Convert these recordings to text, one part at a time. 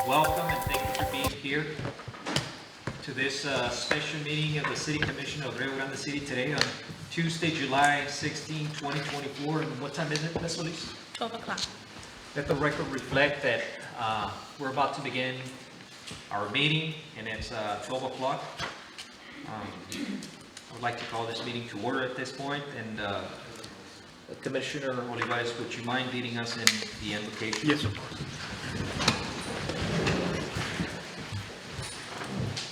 welcome and thank you for being here to this special meeting of the City Commission of Rio Grande City today on Tuesday, July 16, 2024. And what time is it, Ms. Solis? 12 o'clock. Let the record reflect that we're about to begin our meeting, and it's 12 o'clock. I would like to call this meeting to order at this point, and Commissioner Olivares, would you mind leading us in the invocation? Yes, of course.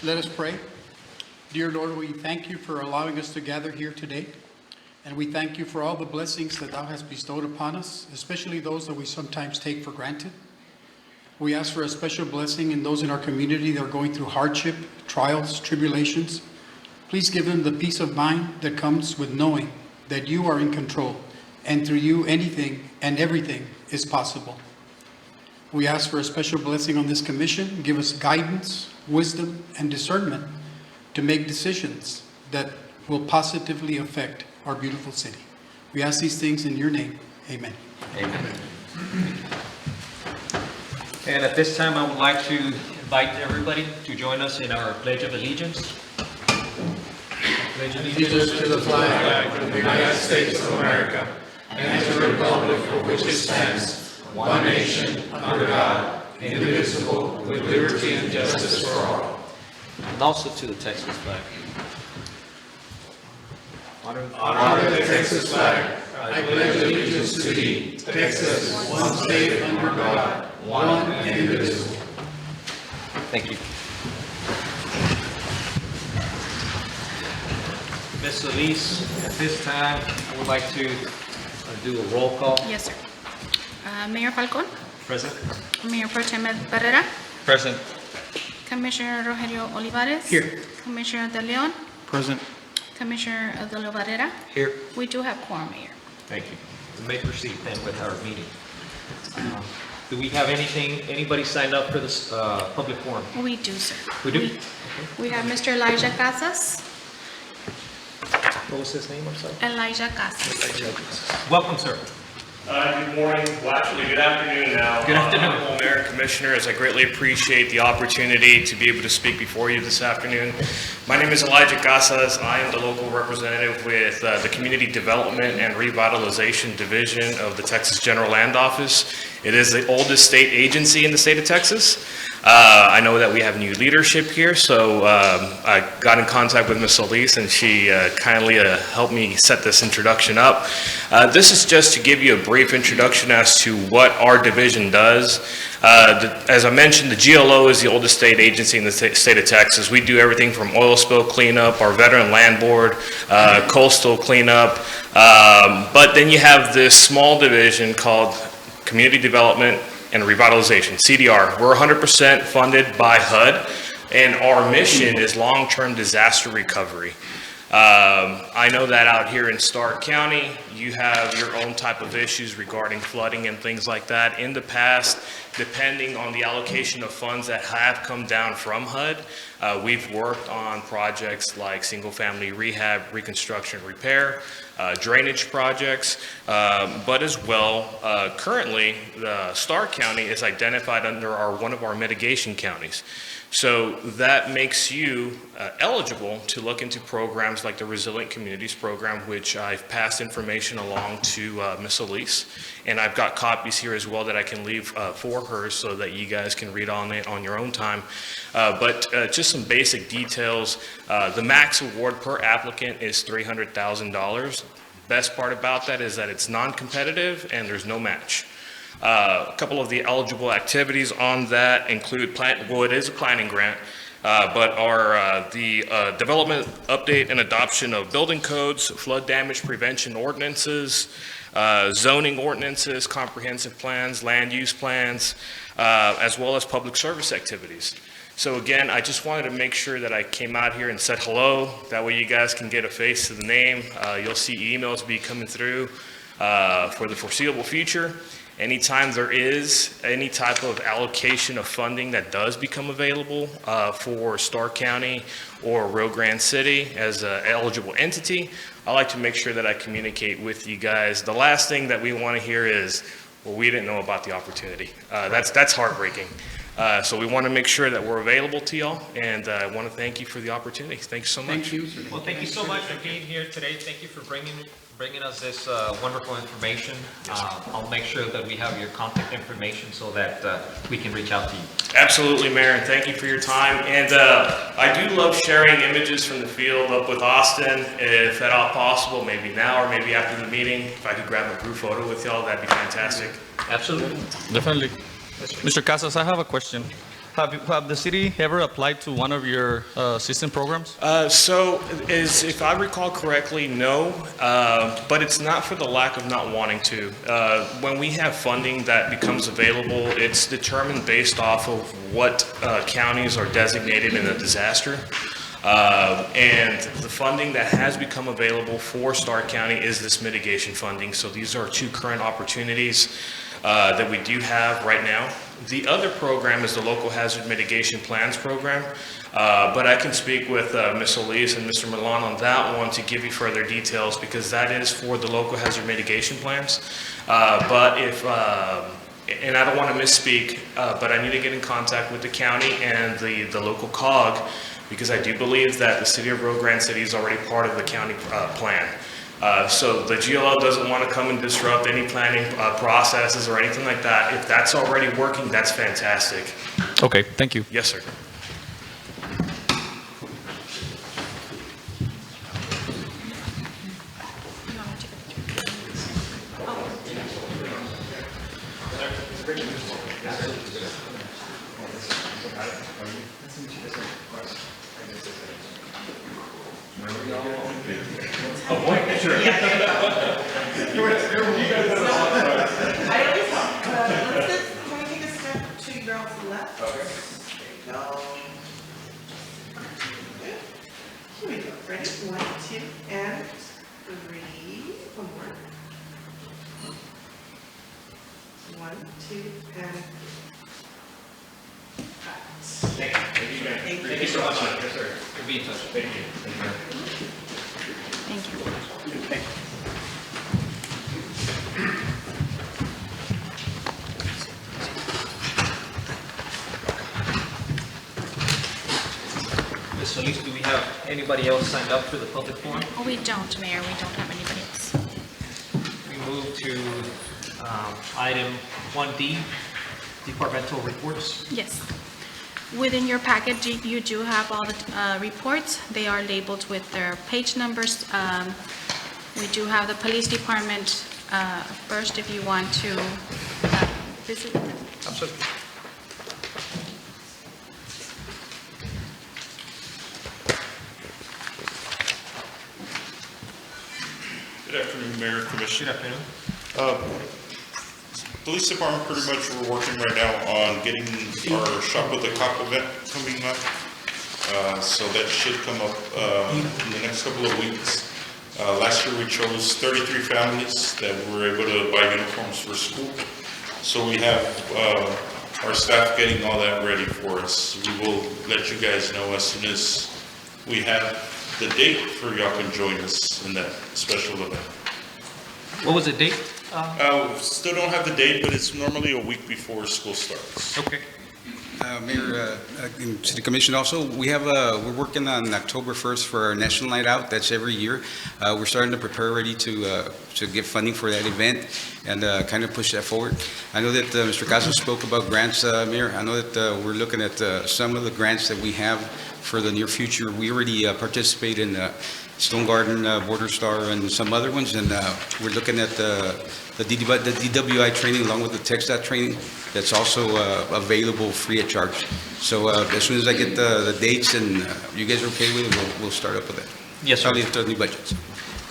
Let us pray. Dear Lord, we thank you for allowing us to gather here today. And we thank you for all the blessings that thou hast bestowed upon us, especially those that we sometimes take for granted. We ask for a special blessing in those in our community that are going through hardship, trials, tribulations. Please give them the peace of mind that comes with knowing that you are in control, and through you anything and everything is possible. We ask for a special blessing on this commission. Give us guidance, wisdom, and discernment to make decisions that will positively affect our beautiful city. We ask these things in your name. Amen. Amen. And at this time, I would like to invite everybody to join us in our Pledge of Allegiance. Pledge of Allegiance to the flag of the United States of America and to the republic for which it stands, one nation, under God, indivisible, with liberty and justice for all. And also to the Texas flag. Honor the Texas flag. I pledge allegiance to thee, Texas, one state under God, one and indivisible. Thank you. Ms. Solis, at this time, I would like to do a roll call. Yes, sir. Mayor Falcon, Present. Mayor Pro Tem Barrera, Present. Commissioner Rogelio Olivares. Here. Commissioner De Leon, Present. Commissioner Adolfo Barrera. Here. We do have quorum, Mayor. Thank you. We may proceed then with our meeting. Do we have anybody signed up for this public forum? We do, sir. We do? We have Mr. Elijah Casas. What was his name, I'm sorry? Elijah Casas. Welcome, sir. Good morning. Well, actually, good afternoon now. Good afternoon. Honorable Mayor and Commissioners, I greatly appreciate the opportunity to be able to speak before you this afternoon. My name is Elijah Casas. I am the local representative with the Community Development and Revitalization Division of the Texas General Land Office. It is the oldest state agency in the state of Texas. I know that we have new leadership here, so I got in contact with Ms. Solis, and she kindly helped me set this introduction up. This is just to give you a brief introduction as to what our division does. As I mentioned, the GLO is the oldest state agency in the state of Texas. We do everything from oil spill cleanup, our veteran land board, coastal cleanup, but then you have this small division called Community Development and Revitalization, CDR. We're 100% funded by HUD, and our mission is long-term disaster recovery. I know that out here in Stark County, you have your own type of issues regarding flooding and things like that. In the past, depending on the allocation of funds that have come down from HUD, we've worked on projects like single-family rehab, reconstruction, repair, drainage projects, but as well, currently, Stark County is identified under one of our mitigation counties. So that makes you eligible to look into programs like the Resilient Communities Program, which I've passed information along to Ms. Elise, and I've got copies here as well that I can leave for her so that you guys can read on it on your own time. But just some basic details. The max award per applicant is $300,000. Best part about that is that it's non-competitive and there's no match. A couple of the eligible activities on that include, it is a planning grant, but the development, update, and adoption of building codes, flood damage prevention ordinances, zoning ordinances, comprehensive plans, land use plans, as well as public service activities. So again, I just wanted to make sure that I came out here and said hello. That way you guys can get a face to the name. You'll see emails be coming through for the foreseeable future. Anytime there is any type of allocation of funding that does become available for Stark County or Rio Grande City as an eligible entity, I like to make sure that I communicate with you guys. The last thing that we want to hear is, well, we didn't know about the opportunity. That's heartbreaking. So we want to make sure that we're available to y'all, and I want to thank you for the opportunity. Thank you so much. Thank you. Well, thank you so much for being here today. Thank you for bringing us this wonderful information. I'll make sure that we have your contact information so that we can reach out to you. Absolutely, Mayor, and thank you for your time. And I do love sharing images from the field up with Austin, if at all possible, maybe now or maybe after the meeting. If I could grab a group photo with y'all, that'd be fantastic. Absolutely. Definitely. Mr. Casas, I have a question. Have the city ever applied to one of your assistance programs? If I recall correctly, no, but it's not for the lack of not wanting to. When we have funding that becomes available, it's determined based off of what counties are designated in a disaster. And the funding that has become available for Stark County is this mitigation funding. So these are two current opportunities that we do have right now. The other program is the Local Hazard Mitigation Plans Program, but I can speak with Ms. Solis and Mr. Milan on that one to give you further details, because that is for the Local Hazard Mitigation Plans. And I don't want to misspeak, but I need to get in contact with the county and the local COG, because I do believe that the city of Rio Grande City is already part of the county plan. So the GLO doesn't want to come and disrupt any planning processes or anything like that. If that's already working, that's fantastic. Okay, thank you. Yes, sir. Can we take a step 2 girls to the left? Okay. There you go. Good. Here we go. Ready? 1, 2, and 3. One more. 1, 2, and cut. Thank you so much. Yes, sir. We'll be in touch. Thank you. Thank you. Ms. Solis, do we have anybody else signed up for the public forum? Oh, we don't, Mayor. We don't have anybody else. We move to item 1D, departmental reports. Yes. Within your package, you do have all the reports. They are labeled with their page numbers. We do have the police department first, if you want to visit with them. Absolutely. Good afternoon, Mayor, Good Commissioner. afternoon. Police Department, pretty much, we're working right now on getting our Shop with the Cop event coming up. So that should come up in the next couple of weeks. Last year, we chose 33 families that were able to buy uniforms for school. So we have our staff getting all that ready for us. We will let you guys know as soon as we have the date for y'all can join us in that special event. What was the date? Still don't have the date, but it's normally a week before school starts. Okay. Mayor, and City Commission also, we're working on October 1st for our National Night Out. That's every year. We're starting to prepare ready to get funding for that event and kind of push that forward. I know that Mr. Casas spoke about grants, Mayor. I know that we're looking at some of the grants that we have for the near future. We already participate in Stone Garden, Border Star, and some other ones, and we're looking at the DWI training along with the TxDOT training that's also available free of charge. So as soon as I get the dates and you guys are okay with it, we'll start up with that. Yes, sir. Probably after the new budgets.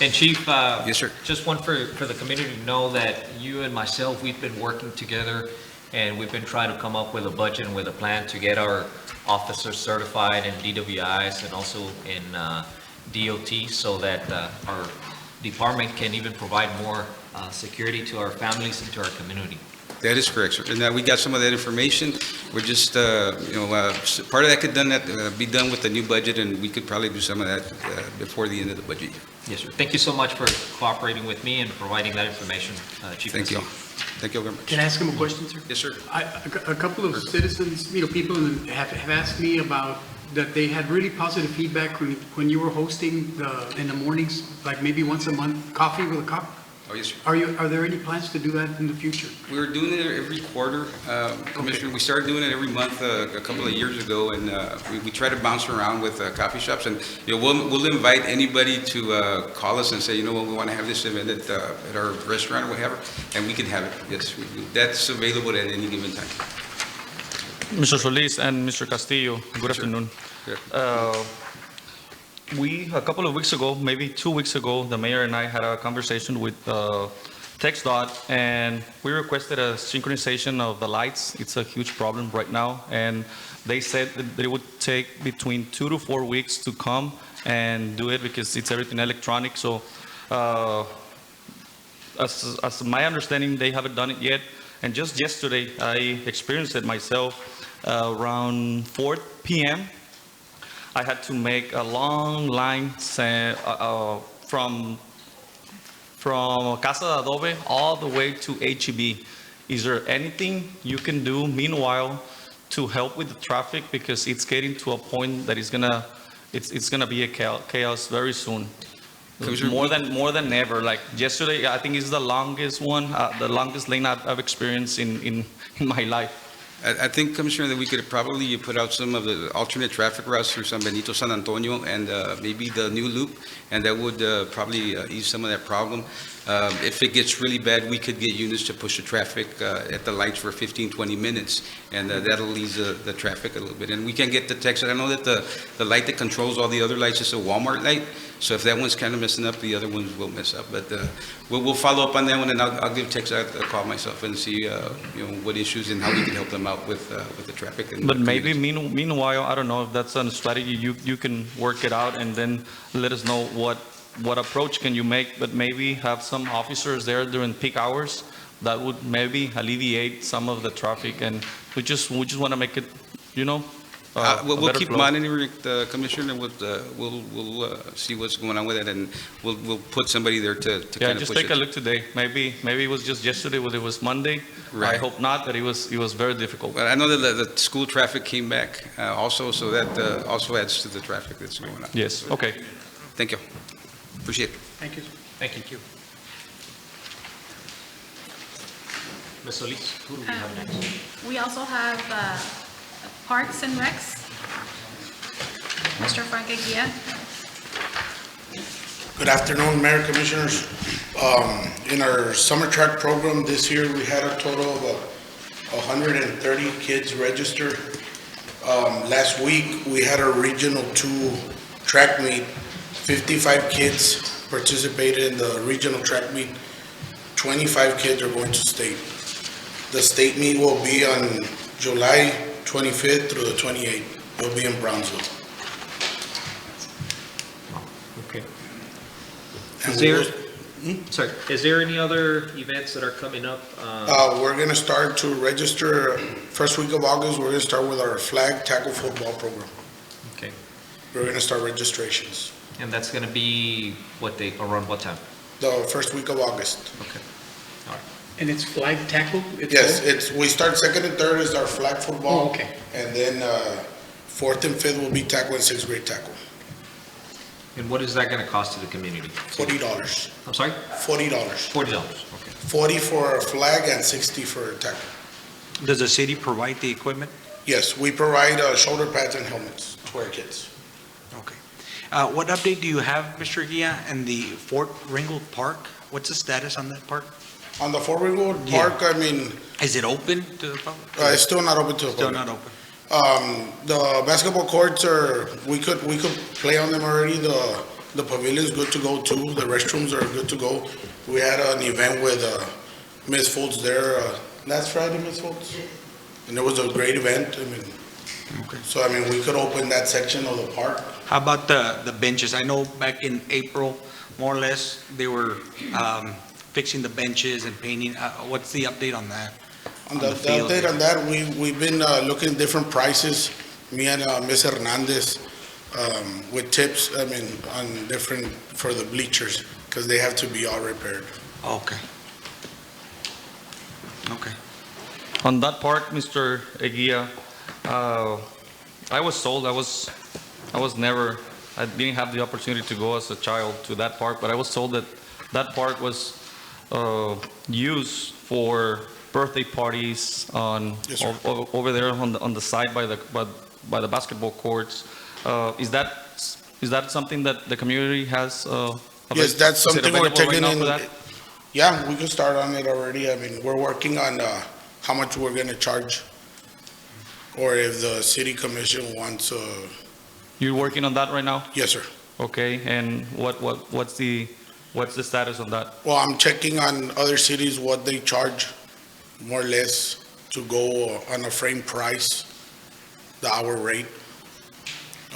And Chief, Yes, sir. just one for the community to know that you and myself, we've been working together, and we've been trying to come up with a budget and with a plan to get our officers certified in DWIs and also in DOT, so that our department can even provide more security to our families and to our community. That is correct, sir. And we got some of that information. We're just, part of that could be done with the new budget, and we could probably do some of that before the end of the budget year. Yes, sir. Thank you so much for cooperating with me and providing that information, Chief. Thank you. Thank you very much. Can I ask him a question, sir? Yes, sir. A couple of citizens, people have asked me about that they had really positive feedback when you were hosting in the mornings, like maybe once a month, coffee with a cop. Oh, yes, sir. Are there any plans to do that in the future? We're doing it every quarter, Commissioner. We started doing it every month a couple of years ago, and we try to bounce around with coffee shops, and we'll invite anybody to call us and say, we want to have this event at our restaurant or whatever, and we can have it. Yes, that's available at any given time. Mr. Solis and Mr. Castillo, good afternoon. A couple of weeks ago, maybe 2 weeks ago, the mayor and I had a conversation with TxDOT, and we requested a synchronization of the lights. It's a huge problem right now, and they said that it would take between 2 to 4 weeks to come and do it because it's everything electronic. So as my understanding, they haven't done it yet. And just yesterday, I experienced it myself. Around 4 p.m., I had to make a long line from Casa de Adobe all the way to HEB. Is there anything you can do meanwhile to help with the traffic, because it's getting to a point that it's gonna be a chaos very soon? More than ever. Like yesterday, I think is the longest one, the longest lane I've experienced in my life. I think, Commissioner, that we could probably put out some of the alternate traffic routes through San Benito, San Antonio, and maybe the new loop, and that would probably ease some of that problem. If it gets really bad, we could get units to push the traffic at the lights for 15, 20 minutes, and that'll ease the traffic a little bit. And we can get the text. I know that the light that controls all the other lights is a Walmart light, so if that one's kind of messing up, the other ones will mess up. But we'll follow up on that one, and I'll give Tex a call myself and see what issues and how we can help them out with the traffic. But maybe meanwhile, I don't know if that's a strategy, you can work it out and then let us know what approach can you make, but maybe have some officers there during peak hours that would maybe alleviate some of the traffic, and we just want to make it, we'll keep flow. monitoring the Commissioner, and we'll see what's going on with it, and we'll put somebody there to kind of just push take it. a look today. Maybe it was just yesterday, but it was Monday. Right. I hope not, but it was very difficult. Well, I know that the school traffic came back also, so that also adds to the traffic that's going on. Yes, okay. Thank you. Appreciate it. Thank you. Thank you. Ms. Solis, who do we have next? We also have Parks and Recs. Mr. Frank Aguirre. Good afternoon, Mayor, Commissioners. In our summer track program this year, we had a total of 130 kids register. Last week, we had a Regional 2 track meet. 55 kids participated in the regional track meet. 25 kids are going to state. The state meet will be on July 25th through the 28th. It'll be in Brownsville. Okay. And Is there any other events that are coming up? we're going to start to register first week of August. We're going to start with our flag tackle football program. Okay. We're going to start registrations And that's going to be around what time? the first week of August. Okay. All right. And it's flag tackle? Yes, we start second and third is our flag football. Oh, okay. And then fourth and fifth will be tackle and sixth grade tackle. And what is that going to cost to the community? $40. I'm sorry? $40. $40, okay. 40 for a flag and 60 for a tackle. Does the city provide the equipment? Yes, we provide shoulder pads and helmets to our kids. Okay. What update do you have, Mr. Aguirre, in the Fort Ringgold Park? What's the status on that park? On the Fort Ringgold Yeah. Park, Is it open to the public? it's still not open to the Still public. not open. The basketball courts we could play on them already. The pavilion's good to go too. The restrooms are good to go. We had an event with Ms. Foltz there last Friday, Ms. Foltz. And it was a great event. So we could open that section of the park. How about the benches? I know back in April, more or less, they were fixing the benches and painting. What's the update on that? On the field? update on that, we've been looking at different prices, me and Ms. Hernandez, with tips, on different, for the bleachers, because they have to be all repaired. Okay. On that part, Mr. Eguia, I was told, I didn't have the opportunity to go as a child to that park, but I was told that that park was used for birthday parties Yes, sir. over there on the side by the basketball courts. Is that something that the community has? Yes, that's is it something we're available right taking now in. for that? Yeah, we can start on it already. I mean, we're working on how much we're gonna charge. Or if the city commission wants, You're working on that right now? yes, sir. Okay, and what's the status on that? Well, I'm checking on other cities, what they charge, more or less, to go on a frame price, the hour rate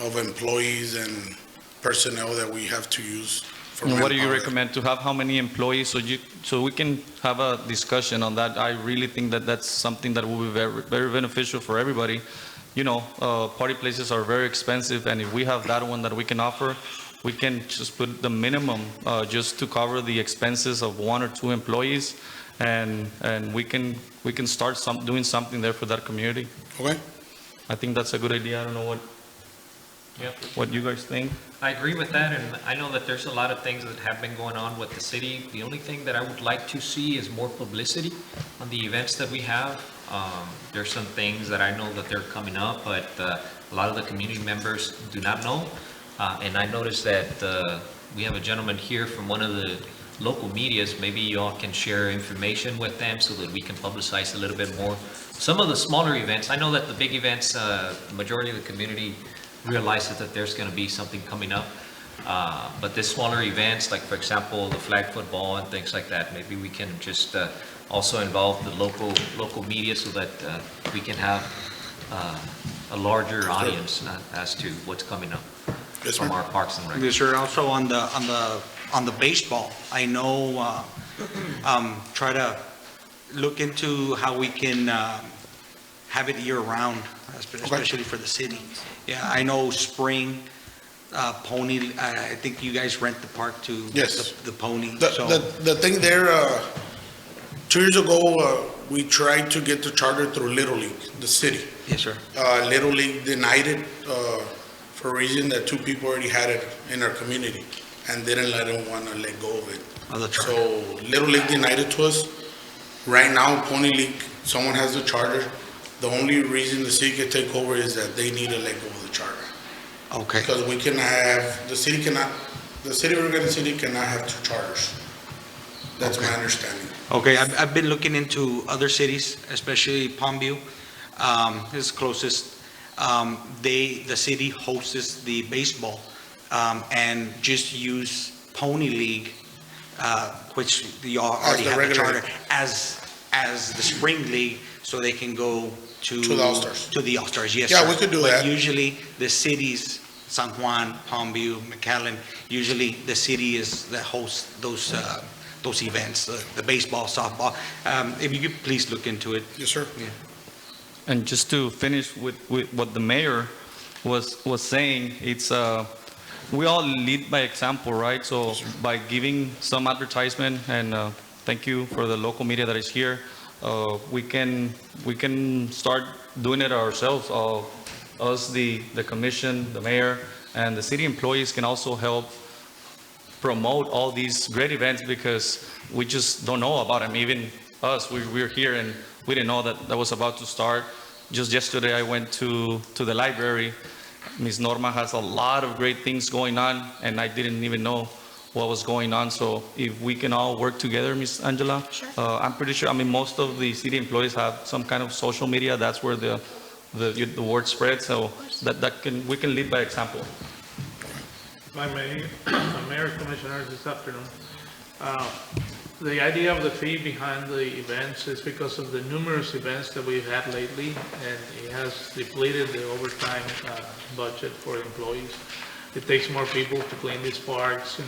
of employees and personnel that we have to use for And what do you manpower. recommend to have how many employees so we can have a discussion on that? I really think that that's something that will be very, very beneficial for everybody. You know, party places are very expensive, and if we have that one that we can offer, we can just put the minimum just to cover the expenses of 1 or 2 employees, and we can start doing something there for that community. Okay? I think that's a good idea. I don't know what you guys think. I agree with that, and I know that there's a lot of things that have been going on with the city. The only thing that I would like to see is more publicity on the events that we have. There's some things that I know that they're coming up, but a lot of the community members do not know. And I noticed that we have a gentleman here from one of the local medias. Maybe you all can share information with them so that we can publicize a little bit more. Some of the smaller events, I know that the big events, the majority of the community realizes that there's going to be something coming up. But the smaller events, like for example, the flag football and things like that, maybe we can just also involve the local media so that we can have a larger audience as to what's coming up Yes, from ma'am. our parks and rec. Yes, sir. Also on the baseball, I know, try to look into how we can have it year-round, especially for the city. Yeah, I know spring, pony, I think you guys rent the park to Yes. the pony, The, so. the thing there, 2 years ago, we tried to get the charter through Little League, the city. Yes, sir. Little League denied it for a reason that 2 people already had it in our community and didn't let them want to let go of it. On the charter. So Little League denied it to us. Right now, Pony League, someone has the charter. The only reason the city can take over is that they need to let go of the charter. Okay. Because we cannot have, the city of Rio Grande City cannot have 2 charters. That's my understanding. Okay, I've been looking into other cities, especially Palmview, is closest. The city hosts the baseball, and just use Pony League, which you already the have a regular charter, league. as the spring league, so they can go to. To the All-Stars. To the All-Stars, yes, Yeah, sir. we could do But that. usually, the cities, San Juan, Palmview, McAllen, usually the city is that hosts those events, the baseball, softball. If you could please look into it. Yes, sir. And just to finish with what the mayor was saying, it's we all lead by example, right? So by giving some advertisement, and thank you for the local media that is here, we can start doing it ourselves. Us, the commission, the mayor, and the city employees can also help promote all these great events, because we just don't know about them. Even us, we're here and we didn't know that was about to start. Just yesterday, I went to the library. Ms. Norma has a lot of great things going on, and I didn't even know what was going on. So if we can all work together, Ms. Angela, Sure. I'm pretty sure, I mean, most of the city employees have some kind of social media. That's where the word spreads. So we can lead by example. My Mayor, Commissioners, this afternoon. The idea of the fee behind the events is because of the numerous events that we've had lately, and it has depleted the overtime budget for employees. It takes more people to clean these parks, to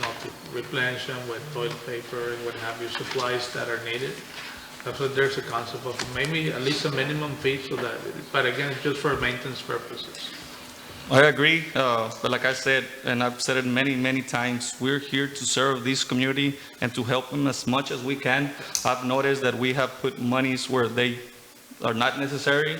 replenish them with toilet paper and what have you, supplies that are needed. So there's a concept of maybe at least a minimum fee, so that, but again, it's just for maintenance purposes. I agree, but like I said, and I've said it many, many times, we're here to serve this community and to help them as much as we can. I've noticed that we have put monies where they are not necessary.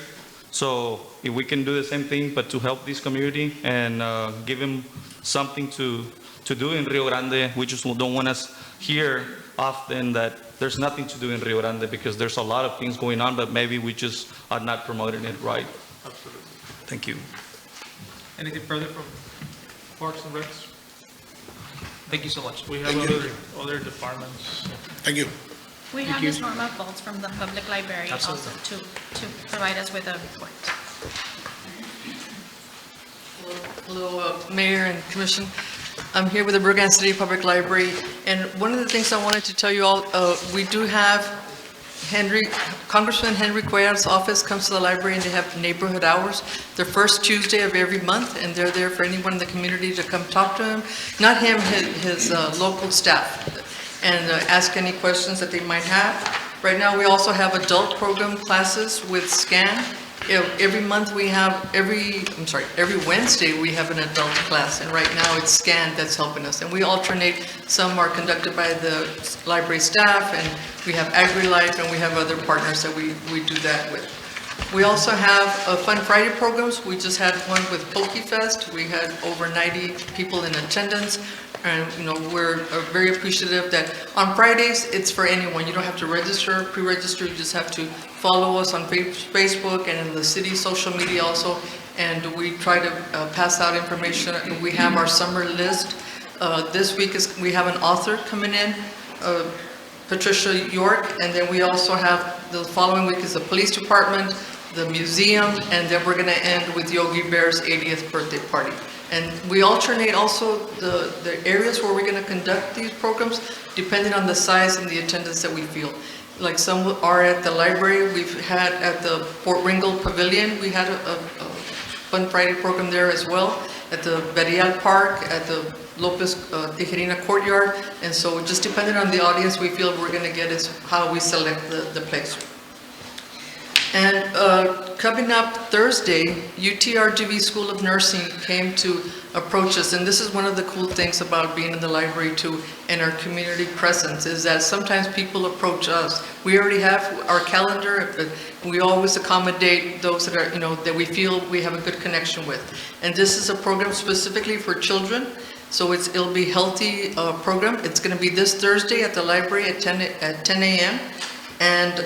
So if we can do the same thing, but to help this community and give them something to do in Rio Grande, we just don't want us hear often that there's nothing to do in Rio Grande because there's a lot of things going on, but maybe we just are not promoting it right. Absolutely. Thank you. Anything further from Parks and Recs? Thank you so much. We have other departments. Thank you. We have Ms. Norma Foltz from the Public Library also Absolutely. to provide us with a report. Hello, Mayor and Commission. I'm here with the Rio Grande City Public Library, and one of the things I wanted to tell you all, we do have Congressman Henry Cuellar's office comes to the library and they have neighborhood hours. They're first Tuesday of every month, and they're there for anyone in the community to come talk to him. Not him, his local staff, and ask any questions that they might have. Right now, we also have adult program classes with SCAN. Every month we have, every Wednesday we have an adult class, and right now it's SCAN that's helping us. And we alternate, some are conducted by the library staff, and we have AgriLife, and we have other partners that we do that with. We also have Fun Friday programs. We just had one with PokeFest. We had over 90 people in attendance. And, we're very appreciative that on Fridays, it's for anyone. You don't have to register, pre-register. You just have to follow us on Facebook and in the city social media also. And we try to pass out information. We have our summer list. This week we have an author coming in, Patricia York. And then we also have, the following week is the police department, the museum, and then we're going to end with Yogi Bear's 80th birthday party. And we alternate also the areas where we're going to conduct these programs, depending on the size and the attendance that we feel. Like some are at the library. We've had at the Fort Ringgold Pavilion, we had a Fun Friday program there as well. At the Berial Park, at the Lopez Tijerina Courtyard. And so just depending on the audience we feel we're going to get is how we select the place. And coming up Thursday, UTRGV School of Nursing came to approach us, and this is one of the cool things about being in the library too, and our community presence, is that sometimes people approach us. We already have our calendar, but we always accommodate those that are, that we feel we have a good connection with. And this is a program specifically for children, so it'll be a healthy program. It's going to be this Thursday at the library at 10 a.m. And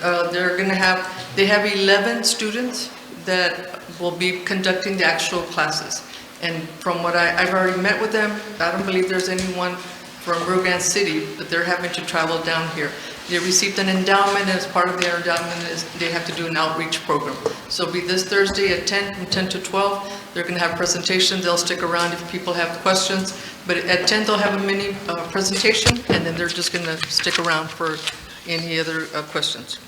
they have 11 students that will be conducting the actual classes. And from what I've already met with them, I don't believe there's anyone from Rio Grande City, but they're having to travel down here. They received an endowment, and as part of their endowment they have to do an outreach program. So it'll be this Thursday at 10, from 10 to 12. They're going to have presentations. They'll stick around if people have questions. But at 10, they'll have a mini presentation, and then they're just going to stick around for any other questions.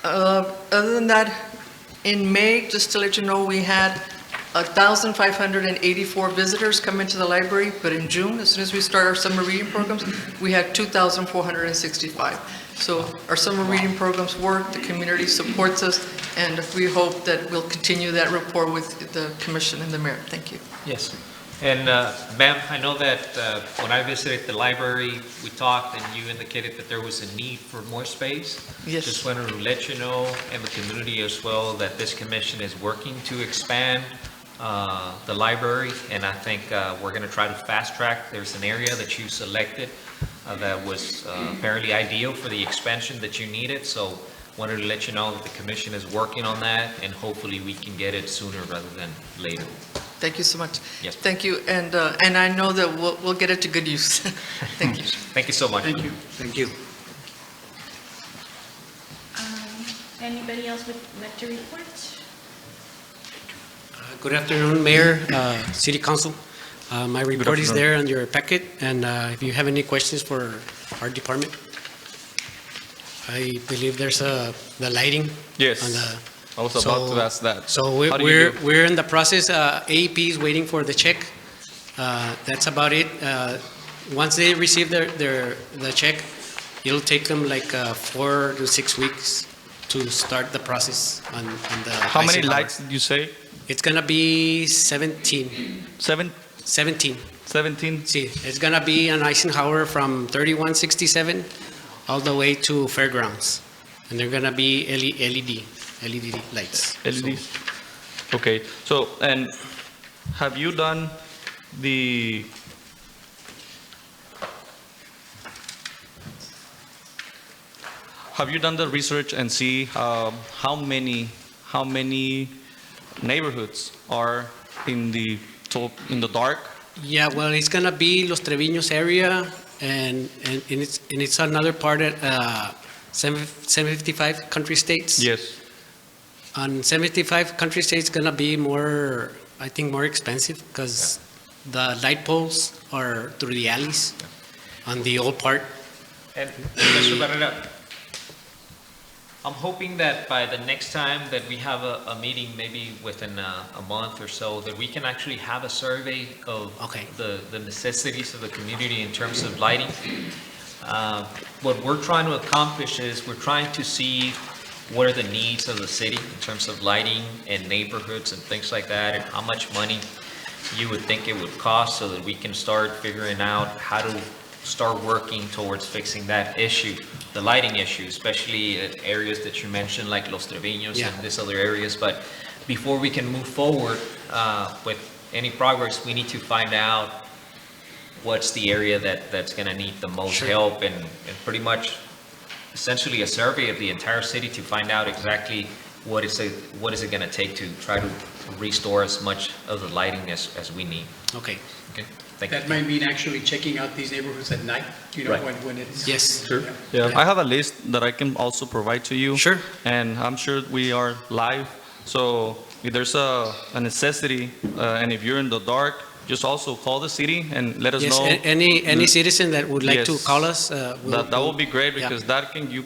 Other than that, in May, just to let you know, we had 1,584 visitors come into the library, but in June, as soon as we start our summer reading programs, we had 2,465. So our summer reading programs work, the community supports us, and we hope that we'll continue that rapport with the commission and the mayor. Thank you. Yes. And ma'am, I know that when I visited the library, we talked and you indicated that there was a need for more space. Yes. Just wanted to let you know, and the community as well, that this commission is working to expand the library, and I think we're going to try to fast track. There's an area that you selected that was apparently ideal for the expansion that you needed, so wanted to let you know that the commission is working on that, and hopefully we can get it sooner rather than later. Thank you so much. Yes. Thank you, and I know that we'll get it to good use. Thank you. Thank you so much. Thank you. Thank you. Anybody else would like to report? Good afternoon, Mayor, City Council. My report is there on your packet, and if you have any questions for our department, I believe there's the lighting. Yes. On the, I was about to ask that. So we're in the process. AEP is waiting for the check. That's about it. Once they receive the check, it'll take them like 4 to 6 weeks to start the process on the. How many lights did you say? It's gonna be 17. 17. 17. See, it's gonna be on Eisenhower from 3167 all the way to Fairgrounds. And they're gonna be LED lights. LEDs? Okay, so, and have you done the, research and see how many neighborhoods are in the dark? Yeah, well, it's gonna be Los Treviños area, and it's another part at 755 country states. Yes. On 75 country states, gonna be more, I think, more expensive because the light poles are through the alleys on the old part. And Mr. Barrera, I'm hoping that by the next time that we have a meeting, maybe within a month or so, that we can actually have a survey of the necessities of the community in terms of lighting. What we're trying to accomplish is we're trying to see what are the needs of the city in terms of lighting and neighborhoods and things like that, and how much money you would think it would cost so that we can start figuring out how to start working towards fixing that issue, the lighting issue, especially at areas that you mentioned like Los Treviños and these other areas. But before we can move forward with any progress, we need to find out what's the area that's going to need the most help, and pretty much essentially a survey of the entire city to find out exactly what is it going to take to try to restore as much of the lighting as we need. Okay. Okay. Thank you. That might mean actually checking out these neighborhoods at night, you know, Right. when it's. Yes. Sure. Yeah, I have a list that I can also provide to you. Sure. And I'm sure we are live, so if there's a necessity, and if you're in the dark, just also call the city and let us Yes, know. any citizen that would like to Yes. call us, That would be great, because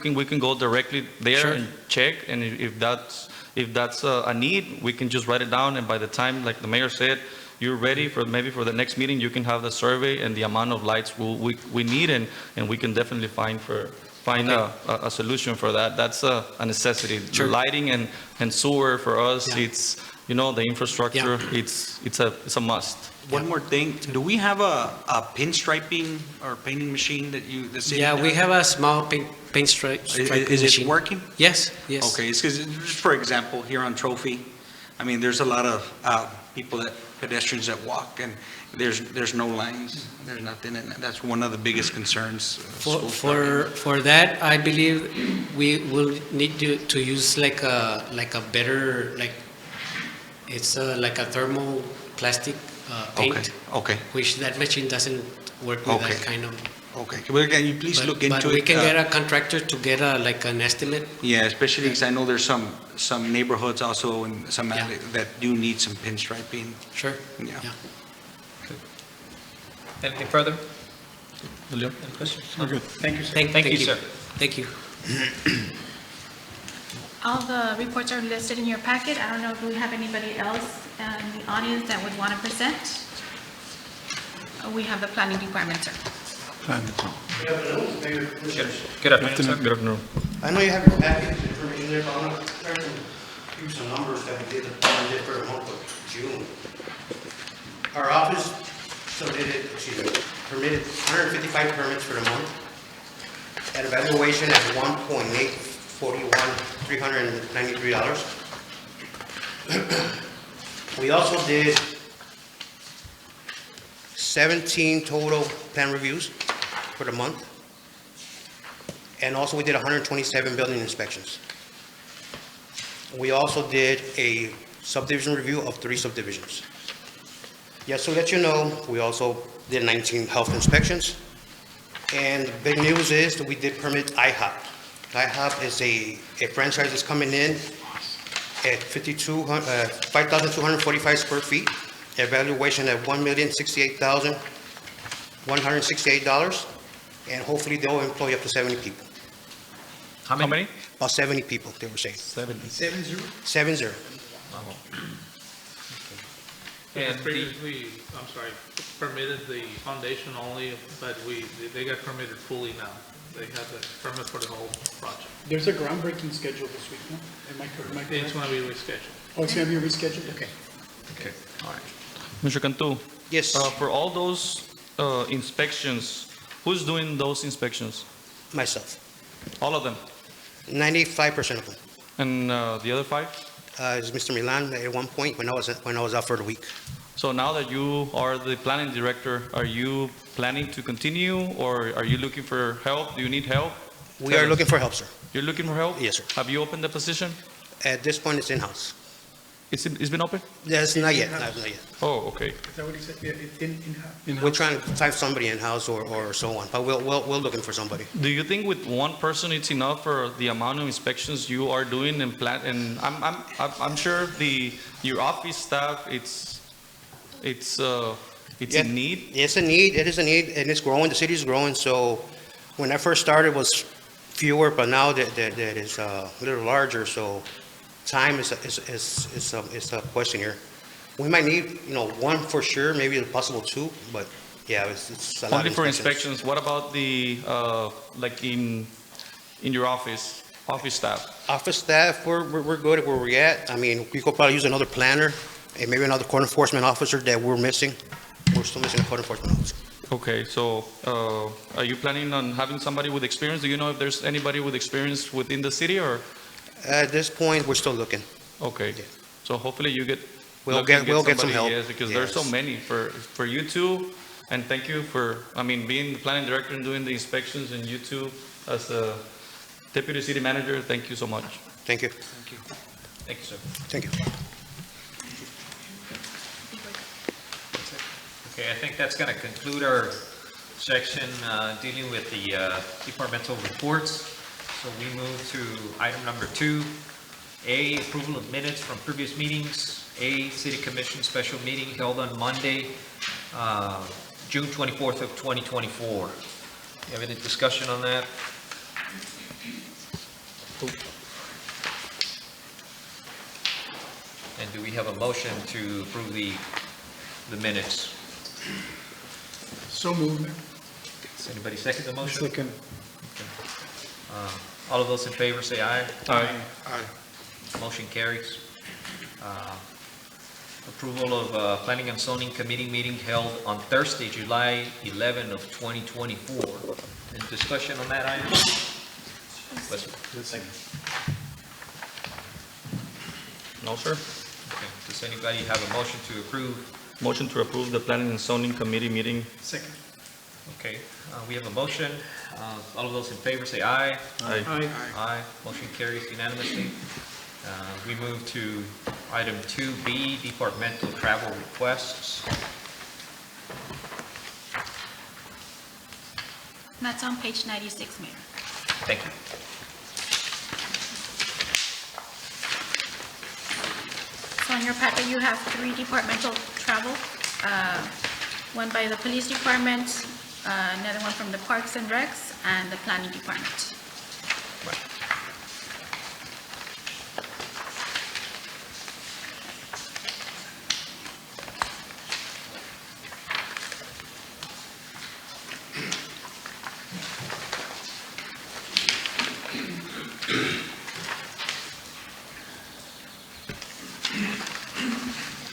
we can go directly there Sure. and check, and if that's a need, we can just write it down, and by the time, like the mayor said, you're ready for the next meeting, you can have the survey and the amount of lights we need, and we can definitely find a solution for that. That's a necessity. Sure. Lighting and sewer for us, it's, the infrastructure, it's a must. One more thing, do we have a pinstriping or painting machine that the city? Yeah, we does? have a small paint stripe Is it machine. working? Yes, yes. Okay, it's because, just for example, here on Trophy, I mean, there's a lot of pedestrians that walk, and there's no lines, there's nothing, and that's one of the biggest concerns. For that, I believe we will need to use like a better, it's like a thermoplastic paint. Okay. Which that machine doesn't work with Okay. that kind of. Okay, well, can you please look into it? But we can get a contractor to get like an estimate. Yeah, especially because I know there's some neighborhoods also and some that do need some pinstriping. Sure. Yeah. Anything further? Julio? Any questions? We're good. Thank you, sir. Thank you, sir. Thank you. All the reports are listed in your packet. I don't know if we have anybody else in the audience that would want to present. We have the planning department, sir. Good afternoon, sir. Good afternoon. I know you have your package and information there, but I'm going to try to give you some numbers that we did for the month of June. Our office permitted 155 permits for the month at a valuation at $1,841,393. We also did 17 total plan reviews for the month. And also we did 127 building inspections. We also did a subdivision review of 3 subdivisions. Just to let you know, we also did 19 health inspections. And the big news is that we did permit IHOP. IHOP is a franchise that's coming in at 5,245 square feet, evaluation at $1,068,168, and hopefully they'll employ up to 70 people. How many? About 70 people, they were saying. 70. 70. And Previously, I'm sorry, permitted the foundation only, but they got permitted fully now. They have the permit for the whole project. There's a groundbreaking schedule this week, no? Am I correct? It's going to be rescheduled. Oh, it's going to be rescheduled? Okay. Okay, all right. Mr. Cantu? Yes. For all those inspections, who's doing those inspections? Myself. All of them? 95% of them. And the other 5? Is Mr. Milan at one point when I was out for the week. So now that you are the planning director, are you planning to continue, or are you looking for help? Do you need help? We are looking for help, sir. You're looking for help? Yes, sir. Have you opened the position? At this point, it's in-house. It's been open? Yes, not yet, not yet. Oh, okay. Is that what he said? Yeah, it's in-house. We're trying to find somebody in-house or so on, but we're looking for somebody. Do you think with one person it's enough for the amount of inspections you are doing and plan? And I'm sure your office staff it's Yeah. in need. It's a need, it is a need, and it's growing, the city is growing, so when I first started it was fewer, but now that is a little larger, so time is a question here. We might need, one for sure, maybe a possible 2, but yeah, it's a lot Only of for inspections. inspections. What about the like in your office staff? Office staff, we're good at where we're at. I mean, we could probably use another planner and maybe another code enforcement officer that we're missing. We're still missing a code enforcement officer. Okay, so are you planning on having somebody with experience? Do you know if there's anybody with experience within the city, or? At this point, we're still looking. Okay, Yeah. so hopefully you get. We'll lucky and get some somebody, help. Yes, because there's so Yes. many for you two, and thank you for, being the planning director and doing the inspections, and you two as a deputy city manager, thank you so much. Thank you. Thank you, sir. Thank you. Okay, I think that's going to conclude our section dealing with the departmental reports. So we move to item number 2, A, approval of minutes from previous meetings. A, City Commission special meeting held on Monday, June 24th of 2024. You have any discussion on that? And do we have a motion to approve the minutes? So moved. Does anybody second the motion? Second. All of those in favor say aye. Aye. Motion carries. Approval of Planning and Zoning Committee meeting held on Thursday, July 11 of 2024. Any discussion on that item? No, sir. Okay. Does anybody have a motion to approve? Motion to approve the planning and zoning committee meeting. Second. Okay, we have a motion. All of those in favor say aye. Aye. Aye. Motion carries unanimously. We move to item 2B, departmental travel requests. That's on page 96, Mayor. Thank you. So on your packet, you have 3 departmental travel. One by the police department, another one from the Parks and Recs, and the planning department.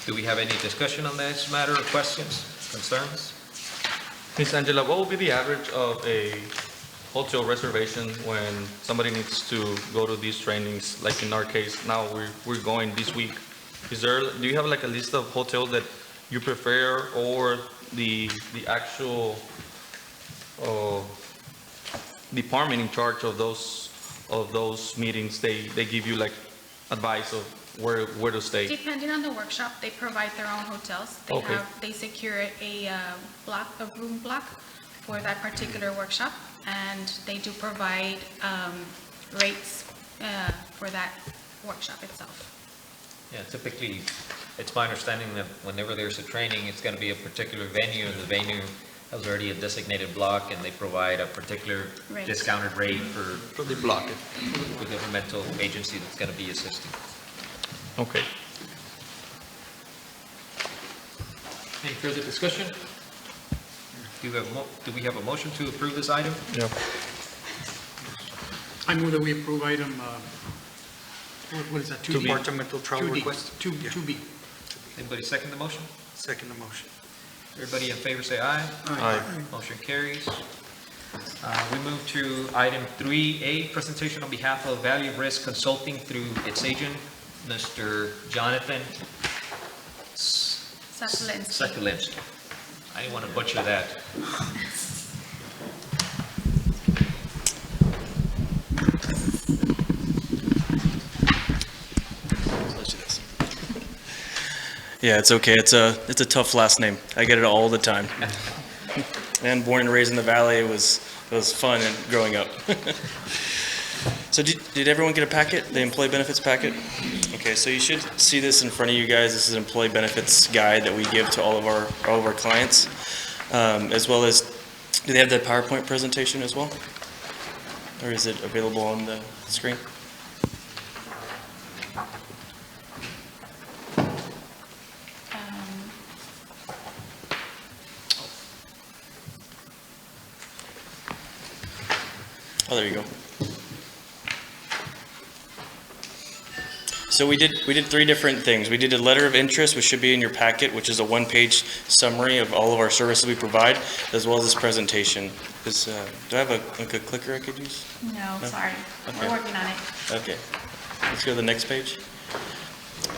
Do we have any discussion on this matter, or questions, concerns? Ms. Angela, what will be the average of a hotel reservation when somebody needs to go to these trainings? Like in our case, now we're going this week. Do you have like a list of hotels that you prefer, or the actual department in charge of those meetings, they give you like advice of where to stay? Depending on the workshop, they provide their own hotels. Okay. They secure a room block for that particular workshop, and they do provide rates for that workshop itself. Yeah, typically, it's my understanding that whenever there's a training, it's going to be a particular venue, and the venue has already a designated block, and they provide a particular Rate. discounted rate for So they block it. the governmental agency that's going to be assisting. Okay. Any further discussion? Do we have a motion to approve this item? Yeah. I move that we approve item, what is that? 2B? Departmental travel 2D. request. 2B. Anybody second the motion? Second the motion. Everybody in favor say aye. Aye. Motion carries. We move to item 3A, presentation on behalf of Value Risk Consulting through its agent, Mr. Jonathan Sekulinski. I didn't want to butcher that. Yeah, it's okay. It's a tough last name. I get it all the time. And born and raised in the Valley, it was fun and growing up. So did everyone get a packet, the employee benefits packet? Okay, so you should see this in front of you guys. This is an employee benefits guide that we give to all of our clients, as well as, do they have the PowerPoint presentation as well? Or is it available on the screen? Oh, there you go. So we did 3 different things. We did a letter of interest, which should be in your packet, which is a 1-page summary of all of our services we provide, as well as this presentation. Do I have a clicker I could use? No, sorry. Okay. We're working on it. Okay. Let's go to the next page.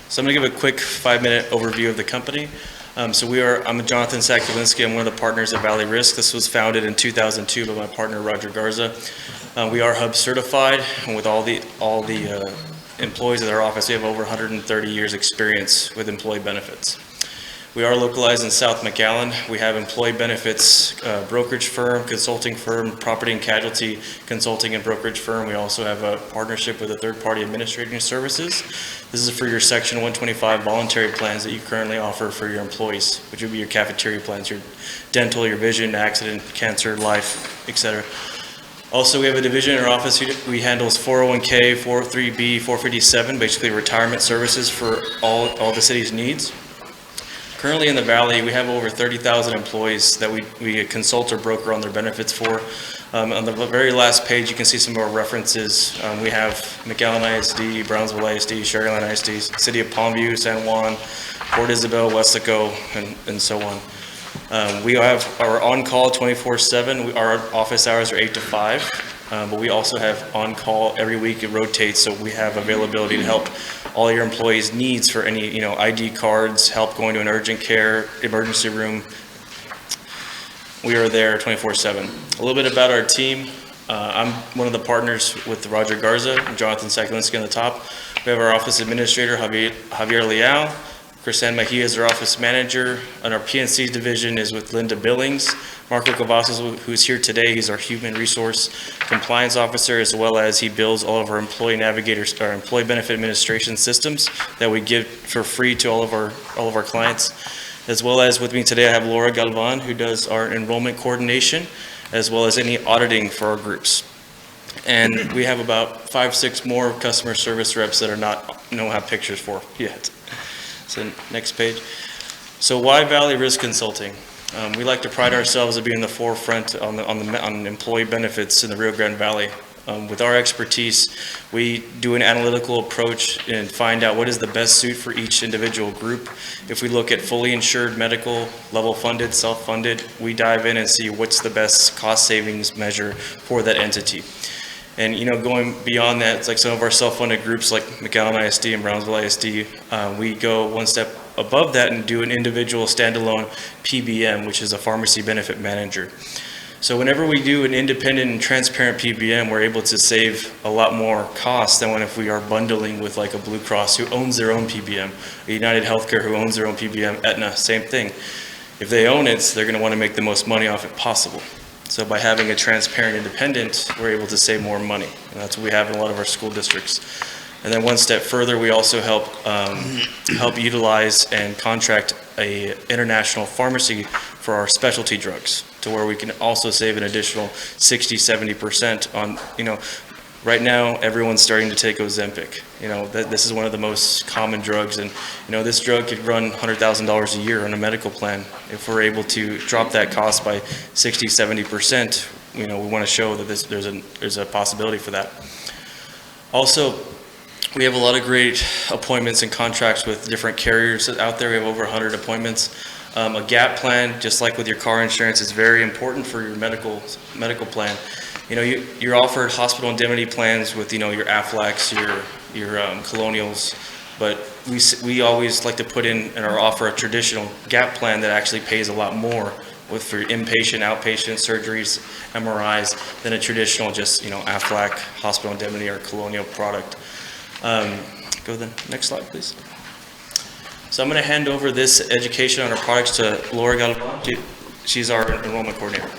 So I'm going to give a quick 5-minute overview of the company. I'm Jonathan Sekulinski. I'm one of the partners at Valley Risk. This was founded in 2002 by my partner Roger Garza. We are Hub certified, and with all the employees at our office, we have over 130 years experience with employee benefits. We are localized in South McAllen. We have employee benefits brokerage firm, consulting firm, property and casualty consulting and brokerage firm. We also have a partnership with a third-party administrating services. This is for your Section 125 voluntary plans that you currently offer for your employees, which would be your cafeteria plans, your dental, your vision, accident, cancer, life, etc. Also, we have a division in our office. We handle 401k, 403b, 457, basically retirement services for all the city's needs. Currently in the Valley, we have over 30,000 employees that we consult or broker on their benefits for. On the very last page, you can see some of our references. We have McAllen ISD, Brownsville ISD, Sharyland ISD, City of Palmview, San Juan, Port Isabel, Weslaco, and so on. We have our on-call 24/7. Our office hours are 8 to 5, but we also have on-call every week. It rotates, so we have availability to help all your employees' needs for any, ID cards, help going to an urgent care, emergency room. We are there 24/7. A little bit about our team. I'm one of the partners with Roger Garza, Jonathan Sekulinski on the top. We have our office administrator, Javier Leal. Chrisanne Mejia is our office manager, and our PNC division is with Linda Billings. Marco Cavazos, who's here today, he's our human resource compliance officer, as well as he builds all of our employee navigators, our employee benefit administration systems that we give for free to all of our clients. As well as with me today, I have Laura Galvan, who does our enrollment coordination, as well as any auditing for our groups. And we have about 5-6 more customer service reps that don't have pictures for yet. So next page. So why Valley Risk Consulting? We like to pride ourselves at being the forefront on employee benefits in the Rio Grande Valley. With our expertise, we do an analytical approach and find out what is the best suit for each individual group. If we look at fully insured medical, level funded, self-funded, we dive in and see what's the best cost savings measure for that entity. And going beyond that, it's like some of our self-funded groups like McAllen ISD and Brownsville ISD, we go one step above that and do an individual standalone PBM, which is a pharmacy benefit manager. So whenever we do an independent and transparent PBM, we're able to save a lot more costs than if we are bundling with like a Blue Cross who owns their own PBM, a United Healthcare who owns their own PBM, Aetna, same thing. If they own it, they're going to want to make the most money off it possible. So by having a transparent independent, we're able to save more money. And that's what we have in a lot of our school districts. And then one step further, we also help utilize and contract a international pharmacy for our specialty drugs, to where we can also save an additional 60-70% on, right now everyone's starting to take Ozempic. This is one of the most common drugs, and this drug could run $100,000 a year on a medical plan. If we're able to drop that cost by 60-70%, we want to show that there's a possibility for that. Also, we have a lot of great appointments and contracts with different carriers out there. We have over 100 appointments. A gap plan, just like with your car insurance, is very important for your medical plan. You know, you're offered hospital indemnity plans with, you know, your Aflacs, your Colonials, but we always like to put in or offer a traditional gap plan that actually pays a lot more for inpatient, outpatient surgeries, MRIs, than a traditional just, you know, Aflac, hospital indemnity, or Colonial product. Go to the next slide, please. So I'm going to hand over this education on our products to Laura Galvan. She's our enrollment coordinator.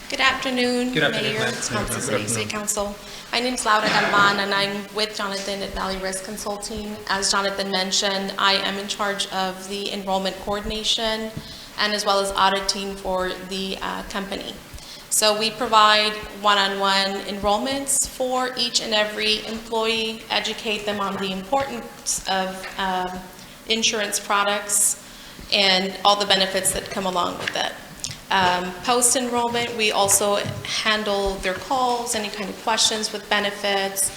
Good afternoon, Good afternoon, Mayor, ma'am. Council, City Council. My name is Laura Galvan, and I'm with Jonathan at Valley Risk Consulting. As Jonathan mentioned, I am in charge of the enrollment coordination and as well as auditing for the company. So we provide one-on-one enrollments for each and every employee, educate them on the importance of insurance products and all the benefits that come along with it. Post-enrollment, we also handle their calls, any kind of questions with benefits,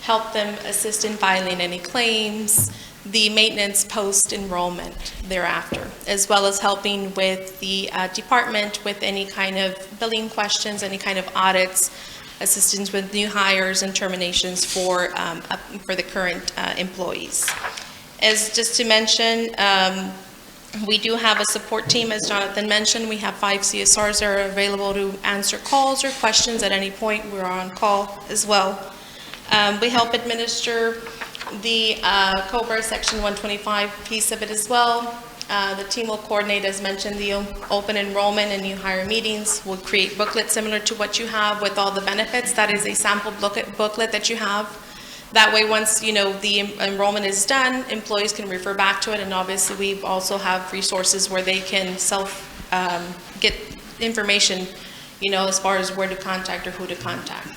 help them assist in filing any claims, the maintenance post-enrollment thereafter, as well as helping with the department with any kind of billing questions, any kind of audits, assistance with new hires and terminations for the current employees. As just to mention, we do have a support team, as Jonathan mentioned. We have 5 CSRs that are available to answer calls or questions at any point. We're on call as well. We help administer the COBRA Section 125 piece of it as well. The team will coordinate, as mentioned, the open enrollment and new hire meetings. We'll create booklets similar to what you have with all the benefits. That is a sample booklet that you have. That way, once you know the enrollment is done, employees can refer back to it, and obviously we also have resources where they can get information, you know, as far as where to contact or who to contact.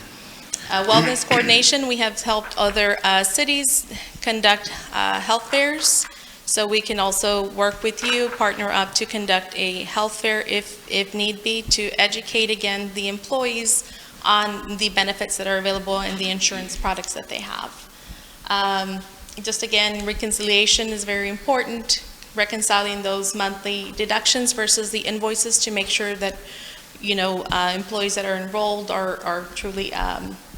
Wellness coordination, we have helped other cities conduct health fairs, so we can also work with you, partner up to conduct a health fair if need be, to educate again the employees on the benefits that are available and the insurance products that they have. Just again, reconciliation is very important, reconciling those monthly deductions versus the invoices to make sure that, you know, employees that are enrolled are truly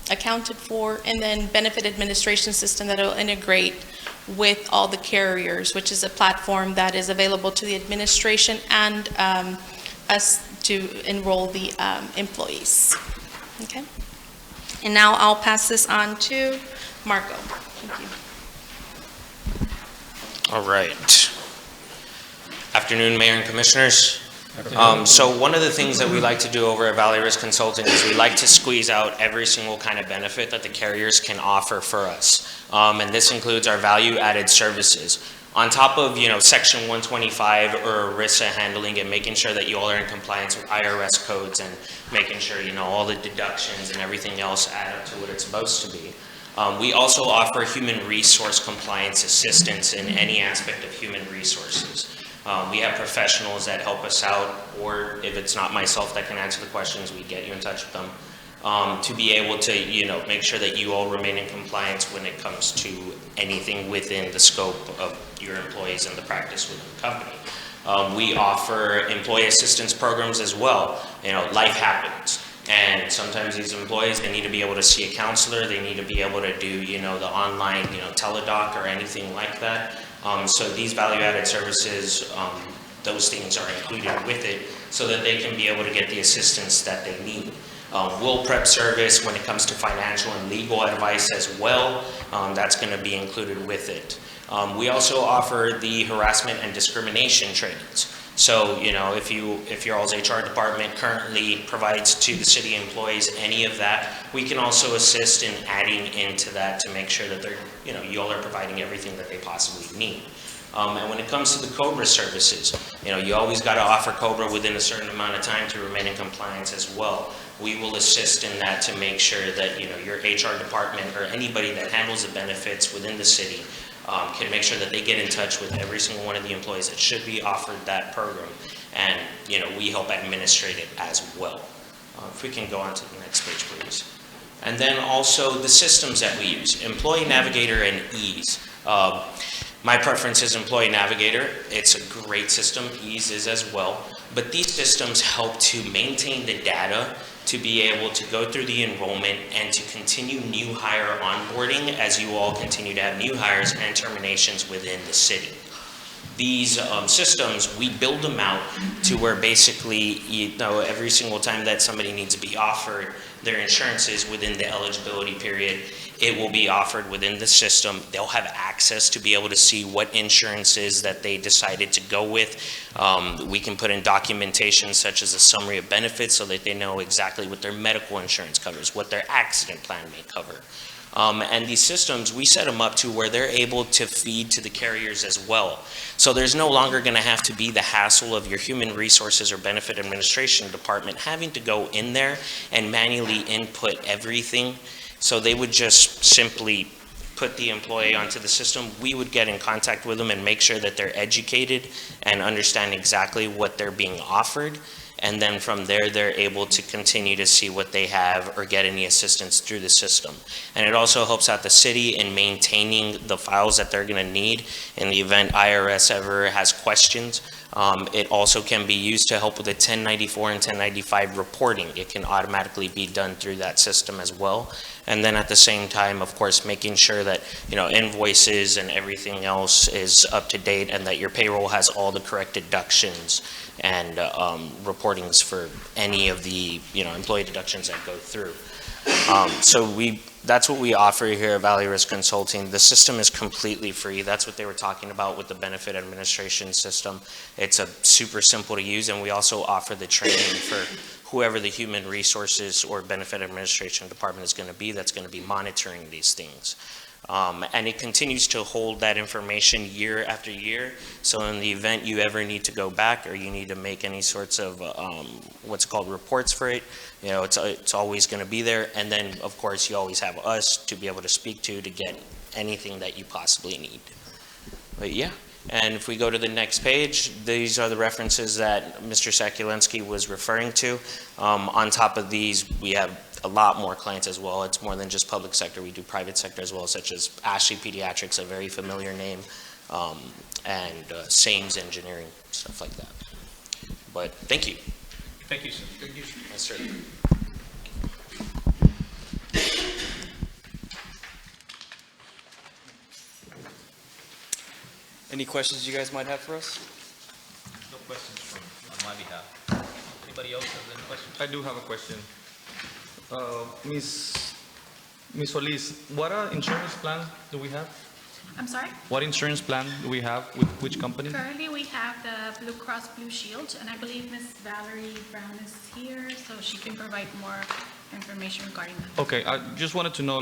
accounted for, and then benefit administration system that will integrate with all the carriers, which is a platform that is available to the administration and us to enroll the employees. Okay, and now I'll pass this on to Marco. Thank you. All right. Afternoon, Mayor and Commissioners. So one of the things that we like to do over at Valley Risk Consulting is we like to squeeze out every single kind of benefit that the carriers can offer for us. And this includes our value-added services. On top of, you know, Section 125 or ERISA handling and making sure that you all are in compliance with IRS codes and making sure, you know, all the deductions and everything else add up to what it's supposed to be. We also offer human resource compliance assistance in any aspect of human resources. We have professionals that help us out, or if it's not myself that can answer the questions, we get you in touch with them. To be able to, you know, make sure that you all remain in compliance when it comes to anything within the scope of your employees and the practice within the company. We offer employee assistance programs as well. You know, life happens, and sometimes these employees, they need to be able to see a counselor, they need to be able to do, you know, the online, you know, teledoc or anything like that. So these value-added services, those things are included with it so that they can be able to get the assistance that they need. Will prep service when it comes to financial and legal advice as well, that's going to be included with it. We also offer the harassment and discrimination trainings. So, you know, if your all's HR department currently provides to the city employees any of that, we can also assist in adding into that to make sure that they're, you know, you all are providing everything that they possibly need. And when it comes to the COBRA services, you know, you always got to offer COBRA within a certain amount of time to remain in compliance as well. We will assist in that to make sure that, you know, your HR department or anybody that handles the benefits within the city can make sure that they get in touch with every single one of the employees that should be offered that program. And, you know, we help administrate it as well. If we can go on to the next page, please. And then also the systems that we use, Employee Navigator and Ease. My preference is Employee Navigator. It's a great system, Ease is as well. But these systems help to maintain the data to be able to go through the enrollment and to continue new hire onboarding as you all continue to have new hires and terminations within the city. These systems, we build them out to where basically, every single time that somebody needs to be offered their insurances within the eligibility period, it will be offered within the system. They'll have access to be able to see what insurances that they decided to go with. We can put in documentation such as a summary of benefits so that they know exactly what their medical insurance covers, what their accident plan may cover. And these systems, we set them up to where they're able to feed to the carriers as well. So there's no longer going to have to be the hassle of your human resources or benefit administration department having to go in there and manually input everything. So they would just simply put the employee onto the system. We would get in contact with them and make sure that they're educated and understand exactly what they're being offered. And then from there, they're able to continue to see what they have or get any assistance through the system. And it also helps out the city in maintaining the files that they're going to need in the event IRS ever has questions. It also can be used to help with the 1094 and 1095 reporting. It can automatically be done through that system as well. And then at the same time, of course, making sure that, invoices and everything else is up to date and that your payroll has all the correct deductions and reportings for any of the, employee deductions that go through. That's what we offer here at Valley Risk Consulting. The system is completely free. That's what they were talking about with the benefit administration system. It's super simple to use, and we also offer the training for whoever the human resources or benefit administration department is going to be that's going to be monitoring these things. And it continues to hold that information year after year. So in the event you ever need to go back or you need to make any sorts of what's called reports for it, it's always going to be there. And then, of course, you always have us to be able to speak to get anything that you possibly need. But yeah. And if we go to the next page, these are the references that Mr. Sakulensky was referring to. On top of these, we have a lot more clients as well. It's more than just public sector. We do private sector as well, such as Ashley Pediatrics, a very familiar name, and Sames Engineering, stuff like that. But thank you. Thank you, sir. Thank you. Yes, sir. Any questions you guys might have for us? No questions on my behalf. Anybody else have any questions? I do have a question. Ms. Solis, what insurance plan do we have? I'm sorry? What insurance plan do we have with which company? Currently, we have the Blue Cross Blue Shield, and I believe Ms. Valerie Brown is here, so she can provide more information regarding that. Okay, I just wanted to know,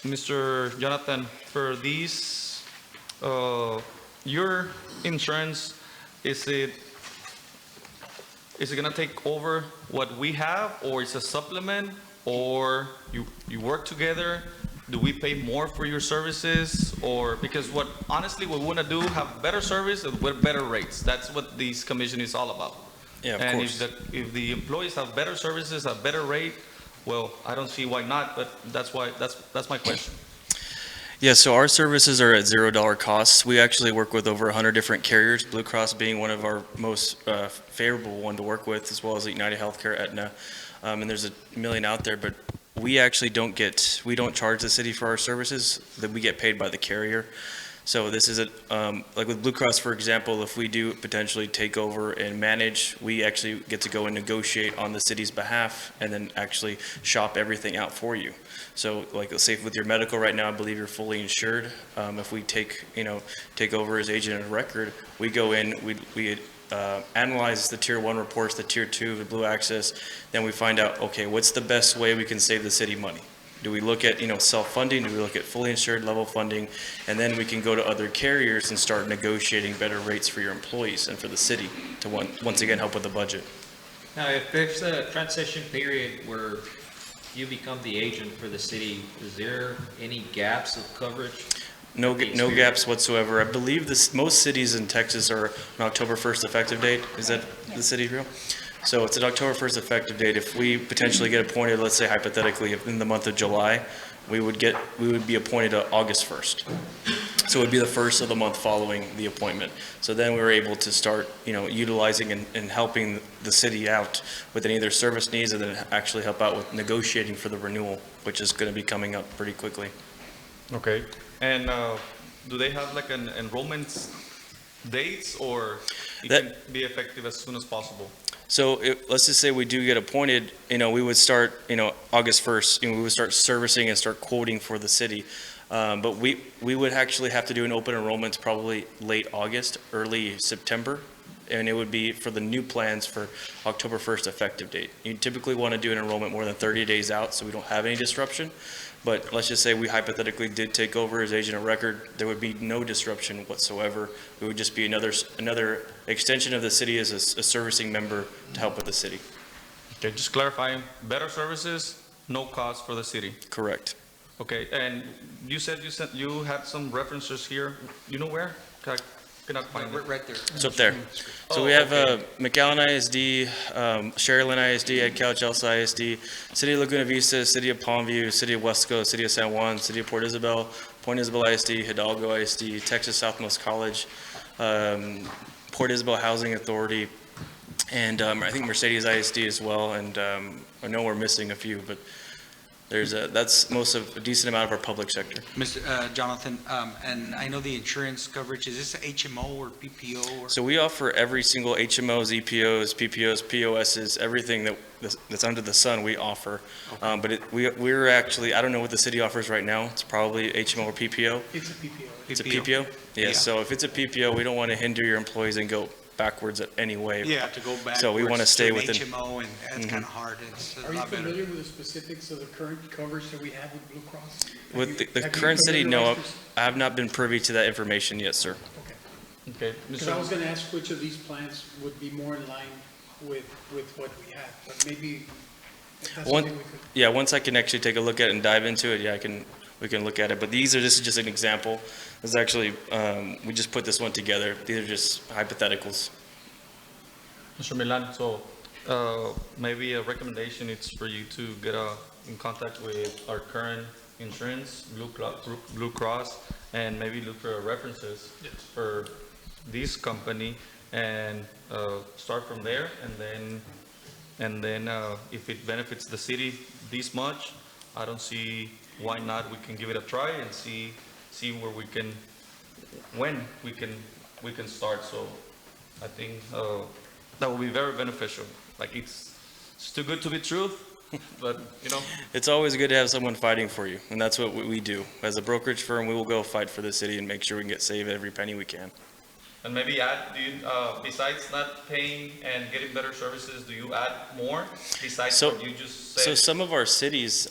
Mr. Jonathan, for these, your insurance, is it gonna take over what we have, or it's a supplement, or you work together? Do we pay more for your services? Or because honestly what we want to do, have better service with better rates. That's what this commission is all about. Yeah, of and course. if the employees have better services, a better rate, well, I don't see why not, but that's my question. Yeah, so our services are at $0 costs. We actually work with over 100 different carriers, Blue Cross being one of our most favorable one to work with, as well as United Healthcare, Aetna, and there's a million out there, but we actually don't charge the city for our services, that we get paid by the carrier. So this is like with Blue Cross, for example, if we do potentially take over and manage, we actually get to go and negotiate on the city's behalf and then actually shop everything out for you. So like, let's say with your medical right now, I believe you're fully insured. If we take over as agent of record, we go in, we analyze the tier 1 reports, the tier 2, the Blue Access, then we find out, okay, what's the best way we can save the city money? Do we look at, self-funding? Do we look at fully insured level funding? And then we can go to other carriers and start negotiating better rates for your employees and for the city to once again help with the budget. Now, if there's a transition period where you become the agent for the city, is there any gaps of coverage? No gaps whatsoever. I believe most cities in Texas are an October 1st effective date. Is that the city real? So it's an October 1st effective date. If we potentially get appointed, let's say hypothetically, in the month of July, we would be appointed August 1st. So it would be the first of the month following the appointment. So then we were able to start, utilizing and helping the city out with any of their service needs, and then actually help out with negotiating for the renewal, which is going to be coming up pretty quickly. Okay. And do they have like an enrollment dates, or it can be effective as soon as possible? So let's just say we do get appointed, we would start, August 1st, we would start servicing and start quoting for the city. But we would actually have to do an open enrollment probably late August, early September, and it would be for the new plans for October 1st effective date. You typically want to do an enrollment more than 30 days out so we don't have any disruption. But let's just say we hypothetically did take over as agent of record, there would be no disruption whatsoever. It would just be another extension of the city as a servicing member to help with the city. Okay, just clarifying, better services, no cost for the city. Correct. Okay, and you said you had some references here. You know where? Cannot find it. Right there. It's up there. So we have McAllen ISD, Sharyland ISD, Ed Couch, Elsa ISD, City of Laguna Vista, City of Palmview, City of Wesco, City of San Juan, City of Port Isabel, Point Isabel ISD, Hidalgo ISD, Texas Southmost College, Port Isabel Housing Authority, and I think Mercedes ISD as well. And I know we're missing a few, but that's a decent amount of our public sector. Mr. Jonathan, and I know the insurance coverage, is this HMO or PPO? So we offer every single HMOs, EPOs, PPOs, POSs, everything that's under the sun we offer. Okay. But we're actually, I don't know what the city offers right now. It's probably HMO or PPO. It's a PPO. It's a PPO? Yeah, so if it's a PPO, we don't want to hinder your employees and go backwards in any way. Yeah, to go back. So we want to stay within. HMO, and that's kind of hard. It's a Are you lot better. familiar with the specifics of the current coverage that we have with Blue Cross? With the current city, no, I have not been privy to that information yet, sir. Okay. Because I was going to ask which of these plans would be more in line with what we have, but maybe that's something we could. Yeah, once I can actually take a look at it and dive into it, yeah, we can look at it. But this is just an example. This is actually, we just put this one together. These are just hypotheticals. Mr. Milan, so maybe a recommendation is for you to get in contact with our current insurance, Blue Cross, and maybe look for references for this company, and start from there, and then if it benefits the city this much, I don't see why not. We can give it a try and see where when we can start. So I think that will be very beneficial. Like it's too good to be true, but It's always good to have someone fighting for you, and that's what we do. As a brokerage firm, we will go fight for the city and make sure we can save every penny we can. And maybe besides not paying and getting better services, do you add more besides what you just said? So some of our cities,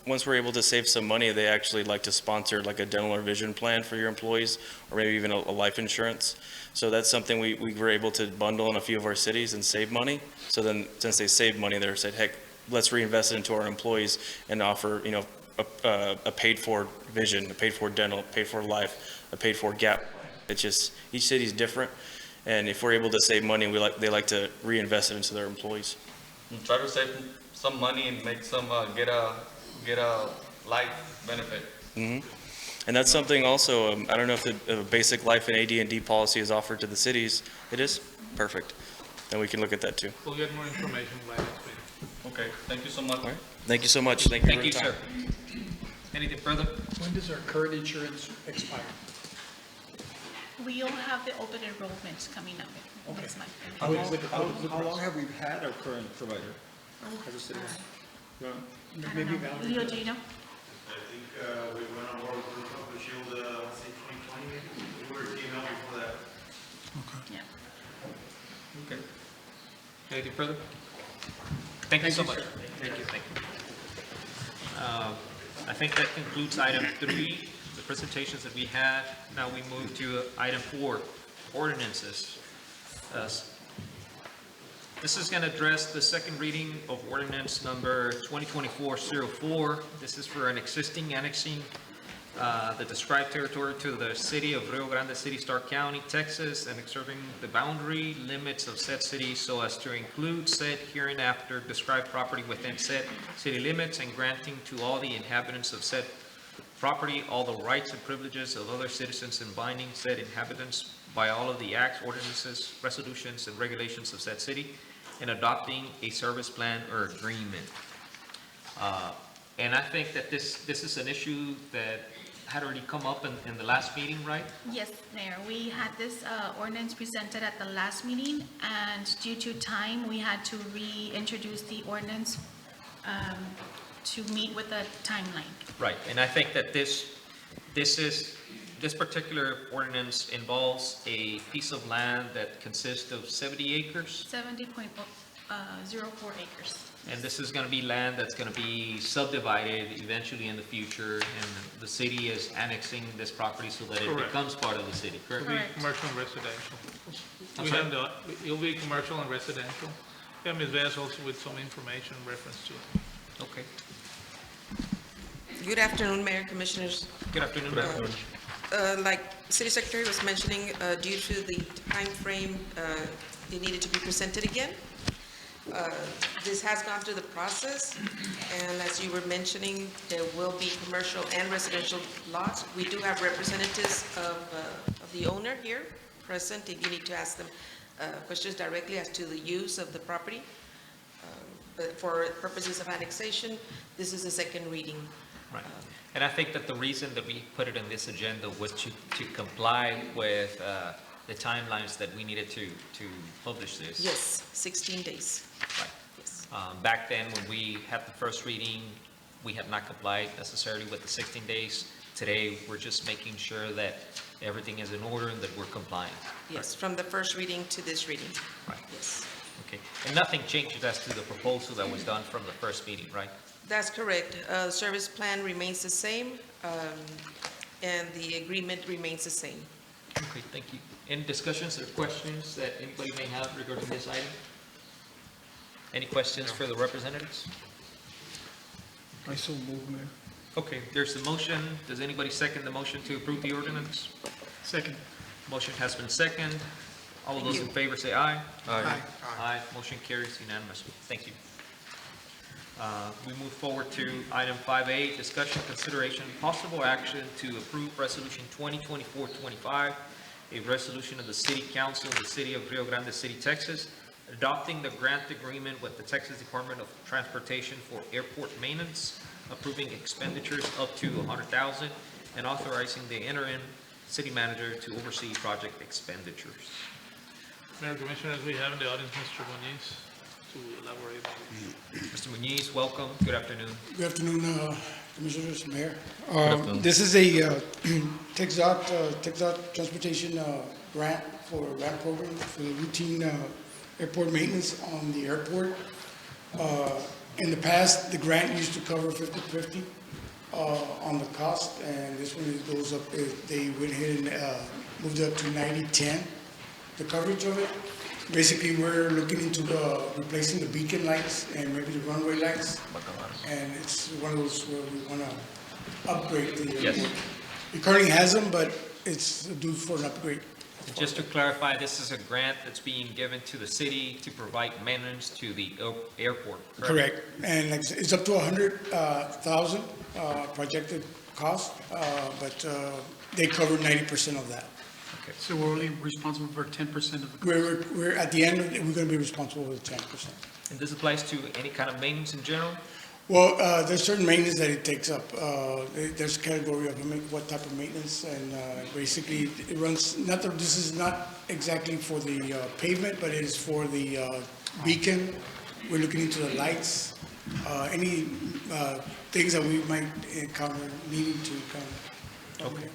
once we're able to save some money, they actually like to sponsor like a dental or vision plan for your employees, or maybe even a life insurance. So that's something we were able to bundle in a few of our cities and save money. So then since they save money, they said, heck, let's reinvest it into our employees and offer, a paid for vision, a paid for dental, a paid for life, a paid for gap. It's just, each city is different, and if we're able to save money, they like to reinvest it into their employees. And try to save some money and make some get a life benefit. Mm-hmm. And that's something also. I don't know if the basic life and AD&D policy is offered to the cities. It is perfect. Then we can look at that too. We'll get more information by next week. Okay. Thank you so much. All right. Thank you so much. Thank you for your time. Sir. Anything further? When does our current insurance expire? We'll have the open enrollments coming up next month. How long have we had our current provider as a city? Maybe Valerie. Leo, do you know? I think we went on board with Blue Cross Blue Shield, let's say 2020 maybe. We were teaming up before that. Yeah. Okay. Anything further? Thank you so much. Thank you. I think that concludes item 3, the presentations that we had. Now we move to item 4, ordinances. This is going to address the second reading of ordinance number 2024-04. This is for an existing annexing the described territory to the city of Rio Grande City, Stark County, Texas, and observing the boundary limits of said city so as to include said hereinafter described property within said city limits, and granting to all the inhabitants of said property all the rights and privileges of other citizens, and binding said inhabitants by all of the acts, ordinances, resolutions, and regulations of said city, and adopting a service plan or agreement. And I think that this is an issue that had already come up in the last meeting, right? Yes, Mayor, we had this ordinance presented at the last meeting, and due to time, we had to reintroduce the ordinance to meet with the timeline. Right, and I think that this particular ordinance involves a piece of land that consists of 70 acres. 70.04 acres. And this is going to be land that's going to be subdivided eventually in the future, and the city is annexing this property so that it Correct. becomes part of the city, correct? It'll be commercial and residential. I'm We sorry? have it'll be commercial and residential. We have Ms. Vaz also with some information in reference to it. Okay. Good afternoon, Mayor, Commissioners. Good afternoon, ma'am. Like City Secretary was mentioning, due to the time frame, it needed to be presented again. This has gone through the process, and as you were mentioning, there will be commercial and residential lots. We do have representatives of the owner here present, if you need to ask them questions directly as to the use of the property. But for purposes of annexation, this is the second reading. Right. And I think that the reason that we put it in this agenda was to comply with the timelines that we needed to publish this. Yes, 16 days. Right. Back then, when we had the first reading, we had not complied necessarily with the 16 days. Today, we're just making sure that everything is in order and that we're compliant. Yes, from the first reading to this reading. Right. Yes. Okay. And nothing changes as to the proposal that was done from the first meeting, right? That's correct. Service plan remains the same, and the agreement remains the same. Okay, thank you. Any discussions or questions that anybody may have regarding this item? Any questions for the representatives? I so move, Mayor. Okay, there's the motion. Does anybody second the motion to approve the ordinance? Second. Motion has been seconded. All of those in favor say aye. Aye. Aye. Motion carries unanimously. Thank you. We move forward to item 5A, discussion, consideration, possible action to approve resolution 2024-25, a resolution of the City Council of the City of Rio Grande City, Texas, adopting the grant agreement with the Texas Department of Transportation for airport maintenance, approving expenditures up to $100,000, and authorizing the interim city manager to oversee project expenditures. Mayor, Commissioners, we have in the audience Mr. Moniz to elaborate. Mr. Muniz, welcome. Good afternoon. Good afternoon, Commissioners, Mayor. afternoon. This is a TxDOT Transportation grant for a grant program for the routine airport maintenance on the airport. In the past, the grant used to cover 50/50 on the cost, and this one it goes up, they went ahead and moved up to 90/10, the coverage of it. Basically, we're looking into replacing the beacon lights and maybe the runway lights. And it's one of those where we want to upgrade the airport. Yes. It currently has them, but it's due for an upgrade. Just to clarify, this is a grant that's being given to the city to provide maintenance to the airport, correct? Correct. And like I said, it's up to 100,000 projected cost, but they cover 90% of that. So we're only responsible for 10% of the cost? We're at the end, we're going to be responsible for 10%. And this applies to any kind of maintenance in general? Well, there's certain maintenance that it takes up. There's a category of what type of maintenance, and basically it runs, this is not exactly for the pavement, but it is for the beacon. We're looking into the lights, any things that we might encounter, needing to encounter. Okay.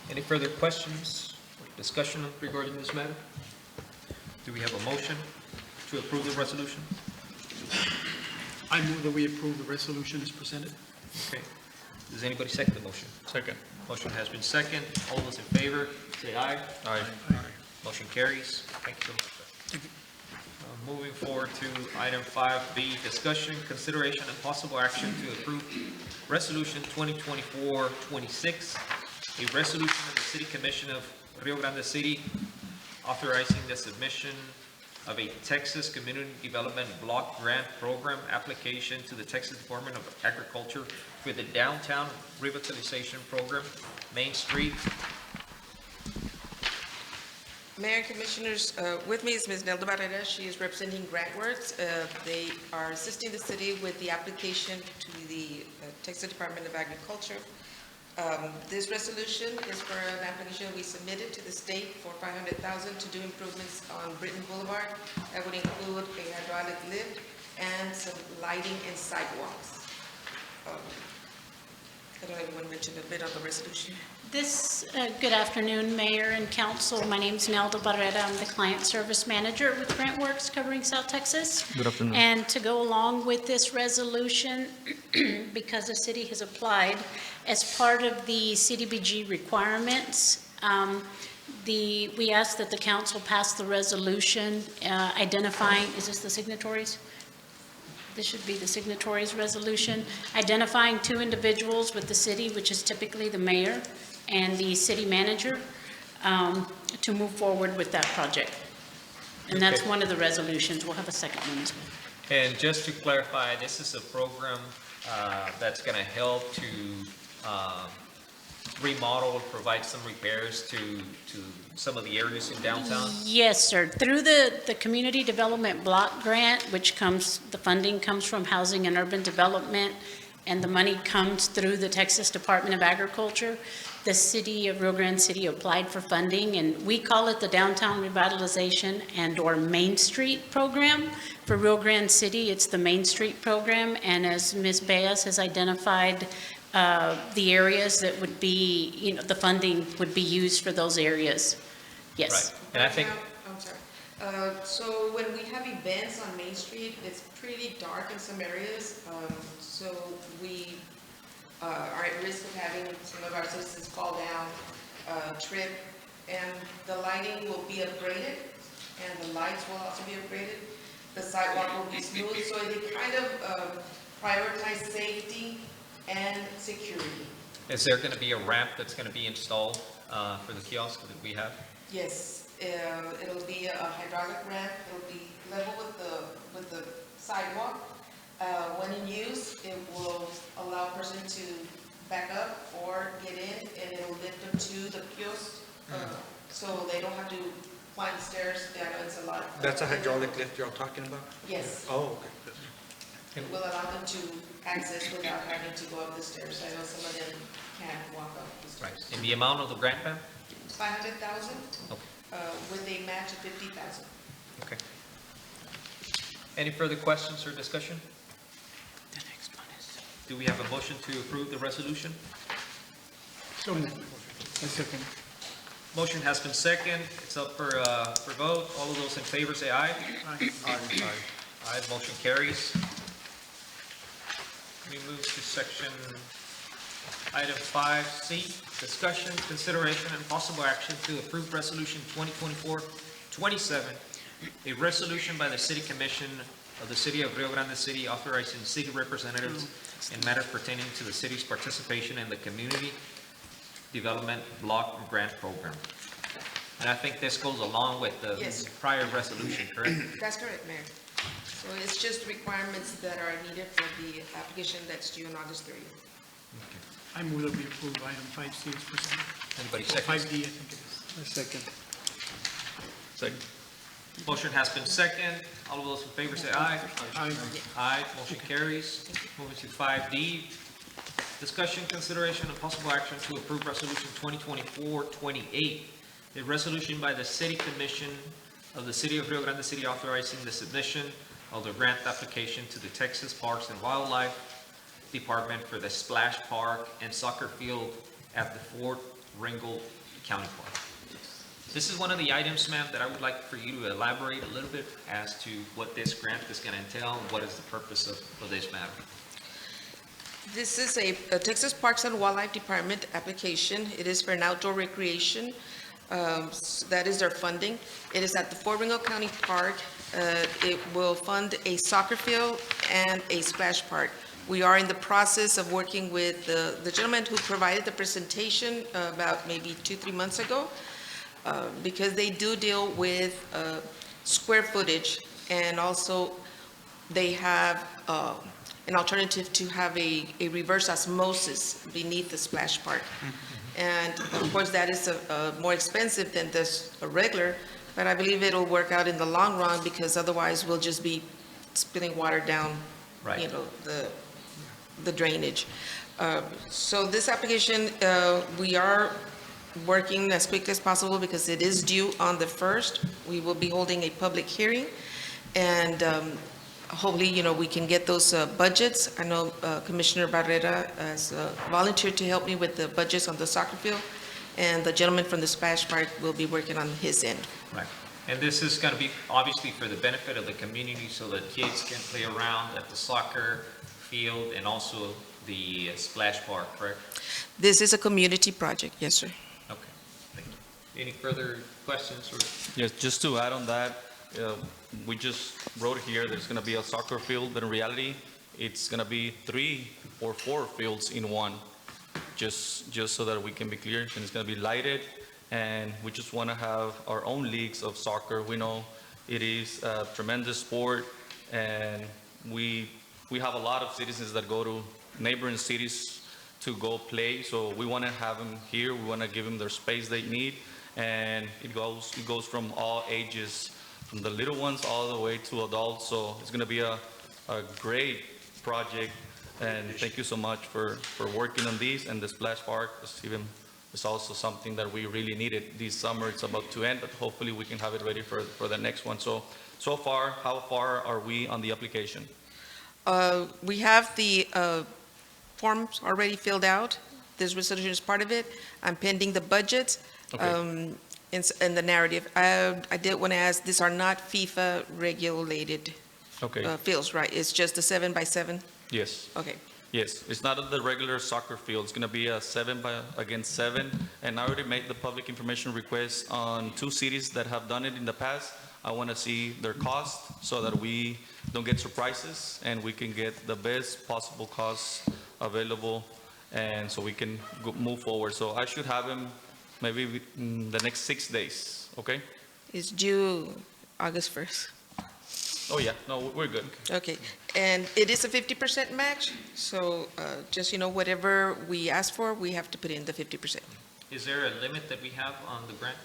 Any further questions or discussion regarding this matter? Do we have a motion to approve the resolution? I move that we approve the resolution as presented. Okay. Does anybody second the motion? Second. Motion has been second. All those in favor, say aye. Aye. Motion carries. Thank you so much, sir. moving forward to item 5B, discussion, consideration, and possible action to approve Resolution 2024-26, a resolution of the City Commission of Rio Grande City authorizing the submission of a Texas Community Development Block Grant Program application to the Texas Department of Agriculture for the Downtown Revitalization Program, Main Street. Mayor and Commissioners, with me is Ms. Nelda Barrera. She is representing GrantWorks. They are assisting the city with the application to the Texas Department of Agriculture. This resolution is for an application we submitted to the state for $500,000 to do improvements on Britton Boulevard. That would include a hydraulic lift and some lighting and sidewalks. I don't know if you want to mention a bit on the resolution. Good afternoon, Mayor and Council. My name is Nelda Barrera. I'm the Client Service Manager with GrantWorks covering South Texas. Good afternoon. And to go along with this resolution, because the city has applied as part of the CDBG requirements, we ask that the council pass the resolution identifying, is this the signatories? This should be the signatories resolution, identifying 2 individuals with the city, which is typically the mayor and the city manager, to move forward with that project. And that's Okay. one of the resolutions. We'll have a second one as well. And just to clarify, this is a program that's going to help to remodel, provide some repairs to some of the areas in downtown? Yes, sir. Through the Community Development Block Grant, the funding comes from Housing and Urban Development, and the money comes through the Texas Department of Agriculture. The city of Rio Grande City applied for funding, and we call it the Downtown Revitalization and/or Main Street Program. For Rio Grande City, it's the Main Street Program, and as Ms. Baez has identified, the areas that would be, the funding would be used for those areas. Yes. Right. And I think, I'm sorry. So when we have events on Main Street, it's pretty dark in some areas. So we are at risk of having some of our citizens fall down, trip, and the lighting will be upgraded, and the lights will also be upgraded. The sidewalk will be smooth, so they kind of prioritize safety and security. is there going to be a ramp that's going to be installed for the kiosk that we have? Yes, it'll be a hydraulic ramp. It'll be level with the sidewalk. When in use, it will allow a person to back up or get in, and it'll lift them to the kiosk, so they don't have to climb the stairs. I know it's a lot. That's a hydraulic lift you're talking about? Yes. Oh, okay. It will allow them to access without having to go up the stairs. I know some of them can't walk up the stairs. Right. And the amount of the grant, ma'am? 500,000, Okay. with a match of 50,000. Okay. Any further questions or discussion? The next one is. Do we have a motion to approve the resolution? So moved. A second. Motion has been second. It's up for vote. All of those in favor say aye. Aye. Aye, motion carries. We move to section item 5C, discussion, consideration, and possible action to approve resolution 2024-27, a resolution by the City Commission of the City of Rio Grande City authorizing city representatives in matters pertaining to the city's participation in the Community Development Block Grant Program. And I think this goes along with the Yes. prior resolution, correct? That's correct, Mayor. So it's just requirements that are needed for the application that's due on August 30th. I move that we approve item 5C as presented. Anybody Or second? 5D, I think it is. A second. Second. Motion has been second. All of those in favor say aye. Aye. Aye, motion carries. Moving to 5D, discussion, consideration, and possible action to approve resolution 2024-28, a resolution by the City Commission of the City of Rio Grande City authorizing the submission of the grant application to the Texas Parks and Wildlife Department for the Splash Park and Soccer Field at the Fort Ringgold County Park. This is one of the items, ma'am, that I would like for you to elaborate a little bit as to what this grant is going to entail and what is the purpose of this matter. This is a Texas Parks and Wildlife Department application. It is for an outdoor recreation. That is their funding. It is at the Fort Ringgold County Park. It will fund a soccer field and a splash park. We are in the process of working with the gentleman who provided the presentation about maybe 2-3 months ago, because they do deal with square footage, and also they have an alternative to have a reverse osmosis beneath the splash park. And of course, that is more expensive than this regular, but I believe it'll work out in the long run, because otherwise we'll just be spilling water down, Right. you know, the drainage. So this application, we are working as quick as possible because it is due on the 1st. We will be holding a public hearing, and hopefully, you know, we can get those budgets. I know Commissioner Barrera has volunteered to help me with the budgets on the soccer field, and the gentleman from the splash park will be working on his end. Right. And this is going to be obviously for the benefit of the community, so that kids can play around at the soccer field and also the splash park, correct? This is a community project, yes, sir. Okay, thank you. Any further questions or? Yes, just to add on that, we just wrote here there's going to be a soccer field, but in reality, it's going to be 3 or 4 fields in one, just so that we can be clear. And it's going to be lighted, and we just want to have our own leagues of soccer. We know it is a tremendous sport, and we have a lot of citizens that go to neighboring cities to go play, so we want to have them here. We want to give them their space they need, and it goes from all ages, from the little ones all the way to adults. So it's going to be a great project, and thank you so much for working on these. And the splash park is also something that we really needed this summer. It's about to end, but hopefully we can have it ready for the next one. So far, how far are we on the application? We have the forms already filled out. This resolution is part of it. I'm pending the budget. Okay. In the narrative. I did want to ask, these are not FIFA regulated Okay. fields, right? It's just a 7x7? Yes. Okay. Yes, it's not the regular soccer field. It's going to be a 7-against-7. And I already made the public information request on 2 cities that have done it in the past. I want to see their cost so that we don't get surprises and we can get the best possible costs available, and so we can move forward. So I should have them maybe in the next 6 days, okay? It's due August 1st. Oh, yeah, no, we're good. Okay, and it is a 50% match, so just, you know, whatever we ask for, we have to put in the 50%. Is there a limit that we have on the grant?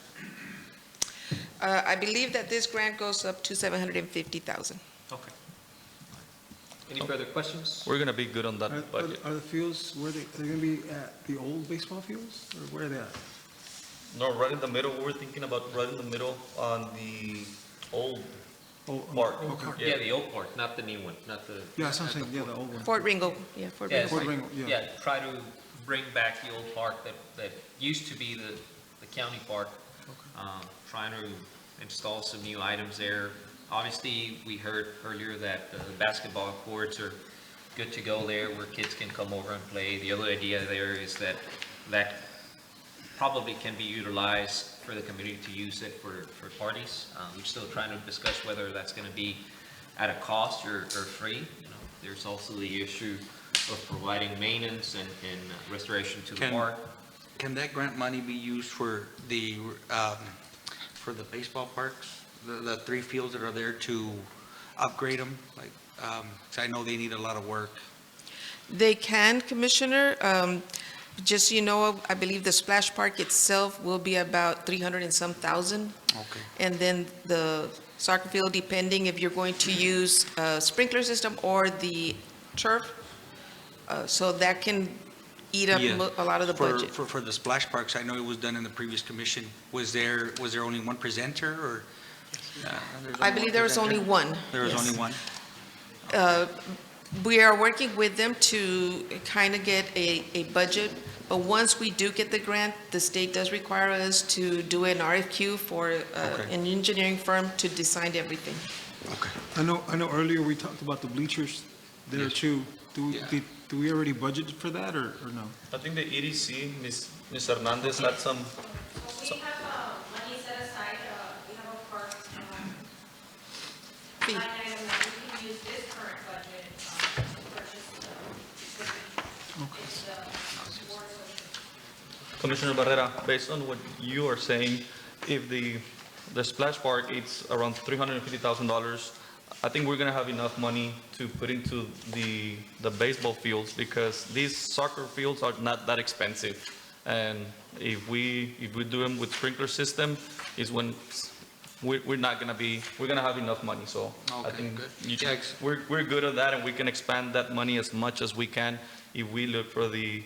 I believe that this grant goes up to 750,000. Okay. Any further questions? We're going to be good on that budget. Are the fields, where they're going to be at the old baseball fields, or where are they at? No, right in the middle. We're thinking about right in the middle on the old park. Yeah, the old park, not the new one, not the. Yeah, that's what I'm saying, yeah, the old one. Fort Ringo, yeah, Fort Yeah, Ringo. it's Fort like- Ringo, yeah. Yeah, try to bring back the old park that used to be the county park. Trying to install some new items there. Obviously, we heard earlier that the basketball courts are good to go there where kids can come over and play. The other idea there is that probably can be utilized for the community to use it for parties. We're still trying to discuss whether that's going to be at a cost or free. You know, there's also the issue of providing maintenance and restoration to the park. Can that grant money be used for the baseball parks, the 3 fields that are there, to upgrade them? Like, 'cause I know they need a lot of work. They can, Commissioner. Just, so you know, I believe the splash park itself will be about 300 and some thousand. Okay. And then the soccer field, depending if you're going to use a sprinkler system or the turf, so that can eat up Yeah. a lot of the budget. For the splash parks, I know it was done in the previous commission. Was there only one presenter, or? I believe there was only one. There was yes. only one? We are working with them to kind of get a budget, but once we do get the grant, the state does require us to do an RFQ for an engineering firm to design everything. I know earlier we talked about the bleachers there too. Do we already budget for that, or no? I think the EDC, Ms. Hernandez had some. We have money set aside, we have a park Commissioner Barrera, based on what you are saying, if the splash park, it's around $350,000, I think we're gonna have enough money to put into the baseball fields, because these soccer fields are not that expensive. And if we do them with sprinkler system, is when we're gonna have enough money, so I think we're good at that, and we can expand that money as much as we can if we look for the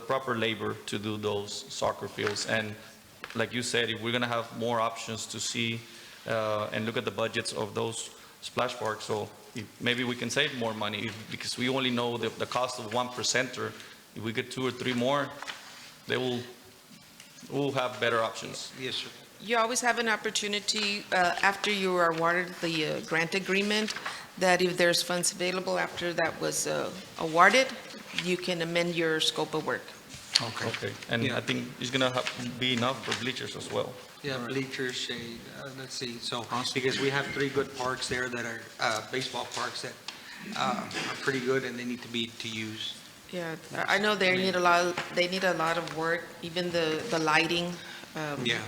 proper labor to do those soccer fields. And like you said, if we're gonna have more options to see and look at the budgets of those splash parks, so maybe we can save more money, because we only know the cost of 1%. If we get 2 or 3 more, we'll have better options. Yes, sir. You always have an opportunity, after you are awarded the grant agreement, that if there's funds available after that was awarded, you can amend your scope of work. Okay, and I think it's gonna be enough for bleachers as well. Yeah, bleachers, shade, let's see, so, because we have 3 good parks there that are baseball parks that are pretty good and they need to be use. Yeah, I know they need a lot of work, even the lighting. Yeah.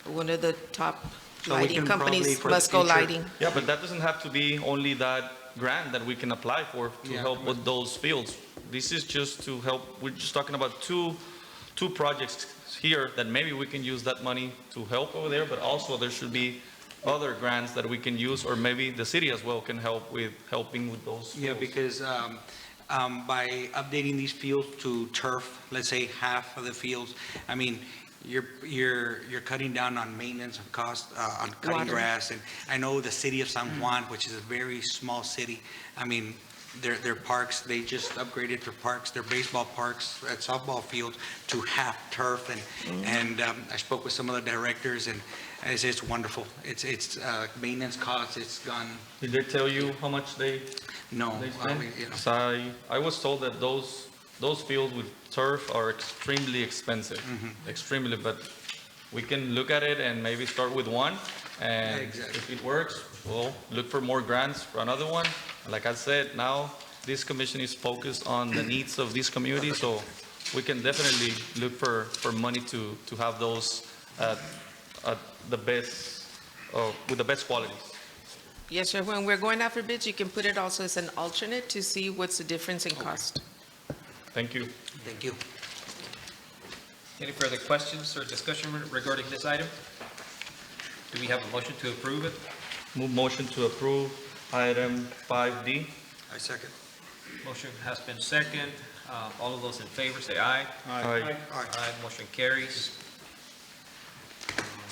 One of the top So we lighting can probably, companies, for the Musco future- Lighting. Yeah, but that doesn't have to be only that grant that we can apply for to Yeah. help with those fields. This is just to help, we're just talking about two projects here that maybe we can use that money to help over there, but also there should be other grants that we can use, or maybe the city as well can help with helping with those fields. Yeah, because by updating these fields to turf, let's say half of the fields, I mean, you're cutting down on maintenance and cost, on cutting Water. grass. And I know the city of San Juan, which is a very small city, I mean, their parks, they just upgraded their parks, their baseball parks at softball fields to half turf. And I spoke with some of the directors, and it's wonderful. It's maintenance costs, it's gone. Did they tell you how much they No, spend? you know. 'Cause I was told that those fields with turf are extremely expensive, extremely, but we can look at it and maybe start with one, and Exactly. if it works, we'll look for more grants for another one. Like I said, now this commission is focused on the needs of this community, so we can definitely look for money to have those at the best, with the best qualities. Yes, sir. When we're going out for bids, you can put it also as an alternate to see what's the difference in cost. Thank you. Thank you. Any further questions or discussion regarding this item? Do we have a motion to approve it? Move motion to approve item 5D. I second. Motion has been second. All of those in favor say aye. Aye. Aye, motion carries.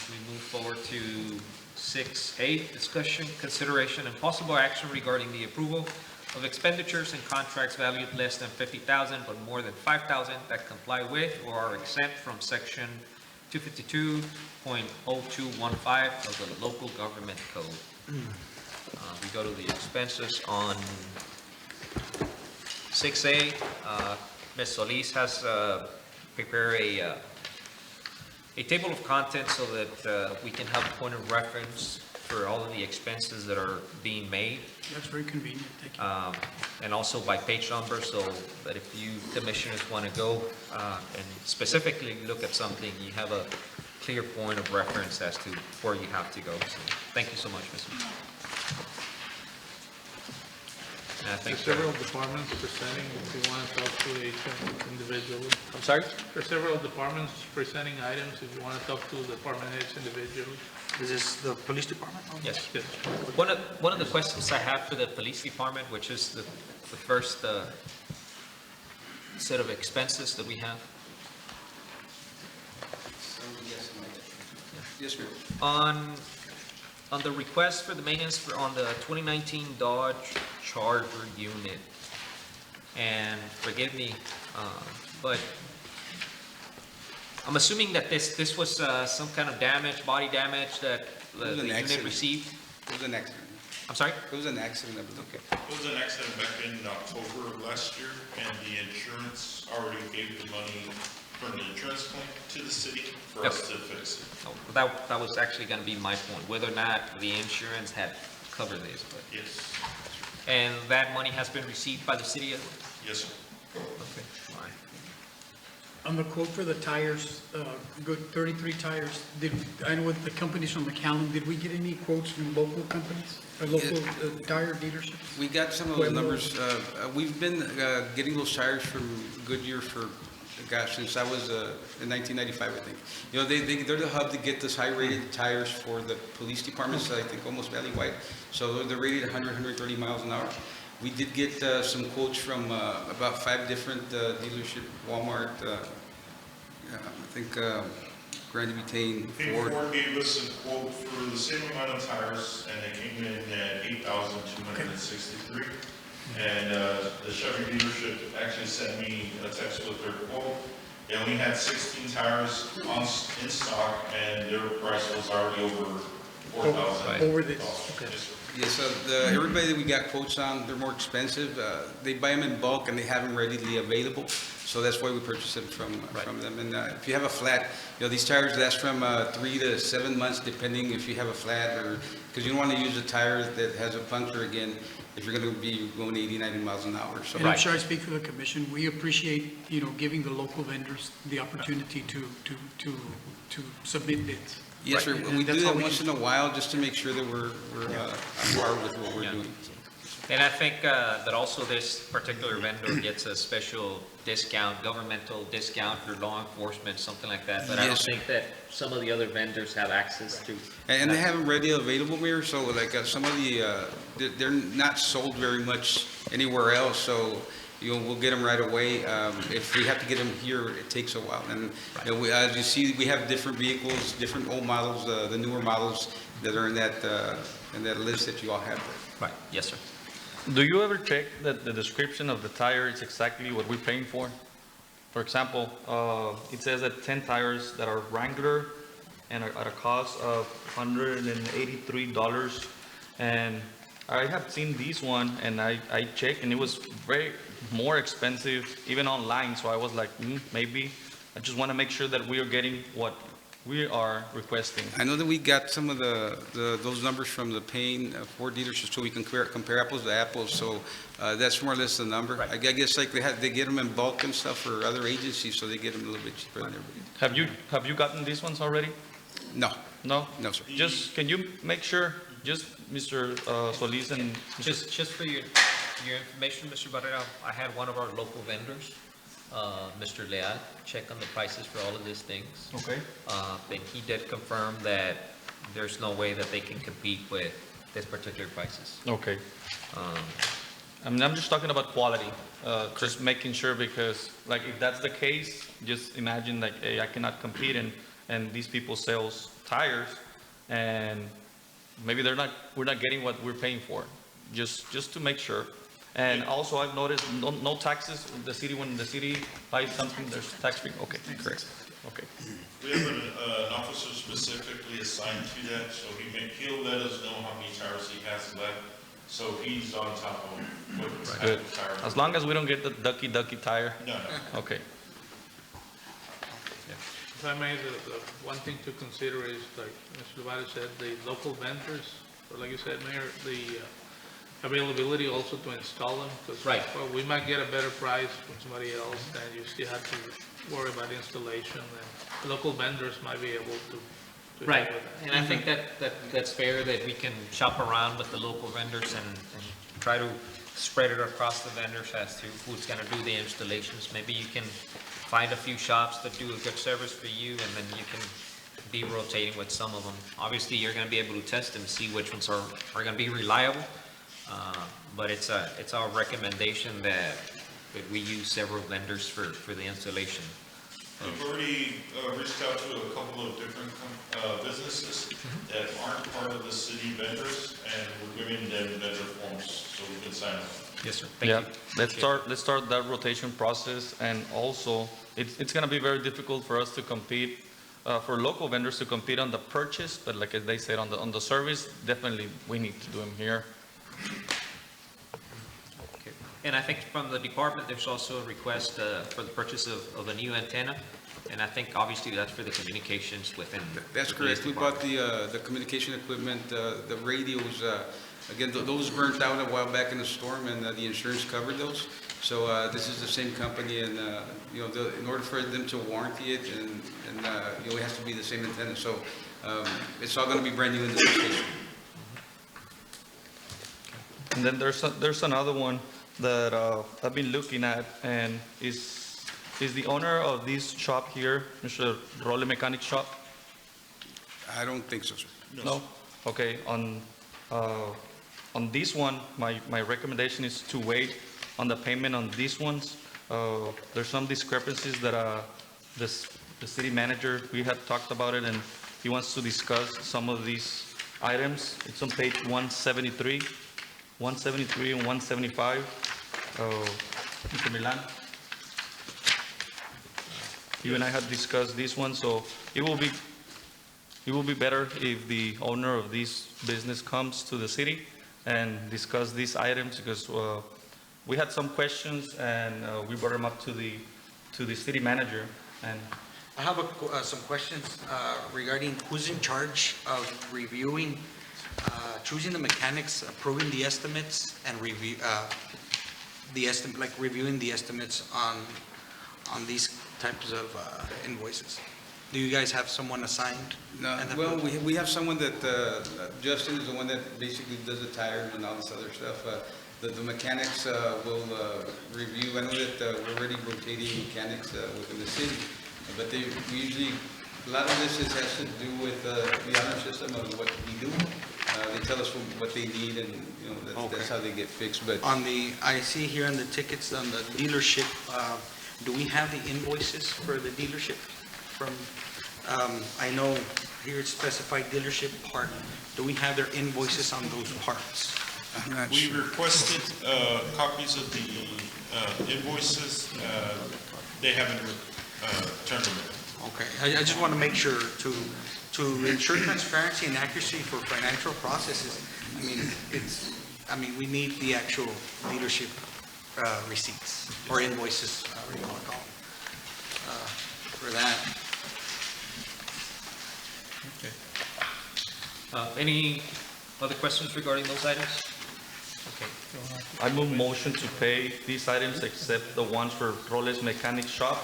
We move forward to 6A, discussion, consideration, and possible action regarding the approval of expenditures and contracts valued less than $50,000 but more than $5,000 that comply with or are exempt from section 252.0215 of the local government code. We go to the expenses on 6A. Ms. Solis has prepared a table of contents so that we can have a point of reference for all of the expenses that are being made. That's very convenient, thank you. And also by page number, so that if you commissioners want to go and specifically look at something, you have a clear point of reference as to where you have to go. So, thank you so much, Mr. And I think There's several departments presenting, if you want to talk to each individually. I'm sorry? There's several departments presenting items, if you want to talk to department heads individually. Is this the police department? Yes. One of the questions I have for the police department, which is the first set of expenses that we have. Yes, sir. On the request for the maintenance on the 2019 Dodge Charger unit, and forgive me, but I'm assuming that this was some kind of damage, body damage that the unit accident. received? It was an accident. I'm sorry? It was an accident. Okay. It was an accident back in October of last year, and the insurance already gave the money from the insurance claim to the city for us to fix it. Oh, that was actually going to be my point, whether or not the insurance had covered this. But. Yes. And that money has been received by the city? Yes, sir. Okay, fine. On the quote for the tires, good 33 tires, I know with the companies from McAllen, did we get any quotes from local companies, or local tire dealerships? We got some of those numbers. We've been getting those tires from Goodyear for, gosh, since I was in 1995, I think. You know, they're the hub to get those high-rated tires for the police departments, I think almost valley-wide. So they're rated 100, 130 miles an hour. We did get some quotes from about 5 different dealerships, Walmart, I think Grand Butane, Ford. Ford gave us a quote for the same amount of tires, and they came in at $8,263. And the Chevy dealership actually sent me a text with their quote. They only had 16 tires in stock, and their price was already over $4,000. Over this, okay. Yeah, so everybody that we got quotes on, they're more expensive. They buy them in bulk and they have them readily available. So that's why we purchase them from them. And if you have a flat, you know, these tires last from 3 to 7 months, depending if you have a flat, or because you don't want to use a tire that has a puncture again if you're going to be going 80, 90 miles an hour. So And I'm sure I speak for the commission, we appreciate, you know, giving the local vendors the opportunity to submit bids. Yes, sir. And We that's do all that we once can- in a while just to make sure that we're on par with what we're Yeah. doing. And I think that also this particular vendor gets a special discount, governmental discount for law enforcement, something like that. But I don't Yes. think that some of the other vendors have access to. And they have them ready available, Mayor, so like some of the, they're not sold very much anywhere else, so, you know, we'll get them right away. If we have to get them here, it takes a while. And you know, as you see, we have different vehicles, different old models, the newer models that are in that list that you all have there. Right, yes, sir. Do you ever check that the description of the tire is exactly what we're paying for? For example, it says that 10 tires that are Wrangler and are at a cost of $183. And I have seen this one and I checked and it was very more expensive even online. So I was like, maybe I just want to make sure that we are getting what we are requesting. I know that we got some of those numbers from the Payne Ford dealership, so we can compare apples to apples, so that's more or less the number. I guess like they get them in bulk and stuff for other agencies, so they get them a little bit cheaper than everybody. Have you gotten these ones already? No. No? No, sir. Just, can you make sure, just Mr. Solis and... Just for your information, Mr. Barrera, I had one of our local vendors, Mr. Leal, check on the prices for all of these things. Okay. And he did confirm that there's no way that they can compete with this particular prices. Okay. I mean, I'm just talking about quality, just making sure, because like if that's the case, just imagine like, hey, I cannot compete and these people sells tires and maybe we're not getting what we're paying for, just to make sure. And also I've noticed no taxes, when the city buys something, there's tax free, okay, correct, okay. We have an officer specifically assigned to that, so he'll let us know how many tires he has left, so he's on top of what type Good, of tire. as long as we don't get the ducky tire. No. Okay. If I may, the one thing to consider is, like Mr. Levada said, the local vendors, or like you said, Mayor, the availability also to install them, because well, we might get a better price from somebody else, and you still have to worry about installation, and local vendors might be able to Right, deal with that. and I think that's fair, that we can shop around with the local vendors and try to spread it across the vendors as to who's gonna do the installations. Maybe you can find a few shops that do a good service for you, and then you can be rotating with some of them. Obviously, you're gonna be able to test them, see which ones are gonna be reliable, but it's our recommendation that we use several vendors for the installation. We've already reached out to a couple of different businesses that aren't part of the city vendors, and we're giving them vendor forms so we can sign up. Yes, sir. Yeah, let's start that rotation process, and also it's going to be very difficult for us to compete, for local vendors to compete on the purchase, but like they said on the service, definitely we need to do them here. And I think from the department, there's also a request for the purchase of a new antenna, and I think obviously that's for the communications within. That's correct. We bought the communication equipment, the radios, again, those burnt out a while back in the storm, and the insurance covered those. So this is the same company, and, you know, in order for them to warranty it, and you know, it has to be the same antenna. So it's all going to be brand new in the station. And then there's another one that I've been looking at, and is the owner of this shop here, Mr. Role Mechanic Shop? I don't think so, sir. No? Okay, on this one, my recommendation is to wait on the payment on these ones. There's some discrepancies that the city manager, we had talked about it, and he wants to discuss some of these items. It's on page 173 and 175. Mr. Milan? You and I had discussed this one, so it will be better if the owner of this business comes to the city and discuss these items, because we had some questions, and we brought them up to the city manager. And I have some questions regarding who's in charge of reviewing, choosing the mechanics, approving the estimates, and reviewing the estimates on these types of invoices. Do you guys have someone assigned? No, well, we have someone that, Justin is the one that basically does the tires and all this other stuff. The mechanics will review. I know that we're already rotating mechanics within the city, but we usually, a lot of this has to do with the honor system of what we do. They tell us what they need, and you know that's how they get fixed. But I see here on the tickets on the dealership, do we have the invoices for the dealership? From, I know here it's specified dealership part. Do we have their invoices on those parts? We requested copies of the invoices. They haven't turned them in. Okay, I just want to make sure to ensure transparency and accuracy for financial processes. I mean, we need the actual dealership receipts or invoices, whatever you want to call them, for that. Okay. Any other questions regarding those items? Okay. I move motion to pay these items except the ones for Roles Mechanic Shop.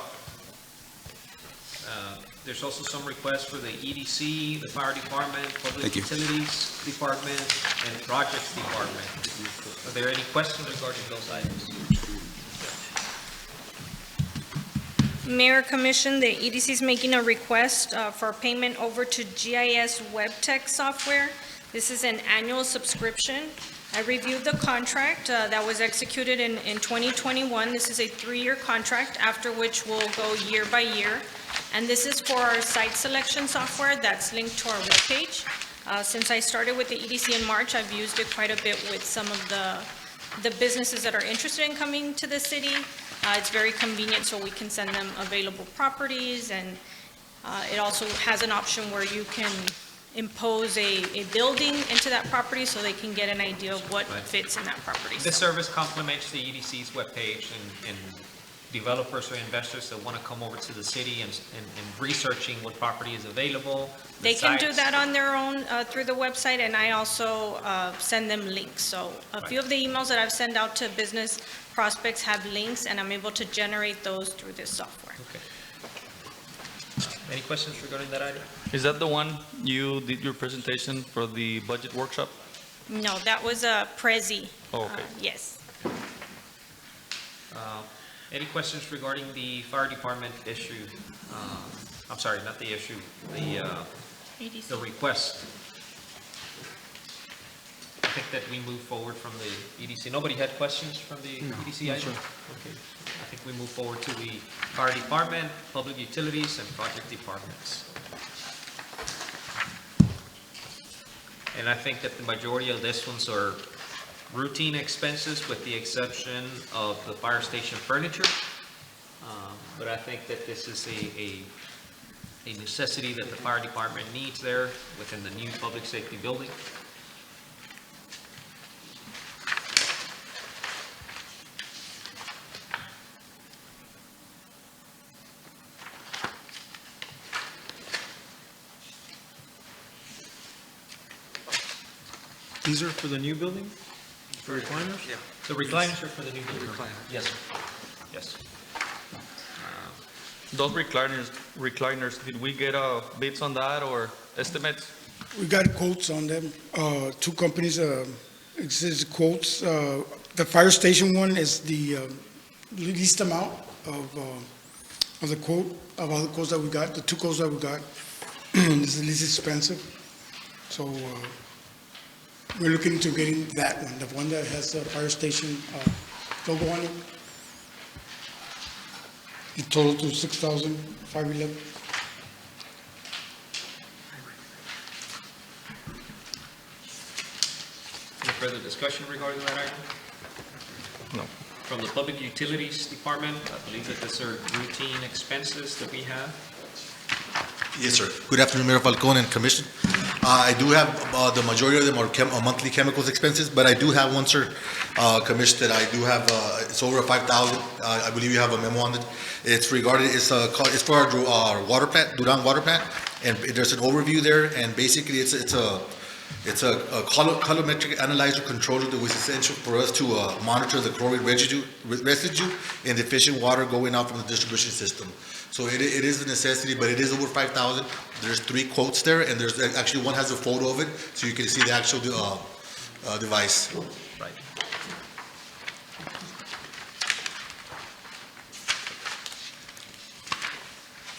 There's also some requests for the EDC, the fire department, public Thank you. utilities department, and projects department. Are there any questions regarding those items? Mayor Commission, the EDC is making a request for payment over to GIS Web Tech software. This is an annual subscription. I reviewed the contract that was executed in 2021. This is a 3-year contract, after which we'll go year by year. And this is for our site selection software that's linked to our webpage. Since I started with the EDC in March, I've used it quite a bit with some of the businesses that are interested in coming to the city. It's very convenient, so we can send them available properties, and it also has an option where you can impose a building into that property so they can get an idea of what fits in that property. This service complements the EDC's webpage, and developers or investors that want to come over to the city and researching what property is available. They can do that on their own through the website, and I also send them links. So a few of the emails that I've sent out to business prospects have links, and I'm able to generate those through this software. Okay. Any questions regarding that item? Is that the one you did your presentation for the budget workshop? No, that was a Prezi. Oh, okay. Yes. Any questions regarding the fire department issue? I'm sorry, not the issue, the request. I think that we move forward from the EDC. Nobody had questions from the EDC item? Okay. I think we move forward to the fire department, public utilities, and project departments. And I think that the majority of this ones are routine expenses, with the exception of the fire station furniture. But I think that this is a necessity that the fire department needs there within the new public safety building. These are for the new building? The recliners? Yeah. The recliners are for the new building. Recliner. Yes, sir. Yes. Those recliners, did we get bids on that or estimates? We got quotes on them. Two companies, it says quotes. The fire station one is the least amount of the quote, of all the quotes that we got. The two quotes that we got is the least expensive. So we're looking into getting that one, the one that has the fire station logo on it. It totaled to $6,511. Any further discussion regarding that item? No. From the Public Utilities Department, I believe that these are routine expenses that we have. Yes, sir. Good afternoon, Mayor Falcone and Commission. I do have, the majority of them are monthly chemicals expenses, but I do have one, sir, Commission, that I do have, it's over 5,000. I believe you have a memo on it. It's for our water plant, Duran water plant, and there's an overview there, and basically it's a colorimetric analyzer controller that was essential for us to monitor the chloride residue in the efficient water going out from the distribution system. So it is a necessity, but it is over 5,000. There's 3 quotes there, and there's actually one has a photo of it, so you can see the actual device. Right.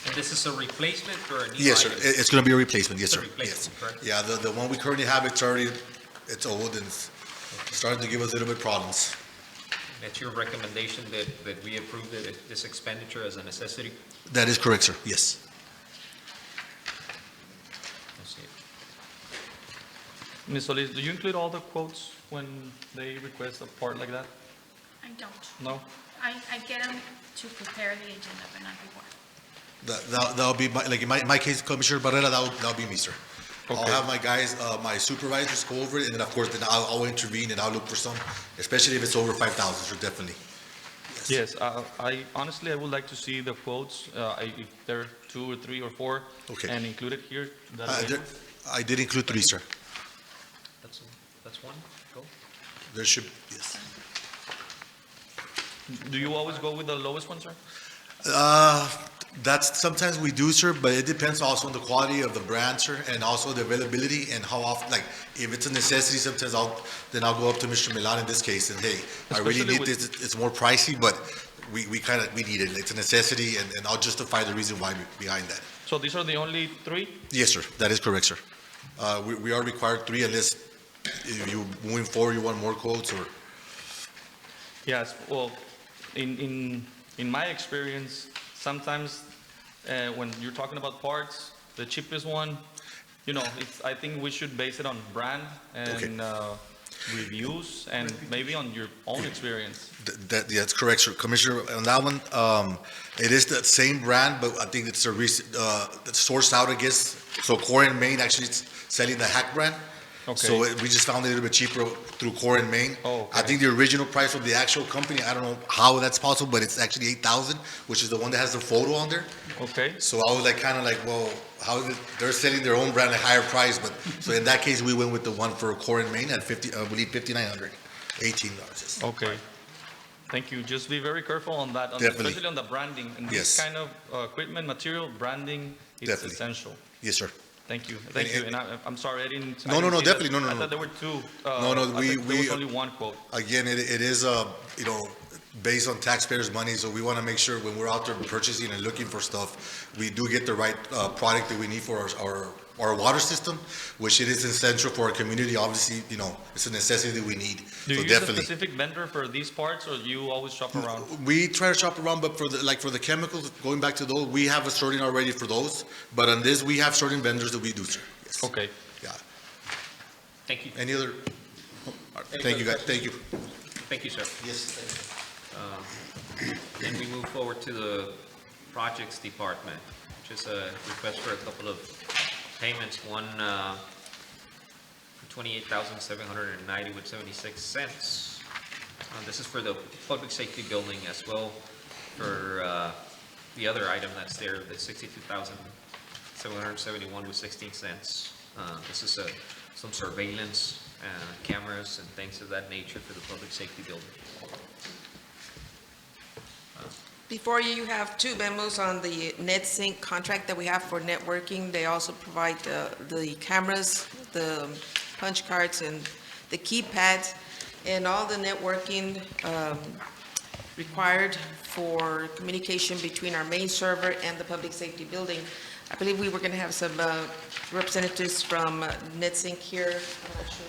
And this is a replacement or a new Yes, sir. item? It's going to be a replacement. Yes, It's a sir. replacement, Yes. correct? Yeah, the one we currently have, it's old and it's starting to give us a little bit problems. That's your recommendation that we approve this expenditure as a necessity? That is correct, sir. Yes. Let's see. Ms. Solis, do you include all the quotes when they request a part like that? I don't. No? I get them to prepare the agenda, but not before. That'll be, like in my case, Commissioner Barrera, that'll be me, sir. I'll Okay. have my guys, my supervisors go over it, and then of course, then I'll intervene and I'll look for some, especially if it's over 5,000, sir, definitely. Yes, I honestly, I would like to see the quotes, if there are 2 or 3 or 4. Okay. And include it here. that way. I did include 3, sir. That's one, go. There should, yes. Do you always go with the lowest one, sir? That's, sometimes we do, sir, but it depends also on the quality of the brand, sir, and also the availability and how often, like, if it's a necessity, sometimes I'll go up to Mr. Milan in this case and, hey, I really Especially need with- this, it's more pricey, but we need it, it's a necessity, and I'll justify the reason why behind that. So these are the only 3? Yes, sir, that is correct, sir. We are required 3 unless if you, moving forward, you want more quotes or, Yes, well, in my experience, sometimes when you're talking about parts, the cheapest one, I think we should base it on brand and reviews and maybe on your own experience. that's correct, sir. Commissioner, on that one, it is the same brand, but I think it's it's sourced out, I guess. So Core and Main actually is selling the Hack brand. Okay. So we just found it a little bit cheaper through Core and Main. Oh, okay. I think the original price of the actual company, I don't know how that's possible, but it's actually 8,000, which is the one that has the photo on there. Okay. So I was well, how is it, they're selling their own brand at a higher price, but, so in that case, we went with the one for Core and Main at I believe $5,900, $18. Okay. Thank you. Just be very careful on that, Definitely. especially on the branding. And Yes. this kind of equipment, material, branding is Definitely. essential. Yes, sir. Thank you. Thank you. And I'm sorry, I didn't. No, I no, didn't no, see that. definitely. No, no, I no. thought there were 2. No, no, there was only one quote. Again, it is, based on taxpayers' money, so we want to make sure when we're out there purchasing and looking for stuff, we do get the right product that we need for our water system, which it is essential for our community. Obviously, it's a necessity that we need. Do So you use a definitely. specific vendor for these parts, or you always shop around? We try to shop around, but for the chemicals, going back to those, we have a sorting already for those. But on this, we have certain vendors that we do, sir. Yes. Okay. Yeah. Thank you. Any other? Thank you, guys. Thank you. Thank you, sir. Yes. Then we move forward to the Projects Department, just a request for a couple of payments. One for $28,790.76. This is for the public safety building as well for the other item that's there, the $62,771.16. This is some surveillance, cameras and things of that nature for the public safety building. Before you, you have two memos on the NetSync contract that we have for networking. They also provide the cameras, the punch cards, and the keypads, and all the networking required for communication between our main server and the public safety building. I believe we were going to have some representatives from NetSync here. I'm not sure.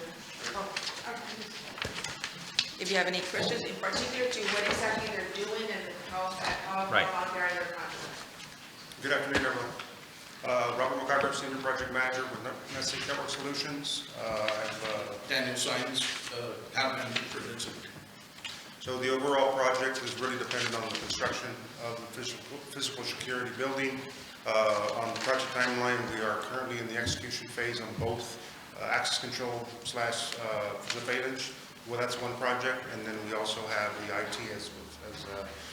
If you have any questions in particular to what exactly they're doing and how Right. long they're in their contract. Good afternoon, everyone. Robert McIver, Senior Project Manager with NetSync Network Solutions. I have Daniel Sines, Account Manager for NetSync. So the overall project is really dependent on the construction of the physical security building. On the project timeline, we are currently in the execution phase on both access control / surveillance. Well, that's one project, and then we also have the IT, as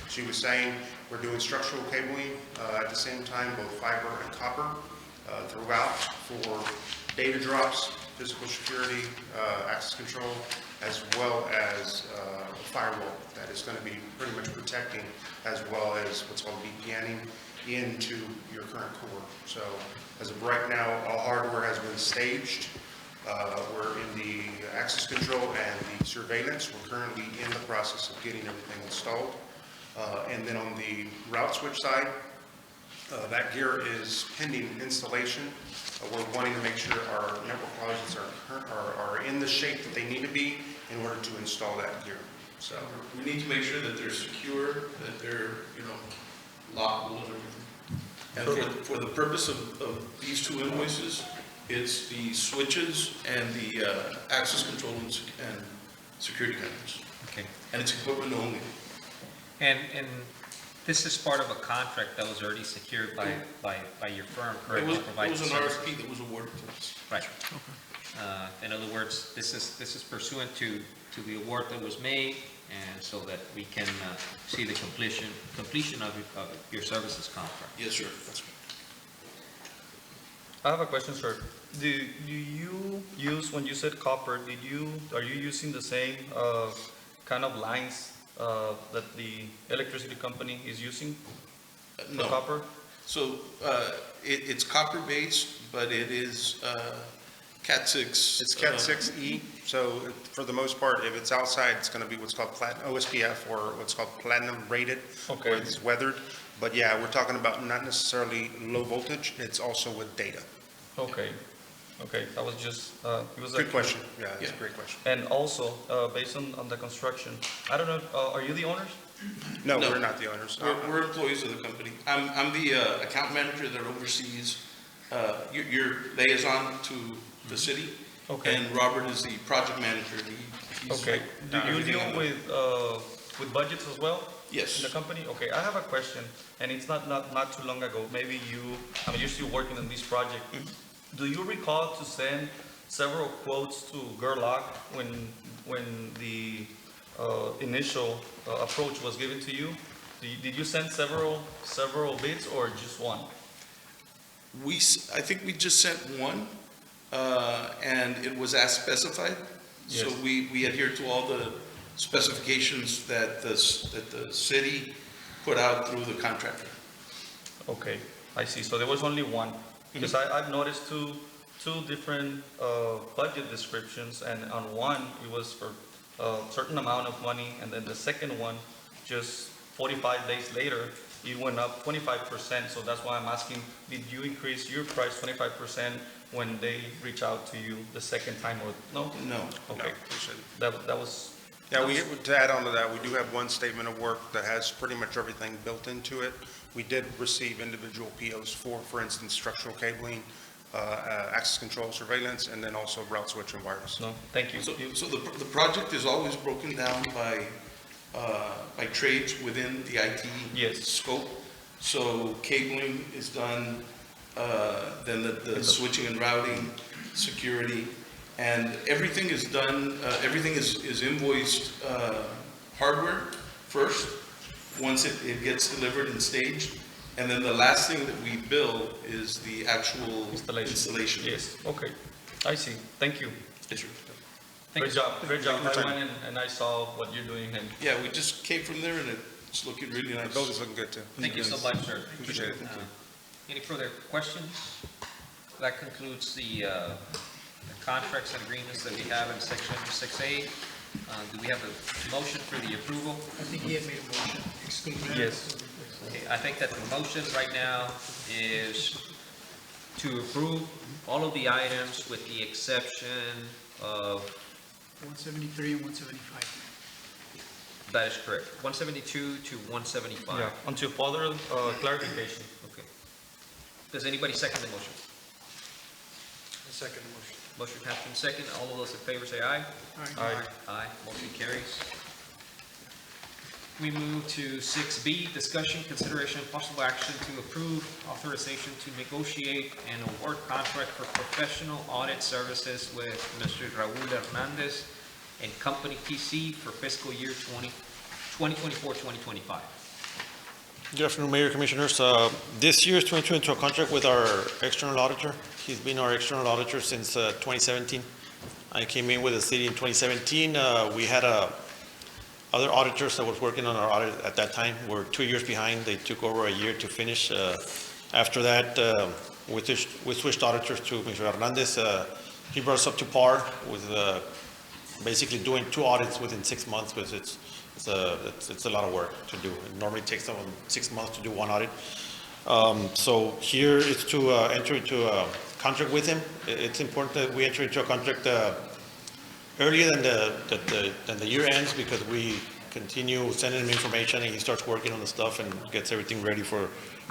she was saying. We're doing structural cabling at the same time, both fiber and copper throughout for data drops, physical security, access control, as well as a firewall that is going to be pretty much protecting, as well as what's called VPNing into your current core. So as of right now, all hardware has been staged. We're in the access control and the surveillance. We're currently in the process of getting everything installed. And then on the route switch side, that gear is pending installation. We're wanting to make sure our network closets are in the shape that they need to be in order to install that gear. So we need to make sure that they're secure, that they're, lockable and everything. And for the purpose of these two invoices, it's the switches and the access control and security cameras. Okay. And it's equipment only. And this is part of a contract that was already secured by your firm, correct? It to provide was an service? RFP that was awarded to us. Right. In other words, this is pursuant to the award that was made, and so that we can see the completion of your services contract. Yes, sir. That's right. I have a question, sir. Do you use, when you said copper, are you using the same kind of lines that the electricity company is using for No. copper? So it's copper-based, but it is Cat 6. it's Cat 6E, so for the most part, if it's outside, it's going to be what's called OSPF, or what's called platinum rated, Okay. where it's weathered. But yeah, we're talking about not necessarily low voltage, it's also with data. Okay, that was just, it was Good a question, yeah, it's a great question. And also, based on the construction, I don't know, are you the owners? No, we're not the owners. We're employees of the company. I'm the account manager that oversees your liaison to the city. Okay. And Robert is the project manager. He's Okay, do you everything deal on the- with budgets as well? Yes. In the company? Okay, I have a question, and it's not too long ago, maybe you're still working on this project. Do you recall to send several quotes to Gerlach when the initial approach was given to you? Did you send several bids or just one? I think we just sent one, and it was as specified. So Yes. we adhere to all the specifications that the city put out through the contractor. Okay, I see. So there was only one? Because I've noticed two different budget descriptions, and on one, it was for a certain amount of money, and then the second one, just 45 days later, it went up 25%. So that's why I'm asking, did you increase your price 25% when they reach out to you the second time, or no? No. Okay, No, that was... Yeah, to add on to that, we do have one statement of work that has pretty much everything built into it. We did receive individual POs for instance, structural cabling, access control, surveillance, and then also route switch and wireless. No, thank you. So the project is always broken down by trades within the IT scope. So cabling is done, then the switching and routing, security, and everything is done, everything is invoiced hardware first, once it gets delivered and staged. And then the last thing that we bill is the actual installation. Yes, okay. I see. Thank you. Yes, sir. Great job. Great job. Thank you for I your went and I saw what you're doing and. Yeah, we just came from there and it's looking really nice. The building's looking good too. Thank you so much, sir. Appreciate it. Thank you. Any further questions? That concludes the contracts and agreements that we have in section 6A. Do we have a motion for the approval? I think he had made a motion. Exclusion. Yes. Okay, I think that the motion right now is to approve all of the items with the exception of, 173 and 175. that is correct, 172 to 175. Yeah, until further clarification. Okay. Does anybody second the motion? Second motion. Motion has been second. All of those in favor say aye. Aye. Aye. Motion carries. We move to 6B, discussion, consideration, and possible action to approve authorization to negotiate and award contract for professional audit services with Mr. Raul Hernandez and Company PC for fiscal year 2024-2025. Good afternoon, Mayor, Commissioners. This year is 2022 contract with our external auditor. He's been our external auditor since 2017. I came in with the city in 2017. We had other auditors that was working on our audit at that time. We're 2 years behind. They took over a year to finish. After that, we switched auditors to Mr. Hernandez. He brought us up to par with basically doing 2 audits within 6 months, because it's a lot of work to do. It normally takes someone 6 months to do 1 audit. So here is to enter into a contract with him. It's important that we enter into a contract earlier than the year ends, because we continue sending him information and he starts working on the stuff and gets everything ready for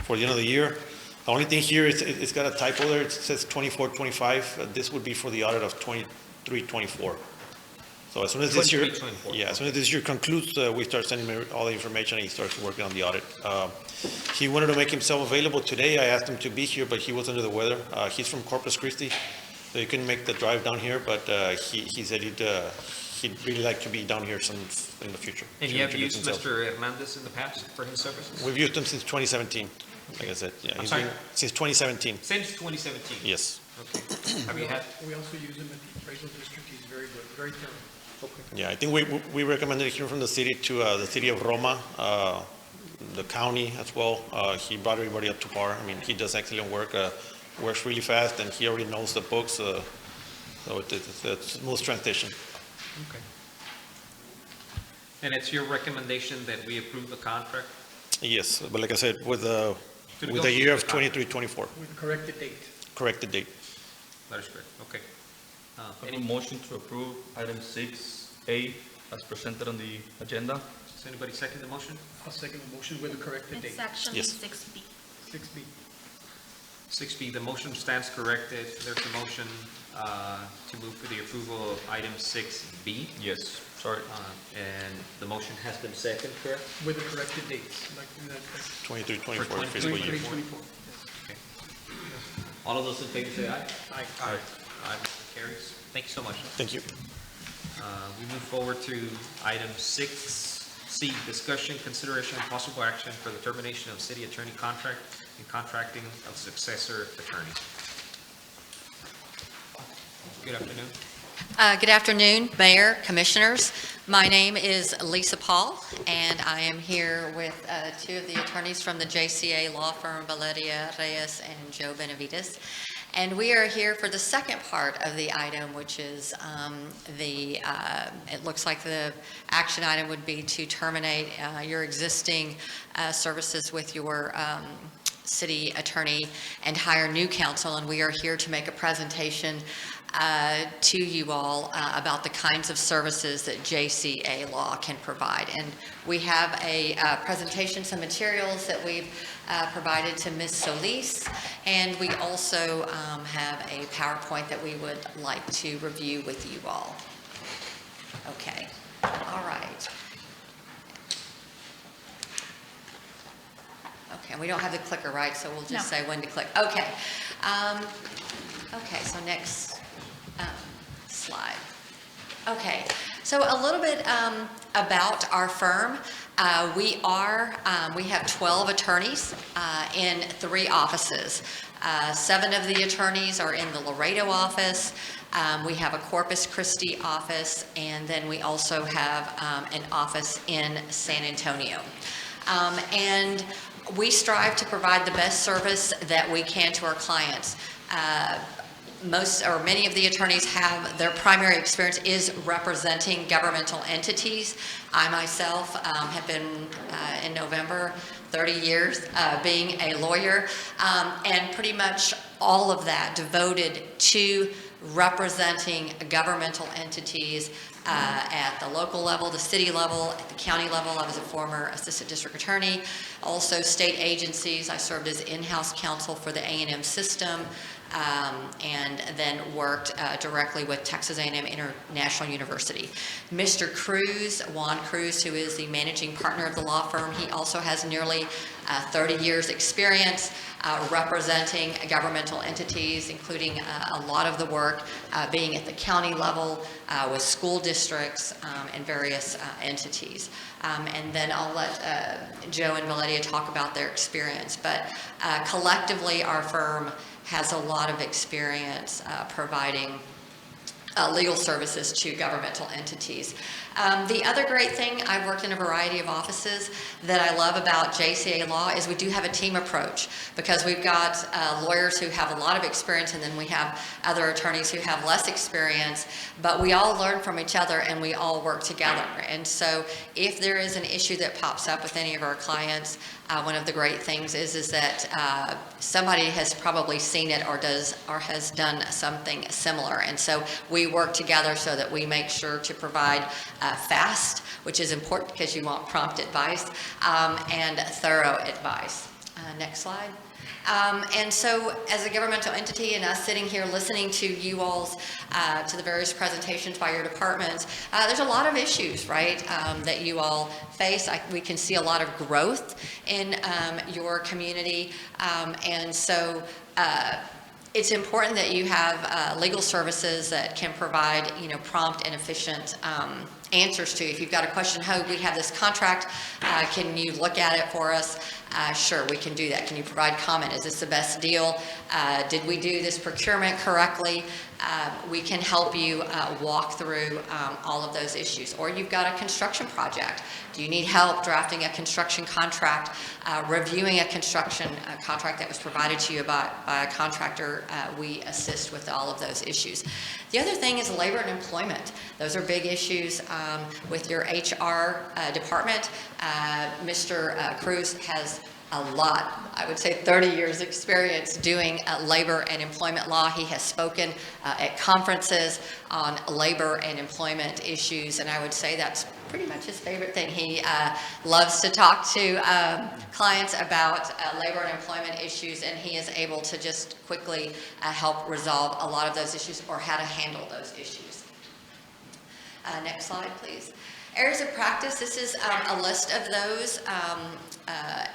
the end of the year. The only thing here is it's got a typo there. It says 24-25. This would be for the audit of 23-24. So as soon as this year, as soon as this year concludes, we start sending him all the information and he starts working on the audit. He wanted to make himself available today. I asked him to be here, but he was under the weather. He's from Corpus Christi, so he couldn't make the drive down here, but he said he'd really like to be down here in the future. And you have used Mr. Hernandez in the past for his services? We've used him since 2017, like I said. Yeah, I'm sorry? Since 2017. Since 2017? Yes. Okay. Have you had? We also use him at the appraisal district. He's very good, very thorough. Okay. Yeah, I think we recommended here from the city to the city of Roma, the county as well. He brought everybody up to par. I mean, he does excellent work, works really fast, and he already knows the books, so it's a smooth transition. Okay. And it's your recommendation that we approve the contract? Yes, but like I said, with the year of 23-24. With corrected date. Corrected date. That is correct, okay. Any motion to approve item 6A as presented on the agenda? Does anybody second the motion? I'll second the motion with the corrected date. It's actually Yes. 6B. 6B. 6B, the motion stands corrected. There's a motion to move for the approval of item 6B. Yes, sorry. And the motion has been seconded, correct? With the corrected dates. Like that. 23-24 fiscal year. 23-24. Okay. All of those in favor say aye. Aye. Aye. Aye, motion carries. Thank you so much. Thank you. We move forward to item 6C, discussion, consideration, and possible action for the termination of city attorney contract and contracting of successor attorney. Good afternoon. Good afternoon, Mayor, Commissioners. My name is Lisa Paul, and I am here with 2 of the attorneys from the JCA law firm, Valeria Reyes and Joe Benavides. And we are here for the second part of the item, which is it looks like the action item would be to terminate your existing services with your city attorney and hire new counsel. And we are here to make a presentation to you all about the kinds of services that JCA Law can provide. And we have a presentation, some materials that we've provided to Ms. Solis, and we also have a PowerPoint that we would like to review with you all. Okay, all right. Okay, we don't have the clicker, right? So we'll just say when to click. Okay. Okay, so next slide. Okay, so a little bit about our firm. We have 12 attorneys in 3 offices. 7 of the attorneys are in the Laredo office. We have a Corpus Christi office, and then we also have an office in San Antonio. And we strive to provide the best service that we can to our clients. Most or many of the attorneys have their primary experience is representing governmental entities. I myself have been in November 30 years being a lawyer, and pretty much all of that devoted to representing governmental entities at the local level, the city level, at the county level. I was a former assistant district attorney. Also state agencies. I served as in-house counsel for the A&M system, and then worked directly with Texas A&M International University. Mr. Cruz, Juan Cruz, who is the managing partner of the law firm, he also has nearly 30 years experience representing governmental entities, including a lot of the work being at the county level with school districts and various entities. And then I'll let Joe and Valeria talk about their experience. But collectively, our firm has a lot of experience providing legal services to governmental entities. The other great thing, I've worked in a variety of offices that I love about JCA Law is we do have a team approach, because we've got lawyers who have a lot of experience, and then we have other attorneys who have less experience, but we all learn from each other and we all work together. And so if there is an issue that pops up with any of our clients, one of the great things is that somebody has probably seen it or has done something similar. And so we work together so that we make sure to provide fast, which is important because you want prompt advice, and thorough advice. Next slide. And so as a governmental entity and us sitting here listening to you all's, to the various presentations by your departments, there's a lot of issues, right, that you all face. We can see a lot of growth in your community. And so it's important that you have legal services that can provide, prompt and efficient answers to. If you've got a question, hey, we have this contract, can you look at it for us? Sure, we can do that. Can you provide comment? Is this the best deal? Did we do this procurement correctly? We can help you walk through all of those issues. Or you've got a construction project. Do you need help drafting a construction contract, reviewing a construction contract that was provided to you by a contractor? We assist with all of those issues. The other thing is labor and employment. Those are big issues with your HR department. Mr. Cruz has a lot, I would say 30 years experience doing labor and employment law. He has spoken at conferences on labor and employment issues, and I would say that's pretty much his favorite thing. He loves to talk to clients about labor and employment issues, and he is able to just quickly help resolve a lot of those issues or how to handle those issues. Next slide, please. Areas of practice, this is a list of those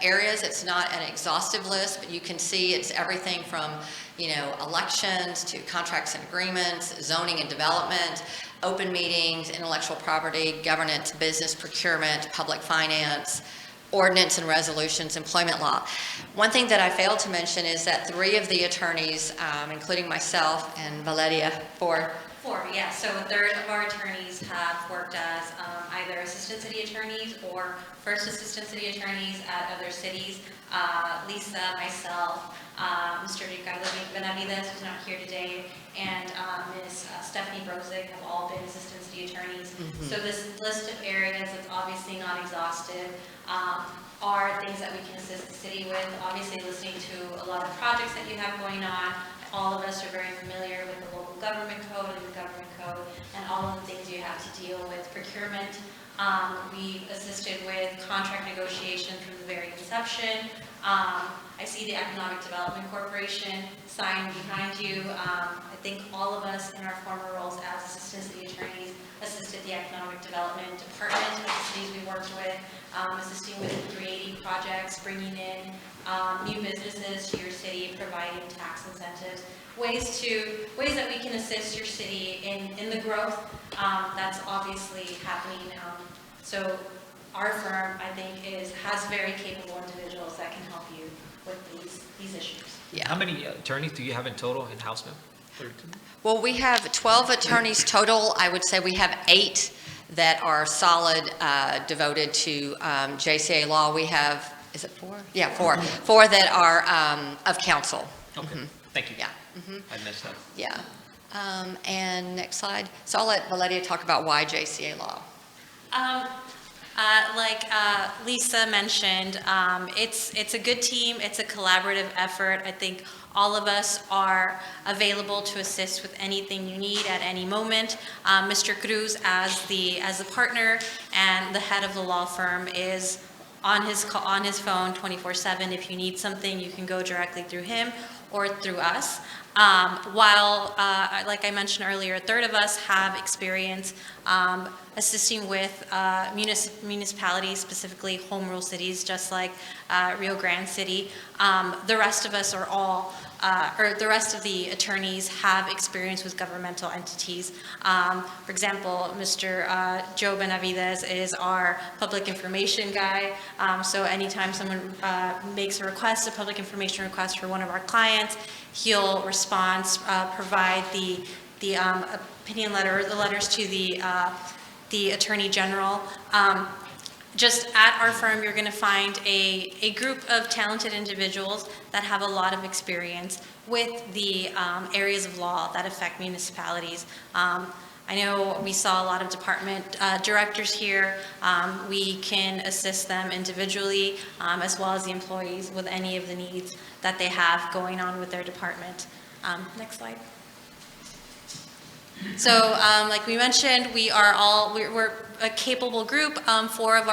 areas. It's not an exhaustive list, but you can see it's everything from, elections to contracts and agreements, zoning and development, open meetings, intellectual property, governance, business, procurement, public finance, ordinance and resolutions, employment law. One thing that I failed to mention is that 3 of the attorneys, including myself and Valeria, 4, yeah. So a third of our attorneys have worked as either assistant city attorneys or first assistant city attorneys at other cities. Lisa, myself, Mr. Ricardo Benavides, who's not here today, and Ms. Stephanie Brozick have all been assistant city attorneys. Mm-hmm. So this list of areas, it's obviously not exhaustive, are things that we can assist the city with. Obviously, listening to a lot of projects that you have going on. All of us are very familiar with the local government code and the government code and all of the things you have to deal with. Procurement, we've assisted with contract negotiation from the very inception. I see the Economic Development Corporation sign behind you. I think all of us in our former roles as assistant city attorneys assisted the Economic Development Department of the cities we worked with, assisting with the 380 projects, bringing in new businesses to your city, providing tax incentives, ways that we can assist your city in the growth that's obviously happening. So our firm, I think, has very capable individuals that can help you with these issues. Yeah. How many attorneys do you have in total in-house, ma'am? Well, we have 12 attorneys total. I would say we have 8 that are solid, devoted to JCA law. We have, is it 4? Yeah, 4. 4 that are of counsel. Okay, thank you. Yeah. I missed that. Yeah. And next slide. So I'll let Valeria talk about why JCA law. Like Lisa mentioned, it's a good team, it's a collaborative effort. I think all of us are available to assist with anything you need at any moment. Mr. Cruz, as the partner and the head of the law firm, is on his phone 24/7. If you need something, you can go directly through him or through us. While, like I mentioned earlier, a third of us have experience assisting with municipalities, specifically home rule cities, just like Rio Grande City. The rest of us are all, or the rest of the attorneys have experience with governmental entities. For example, Mr. Joe Benavides is our public information guy. So anytime someone makes a request, a public information request for one of our clients, he'll respond, provide the opinion letter, the letters to the Attorney General. Just at our firm, you're going to find a group of talented individuals that have a lot of experience with the areas of law that affect municipalities. I know we saw a lot of department directors here. We can assist them individually as well as the employees with any of the needs that they have going on with their department. Next slide. So like we mentioned, we're a capable group. 4 of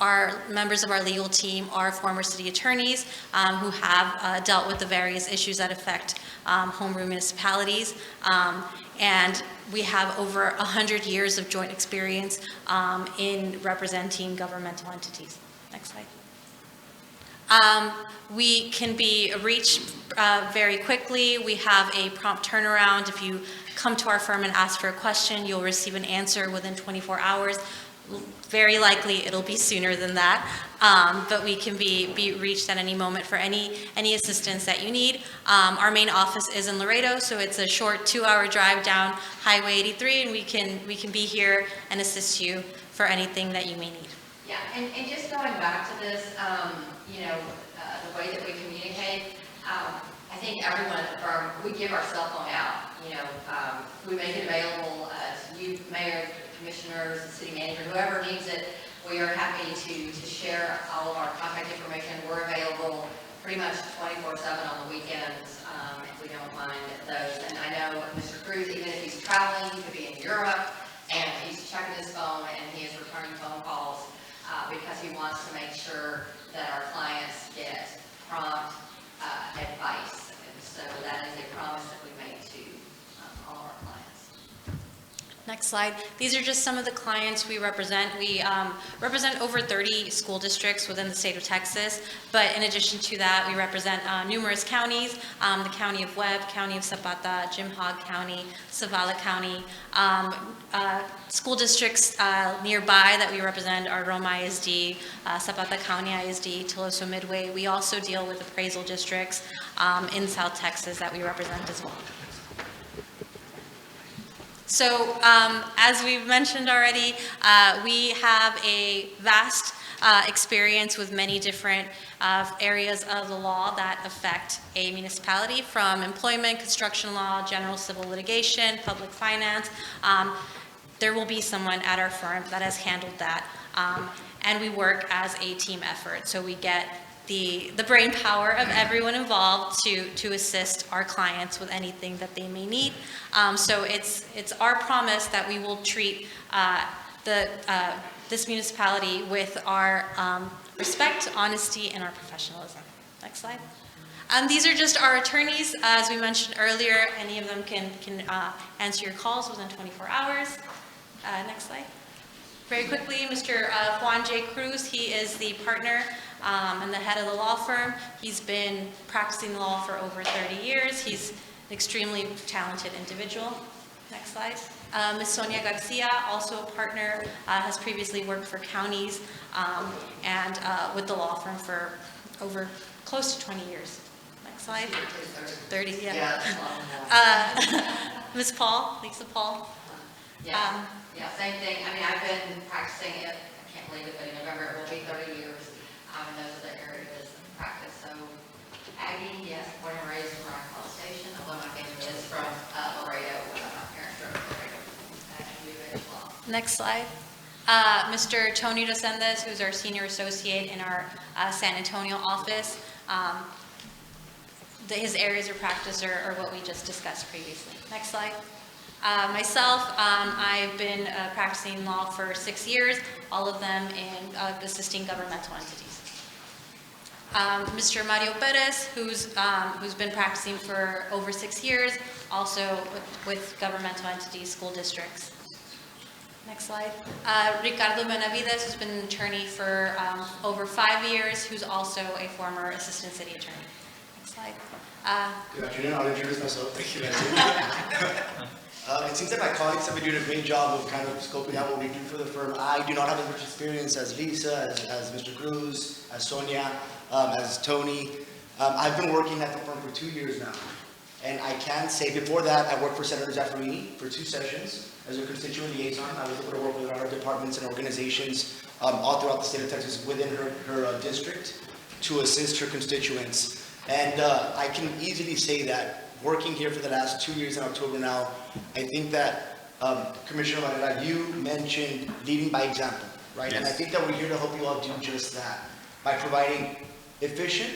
our members of our legal team are former city attorneys who have dealt with the various issues that affect home rule municipalities. And we have over 100 years of joint experience in representing governmental entities. Next slide. We can be reached very quickly. We have a prompt turnaround. If you come to our firm and ask for a question, you'll receive an answer within 24 hours. Very likely it'll be sooner than that, but we can be reached at any moment for any assistance that you need. Our main office is in Laredo, so it's a short 2-hour drive down Highway 83, and we can be here and assist you for anything that you may need. Yeah, and just going back to this, the way that we communicate, I think everyone at the firm, we give our cell phone out. We make it available to you, mayor, commissioners, city manager, whoever needs it. We are happy to share all of our contact information. We're available pretty much 24/7 on the weekends, if we don't mind those. And I know Mr. Cruz, even if he's traveling, he could be in Europe, and he's checking his phone and he is returning phone calls because he wants to make sure that our clients get prompt advice. And so that is a promise that we make to all of our clients. Next slide. These are just some of the clients we represent. We represent over 30 school districts within the state of Texas, but in addition to that, we represent numerous counties, the County of Webb, County of Zapata, Jim Hogg County, Zavala County. School districts nearby that we represent are Roma ISD, Zapata County ISD, Toloso Midway. We also deal with appraisal districts in South Texas that we represent as well. So as we've mentioned already, we have a vast experience with many different areas of the law that affect a municipality, from employment, construction law, general civil litigation, public finance. There will be someone at our firm that has handled that. And we work as a team effort. So we get the brain power of everyone involved to assist our clients with anything that they may need. So it's our promise that we will treat this municipality with our respect, honesty, and our professionalism. Next slide. These are just our attorneys. As we mentioned earlier, any of them can answer your calls within 24 hours. Next slide. Very quickly, Mr. Juan J. Cruz, he is the partner and the head of the law firm. He's been practicing law for over 30 years. He's an extremely talented individual. Next slide. Ms. Sonia Garcia, also a partner, has previously worked for counties and with the law firm for over close to 20 years. Next Next slide. 30, yeah. Yeah, that's a lot more. Ms. Paul, Lisa Paul. Yeah, yeah, same thing. I mean, I've been practicing it, I can't believe it, but in November it will be 30 years. And those are the areas of practice. So Aggie, yes, born and raised from Rock College Station, although my family is from Laredo, my parents are from Laredo. Next slide. Mr. Tony Resendez, who's our senior associate in our San Antonio office. His areas of practice are what we just discussed previously. Next slide. Myself, I've been practicing law for 6 years, all of them in assisting governmental entities. Mr. Mario Perez, who's been practicing for over 6 years, also with governmental entities, school districts. Next slide. Ricardo Benavides, who's been an attorney for over 5 years, who's also a former assistant city attorney. Next slide. Good afternoon. I'll introduce myself. Thank you. It seems that my colleagues have been doing a great job of kind of scoping out what we do for the firm. I do not have as much experience as Lisa, as Mr. Cruz, as Sonia, as Tony. I've been working at the firm for 2 years now. And I can say before that, I worked for Senator Zaffarini for 2 sessions as a constituent liaison. I was able to work with other departments and organizations all throughout the state of Texas within her district to assist her constituents. And I can easily say that working here for the last 2 years in October now, I think that Commissioner Varela, you mentioned leading by example, right? Yes. And I think that we're here to help you all do just that by providing efficient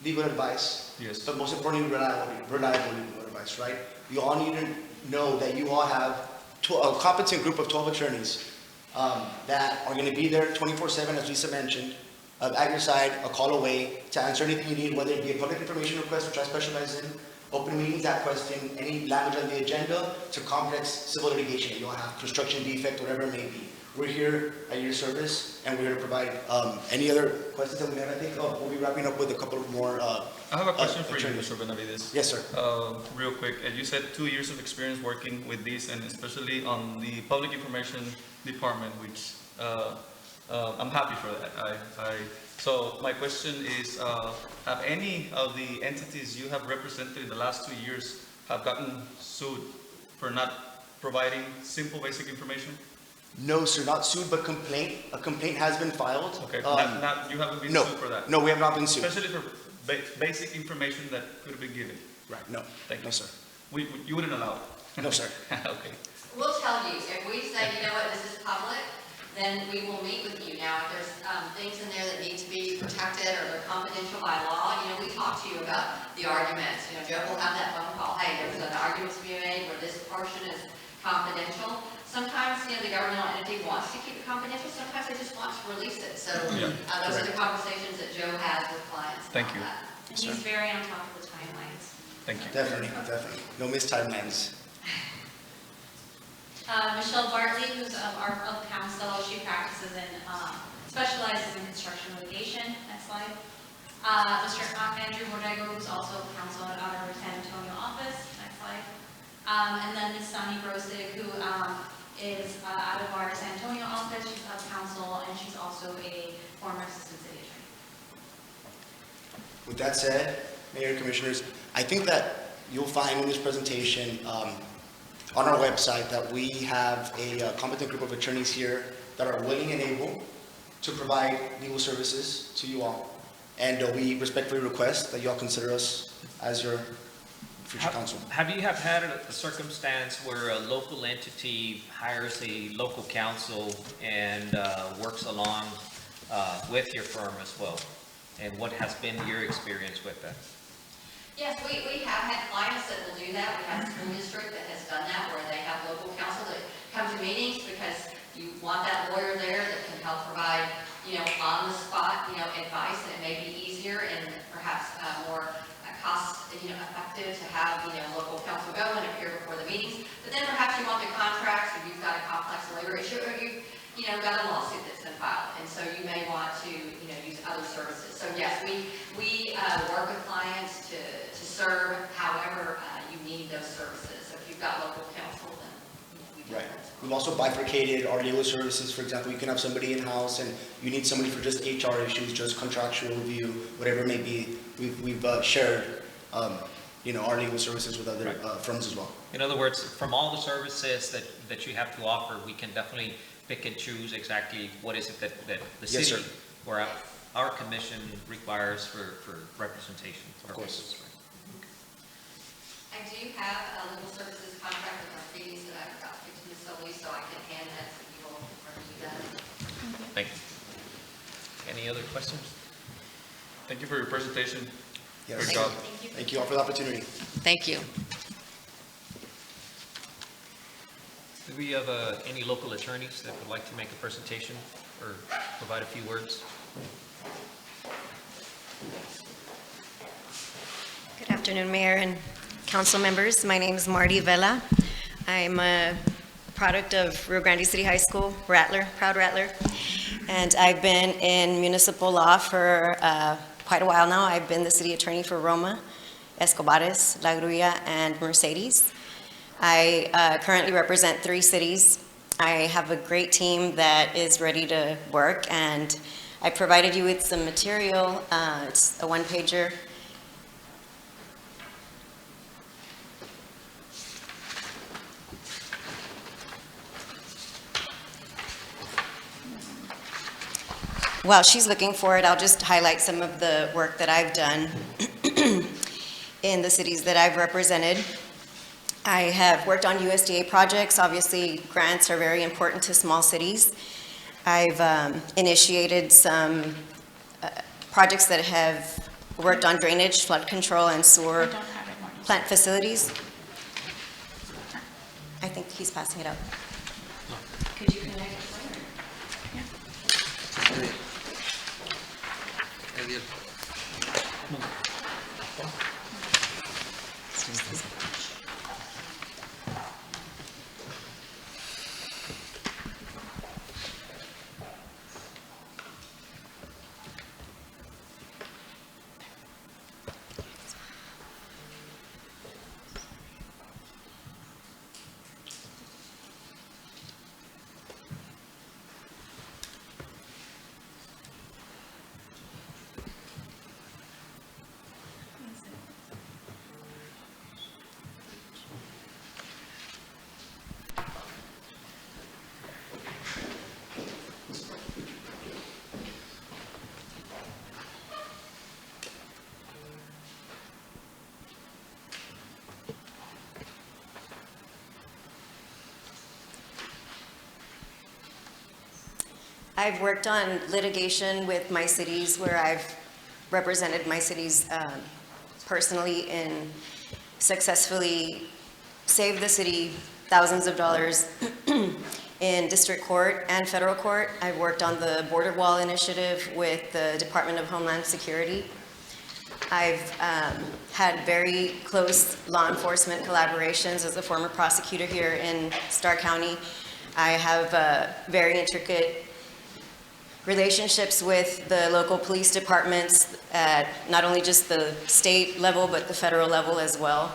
legal advice, yes, but most importantly, reliable legal advice, right? We all need to know that you all have a competent group of 12 attorneys that are going to be there 24/7, as Lisa mentioned, at your side, a call away to answer anything you need, whether it be a public information request, which I specialize in, open meetings, that question, any language on the agenda, to complex civil litigation that you all have, construction defect, whatever it may be. We're here at your service, and we're here to provide any other questions that we have. I think we'll be wrapping up with a couple of more. I have a question for you, Mr. Benavides. Yes, sir. Real quick, you said 2 years of experience working with this, and especially on the public information department, which I'm happy for that. So my question is, have any of the entities you have represented in the last 2 years have gotten sued for not providing simple basic information? No, sir, not sued, but complaint. A complaint has been filed. Okay, you haven't been sued for that? No, we have not been sued. Especially for basic information that could have been given? Right, no. Thank you. No, sir. You wouldn't allow it? No, sir. Okay. We'll tell you, if we say, you know what, this is public, then we will meet with you. Now, if there's things in there that need to be protected or they're confidential by law, you know, we talk to you about the arguments. You know, Joe will have that phone call, hey, there's an argument to be made where this portion is confidential. Sometimes, you know, the governmental entity wants to keep it confidential. Sometimes they just want to release it. So those are the conversations that Joe has with clients. Thank you. And he's very on top of the timelines. Thank you. Definitely, definitely. No missed timelines. Michelle Bartley, who's our counsel, she practices in, specializes in construction litigation. Next slide. Mr. Andrew Borrego, who's also counsel out of our San Antonio office. Next slide. And then Ms. Sunny Brosig, who is out of our San Antonio office. She's of counsel, and she's also a former assistant city attorney. With that said, Mayor, Commissioners, I think that you'll find in this presentation on our website that we have a competent group of attorneys here that are willing and able to provide legal services to you all. And we respectfully request that you all consider us as your future counsel. Have you had a circumstance where a local entity hires a local counsel and works along with your firm as well? And what has been your experience with that? Yes, we have had clients that will do that. We have a school district that has done that, where they have local counsel that come to meetings because you want that lawyer there that can help provide, you know, on the spot, you know, advice, and it may be easier and perhaps more cost, you know, effective to have, you know, local counsel go and appear before the meetings. But then perhaps you want the contracts, or you've got a complex labor issue, or you've, you know, got a lawsuit that's been filed, and so you may want to, you know, use other services. So yes, we work with clients to serve however you need those services. So if you've got local counsel, then we do Right. We've also bifurcated our legal services. For example, you can have somebody in-house and you need somebody for just HR issues, just contractual review, whatever it may be. we've shared, you know, our legal services with other firms as well. In other words, from all the services that you have to offer, we can definitely pick and choose exactly what is it that the Yes, city sir. or our commission requires for representation Of course. purposes. I do have a legal services contract with our fees that I forgot to give to Ms. Sully, so I can hand that to you all for you guys. Thank you. Any other questions? Thank you for your presentation. Yes. Good job. Thank you all for the opportunity. Thank you. Do we have any local attorneys that would like to make a presentation or provide a few words? Good afternoon, Mayor and council members. My name is Marty Vela. I'm a product of Rio Grande City High School, Rattler, proud Rattler. And I've been in municipal law for quite a while now. I've been the city attorney for Roma, Escobares, La Grulla, and Mercedes. I currently represent 3 cities. I have a great team that is ready to work, and I provided you with some material. It's a one-pager. While she's looking for it, I'll just highlight some of the work that I've done in the cities that I've represented. I have worked on USDA projects. Obviously, grants are very important to small cities. I've initiated some projects that have worked on drainage, flood control, and sewer plant facilities. I think he's passing it out. Could you connect it later? I've worked on litigation with my cities where I've represented my cities personally and successfully saved the city thousands of dollars in district court and federal court. I've worked on the border wall initiative with the Department of Homeland Security. I've had very close law enforcement collaborations as a former prosecutor here in Starr County. I have very intricate relationships with the local police departments at not only just the state level, but the federal level as well.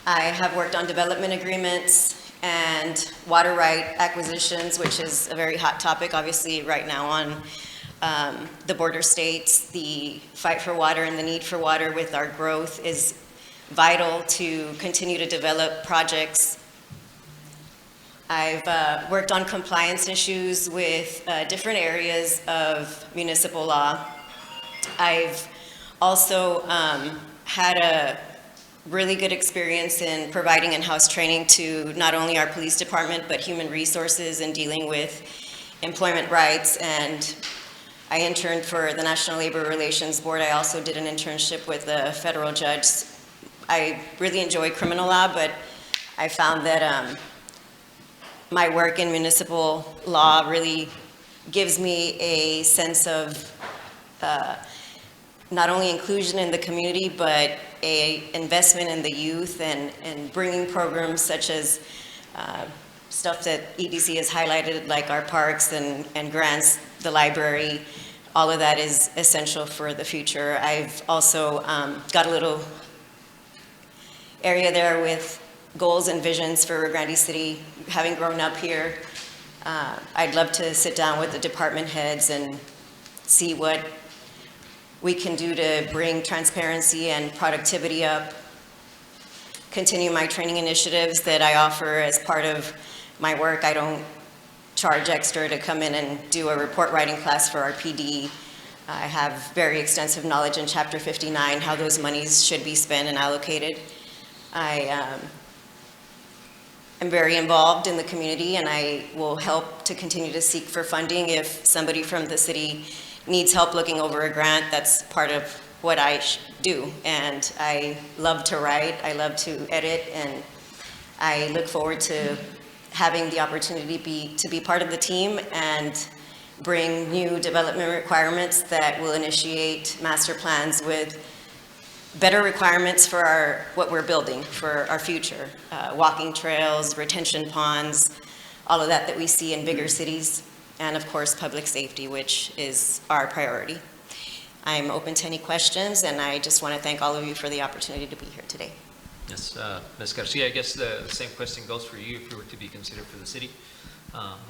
I have worked on development agreements and water right acquisitions, which is a very hot topic, obviously, right now on the border states. The fight for water and the need for water with our growth is vital to continue to develop projects. I've worked on compliance issues with different areas of municipal law. I've also had a really good experience in providing in-house training to not only our police department, but human resources in dealing with employment rights. And I interned for the National Labor Relations Board. I also did an internship with a federal judge. I really enjoy criminal law, but I found that my work in municipal law really gives me a sense of not only inclusion in the community, but a investment in the youth and bringing programs such as stuff that EDC has highlighted, like our parks and grants, the library. All of that is essential for the future. I've also got a little area there with goals and visions for Rio Grande City. Having grown up here, I'd love to sit down with the department heads and see what we can do to bring transparency and productivity up, continue my training initiatives that I offer as part of my work. I don't charge extra to come in and do a report writing class for our PD. I have very extensive knowledge in Chapter 59, how those monies should be spent and allocated. I am very involved in the community, and I will help to continue to seek for funding. If somebody from the city needs help looking over a grant, that's part of what I do. And I love to write, I love to edit, and I look forward to having the opportunity to be part of the team and bring new development requirements that will initiate master plans with better requirements for what we're building for our future. Walking trails, retention ponds, all of that we see in bigger cities, and of course public safety, which is our priority. I'm open to any questions, and I just want to thank all of you for the opportunity to be here today. Yes, Ms. Garcia, I guess the same question goes for you if you were to be considered for the city.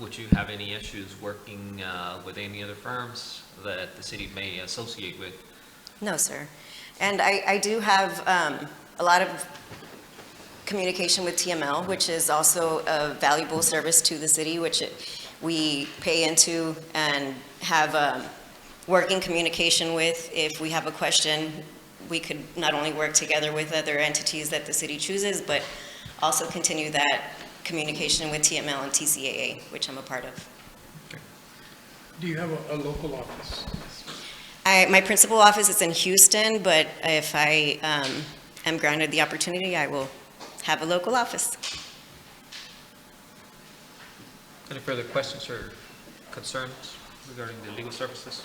Would you have any issues working with any other firms that the city may associate with? No, sir. And I do have a lot of communication with TML, which is also a valuable service to the city, which we pay into and have working communication with. If we have a question, we could not only work together with other entities that the city chooses, but also continue that communication with TML and TCAA, which I'm a part of. Do you have a local office? My principal office is in Houston, but if I am granted the opportunity, I will have a local office. Any further questions or concerns regarding the legal services?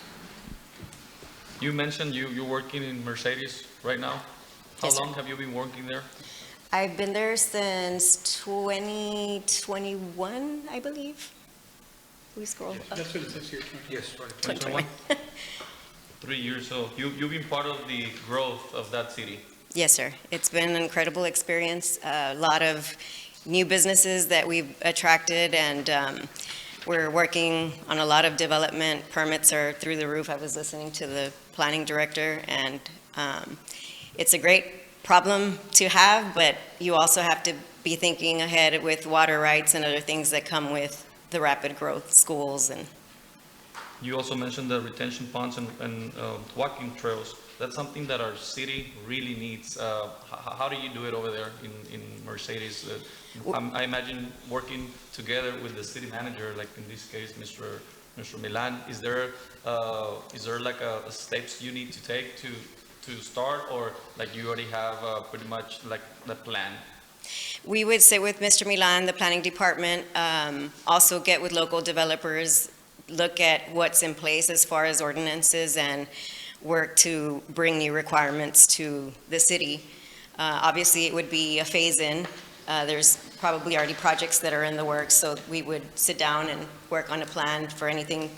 You mentioned you're working in Mercedes right now. How Yes, sir. long have you been working there? I've been there since 2021, I believe. We scroll up. That's what it says here. Yes, 2021. 3 years. So you've been part of the growth of that city. Yes, sir. It's been an incredible experience. A lot of new businesses that we've attracted, and we're working on a lot of development. Permits are through the roof. I was listening to the planning director, and it's a great problem to have, but you also have to be thinking ahead with water rights and other things that come with the rapid growth, schools and. You also mentioned the retention ponds and walking trails. That's something that our city really needs. How do you do it over there in Mercedes? I imagine working together with the city manager, like in this case, Mr. Milan. Is there like a steps you need to take to start, or like you already have pretty much like the plan? We would sit with Mr. Milan, the planning department, also get with local developers, look at what's in place as far as ordinances, and work to bring new requirements to the city. Obviously, it would be a phase-in. There's probably already projects that are in the works, so we would sit down and work on a plan for anything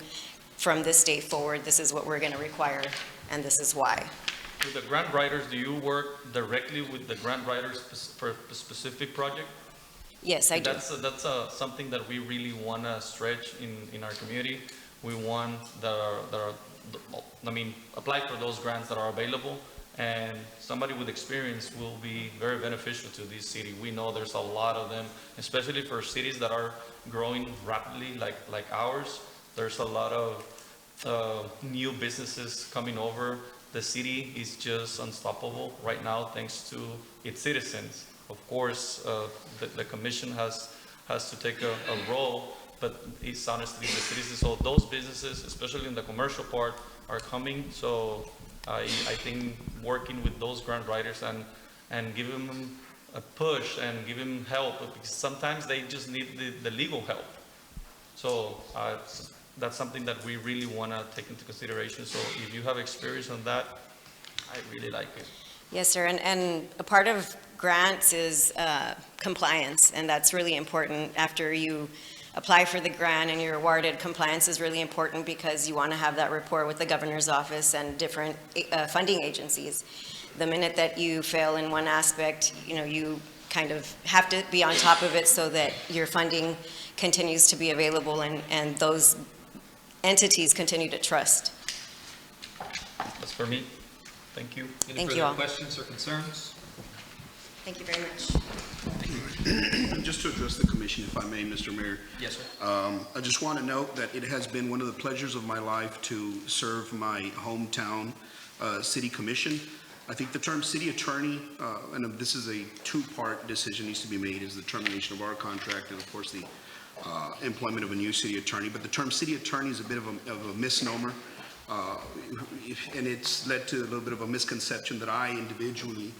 from this date forward. This is what we're going to require, and this is why. With the grant writers, do you work directly with the grant writers for a specific project? Yes, I do. That's something that we really want to stretch in our community. We want apply for those grants that are available, and somebody with experience will be very beneficial to this city. We know there's a lot of them, especially for cities that are growing rapidly like ours. There's a lot of new businesses coming over. The city is just unstoppable right now thanks to its citizens. Of course, the commission has to take a role, but it's honestly the citizens. So those businesses, especially in the commercial part, are coming. So I think working with those grant writers and giving them a push and give them help, because sometimes they just need the legal help. So that's something that we really want to take into consideration. So if you have experience on that, I really like it. Yes, sir, and a part of grants is compliance, and that's really important. After you apply for the grant and you're awarded, compliance is really important because you want to have that rapport with the governor's office and different funding agencies. The minute that you fail in one aspect, you kind of have to be on top of it so that your funding continues to be available and those entities continue to trust. That's for me. Thank you. Any Thank you further all. questions or concerns? Thank you very much. Just to address the commission, if I may, Mr. Mayor. Yes, sir. I just want to note that it has been one of the pleasures of my life to serve my hometown city commission. I think the term city attorney, and this is a two-part decision needs to be made, is the termination of our contract and, of course, the employment of a new city attorney. But the term city attorney is a bit of a misnomer, and it's led to a little bit of a misconception that I individually,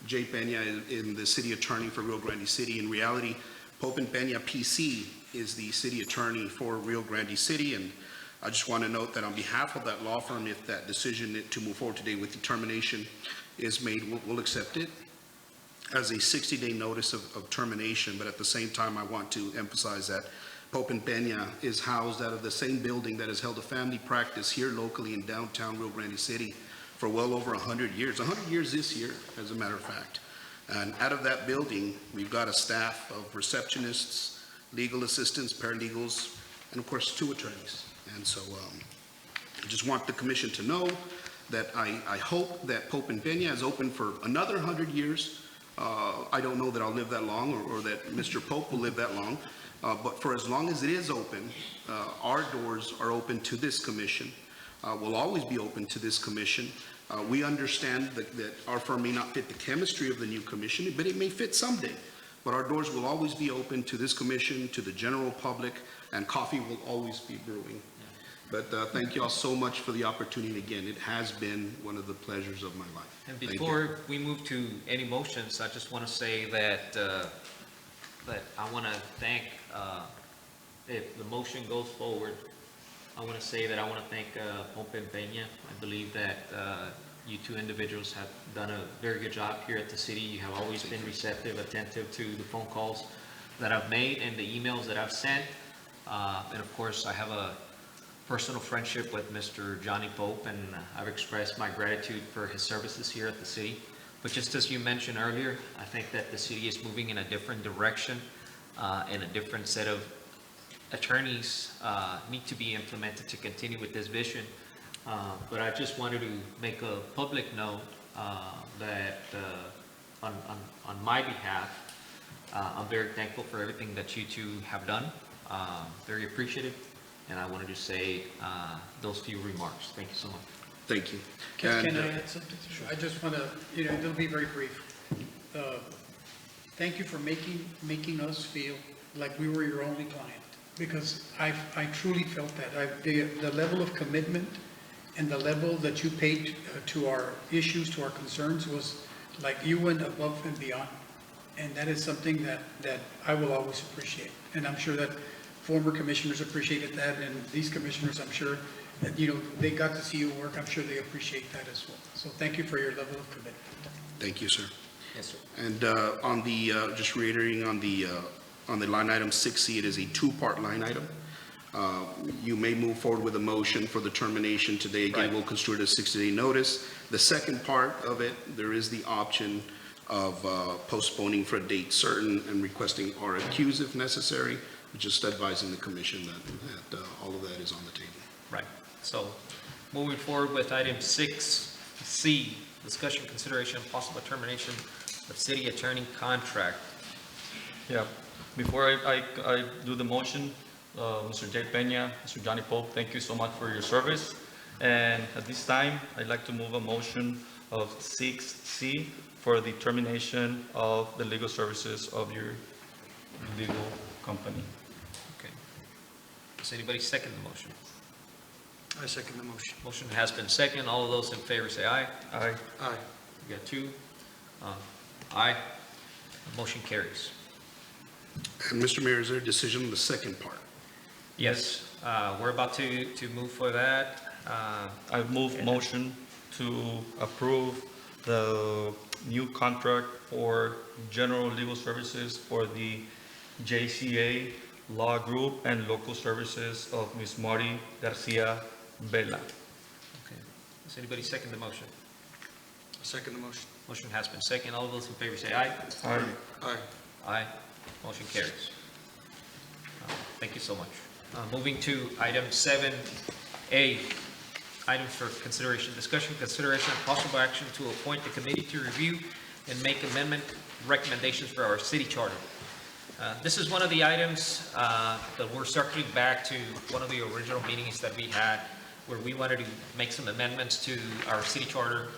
Jay Peña, in the city attorney for Rio Grande City. In reality, Pope and Peña PC is the city attorney for Rio Grande City, and I just want to note that on behalf of that law firm, if that decision to move forward today with determination is made, we'll accept it as a 60-day notice of termination. But at the same time, I want to emphasize that Pope and Peña is housed out of the same building that has held a family practice here locally in downtown Rio Grande City for well over 100 years, 100 years this year, as a matter of fact. And out of that building, we've got a staff of receptionists, legal assistants, paralegals, and of course, 2 attorneys. And so I just want the commission to know that I hope that Pope and Peña is open for another 100 years. I don't know that I'll live that long or that Mr. Pope will live that long. But for as long as it is open, our doors are open to this commission. Will always be open to this commission. We understand that our firm may not fit the chemistry of the new commission, but it may fit someday. But our doors will always be open to this commission, to the general public, and coffee will always be brewing. But thank you all so much for the opportunity. Again, it has been one of the pleasures of my life. And Thank you. before we move to any motions, I just want to say that, that I want to thank, if the motion goes forward, I want to say that I want to thank Pope and Peña. I believe that you 2 individuals have done a very good job here at the city. You have always been receptive, attentive to the phone calls that I've made and the emails that I've sent. And of course, I have a personal friendship with Mr. Johnny Pope, and I've expressed my gratitude for his services here at the city. But just as you mentioned earlier, I think that the city is moving in a different direction, and a different set of attorneys need to be implemented to continue with this vision. But I just wanted to make a public note that on my behalf, I'm very thankful for everything that you 2 have done. Very appreciative, and I wanted to say those few remarks. Thank you so much. Thank you. Can I add something? I just want to, it'll be very brief. Thank you for making us feel like we were your only client, because I truly felt that. The level of commitment and the level that you paid to our issues, to our concerns, was like you went above and beyond. And that is something that I will always appreciate. And I'm sure that former commissioners appreciated that, and these commissioners, I'm sure, that, they got to see you work. I'm sure they appreciate that as well. So thank you for your level of commitment. Thank you, sir. Yes, sir. And on the, just reiterating on the line item 6C, it is a 2-part line item. You may move forward with a motion for the termination today. Again, we'll construe it as 60-day notice. The second part of it, there is the option of postponing for a date certain and requesting RFQs if necessary, just advising the commission that all of that is on the table. Right. So moving forward with item 6C, discussion, consideration, and possible termination of city attorney contract. Yeah, before I do the motion, Mr. Jay Peña, Mr. Johnny Pope, thank you so much for your service. And at this time, I'd like to move a motion of 6C for the termination of the legal services of your legal company. Okay. Does anybody second the motion? I second the motion. Motion has been second. All of those in favor say aye. Aye. Aye. We got 2. Aye. Motion carries. And Mr. Mayor, is there a decision on the second part? Yes, we're about to move for that. I move motion to approve the new contract for general legal services for the JCA Law Group and local services of Ms. Marty Garcia Vela. Okay. Does anybody second the motion? I second the motion. Motion has been second. All of those in favor say aye. Aye. Aye. Aye. Motion carries. Thank you so much. Moving to item 7A. items for consideration, discussion, consideration, and possible action to appoint the committee to review and make amendment recommendations for our city charter. This is one of the items that we're circling back to one of the original meetings that we had where we wanted to make some amendments to our city charter.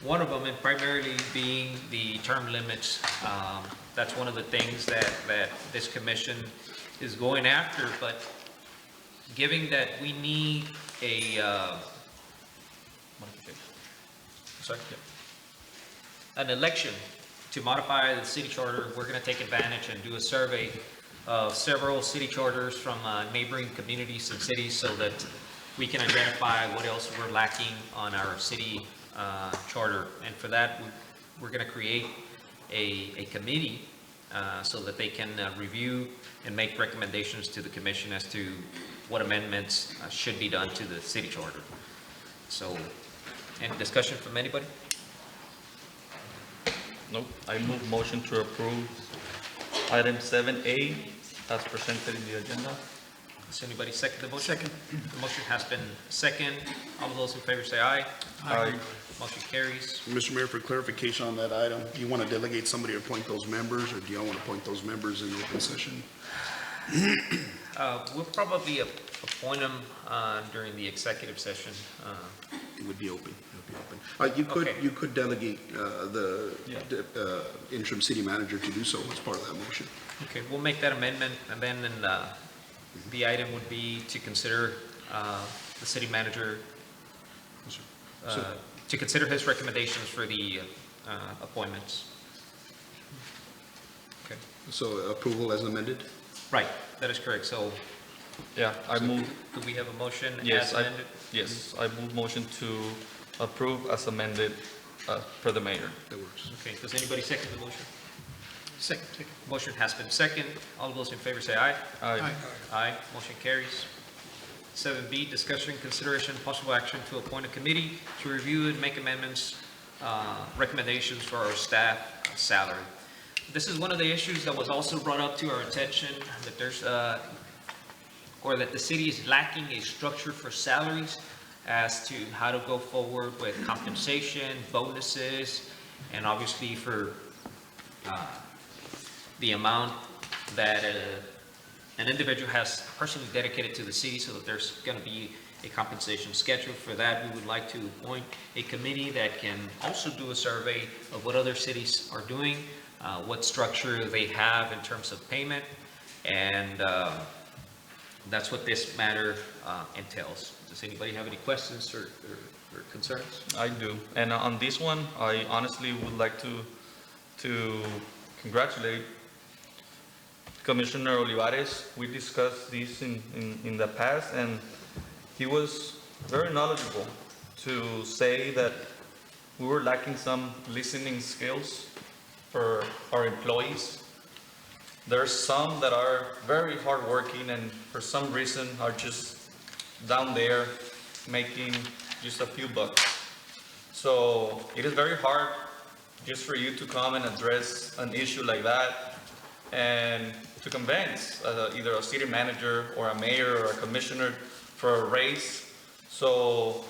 One of them, and primarily being the term limits. That's one of the things that this commission is going after, but given that we need an election to modify the city charter, we're going to take advantage and do a survey of several city charters from neighboring communities and cities so that we can identify what else we're lacking on our city charter. And for that, we're going to create a committee so that they can review and make recommendations to the commission as to what amendments should be done to the city charter. So, any discussion from anybody? Nope. I move motion to approve item 7A as presented in the agenda. Does anybody second the motion? Second. The motion has been second. All of those in favor say aye. Aye. Motion carries. Mr. Mayor, for clarification on that item, do you want to delegate somebody to appoint those members, or do y'all want to appoint those members in open session? We'll probably appoint them during the executive session. It would be open. You could delegate the interim city manager to do so as part of that motion. Okay, we'll make that amendment, and then the item would be to consider the city manager, to consider his recommendations for the appointments. Okay. So approval as amended? Right, that is correct. So, yeah, I move. Do we have a motion Yes, as amended? Yes, I move motion to approve as amended per the mayor. That works. Okay, does anybody second the motion? Second. Motion has been second. All of those in favor say aye. Aye. Aye. Motion carries. 7B, discussion, consideration, possible action to appoint a committee to review and make amendments, recommendations for our staff salary. This is one of the issues that was also brought up to our attention, that there's, or that the city is lacking a structure for salaries as to how to go forward with compensation, bonuses, and obviously for the amount that an individual has personally dedicated to the city, so that there's going to be a compensation schedule. For that, we would like to appoint a committee that can also do a survey of what other cities are doing, what structure they have in terms of payment, and that's what this matter entails. Does anybody have any questions or concerns? I do. And on this one, I honestly would like to congratulate Commissioner Olivares. We discussed this in the past, and he was very knowledgeable to say that we were lacking some listening skills for our employees. There's some that are very hardworking and for some reason are just down there making just a few bucks. So it is very hard just for you to come and address an issue like that and to convince either a city manager or a mayor or a commissioner for a raise. So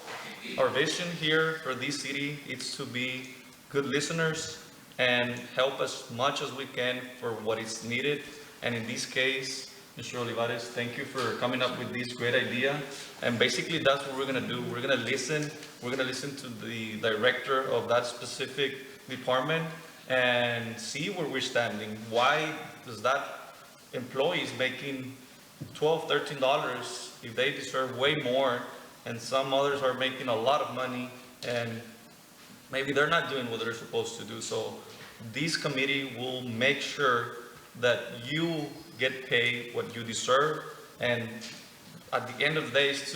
our vision here for this city is to be good listeners and help as much as we can for what is needed. And in this case, Mr. Olivares, thank you for coming up with this great idea. And basically that's what we're gonna do. We're gonna listen to the director of that specific department and see where we're standing. Why does that employee is making $12, $13 if they deserve way more, and some others are making a lot of money and maybe they're not doing what they're supposed to do. So this committee will make sure that you get paid what you deserve, and at the end of the day is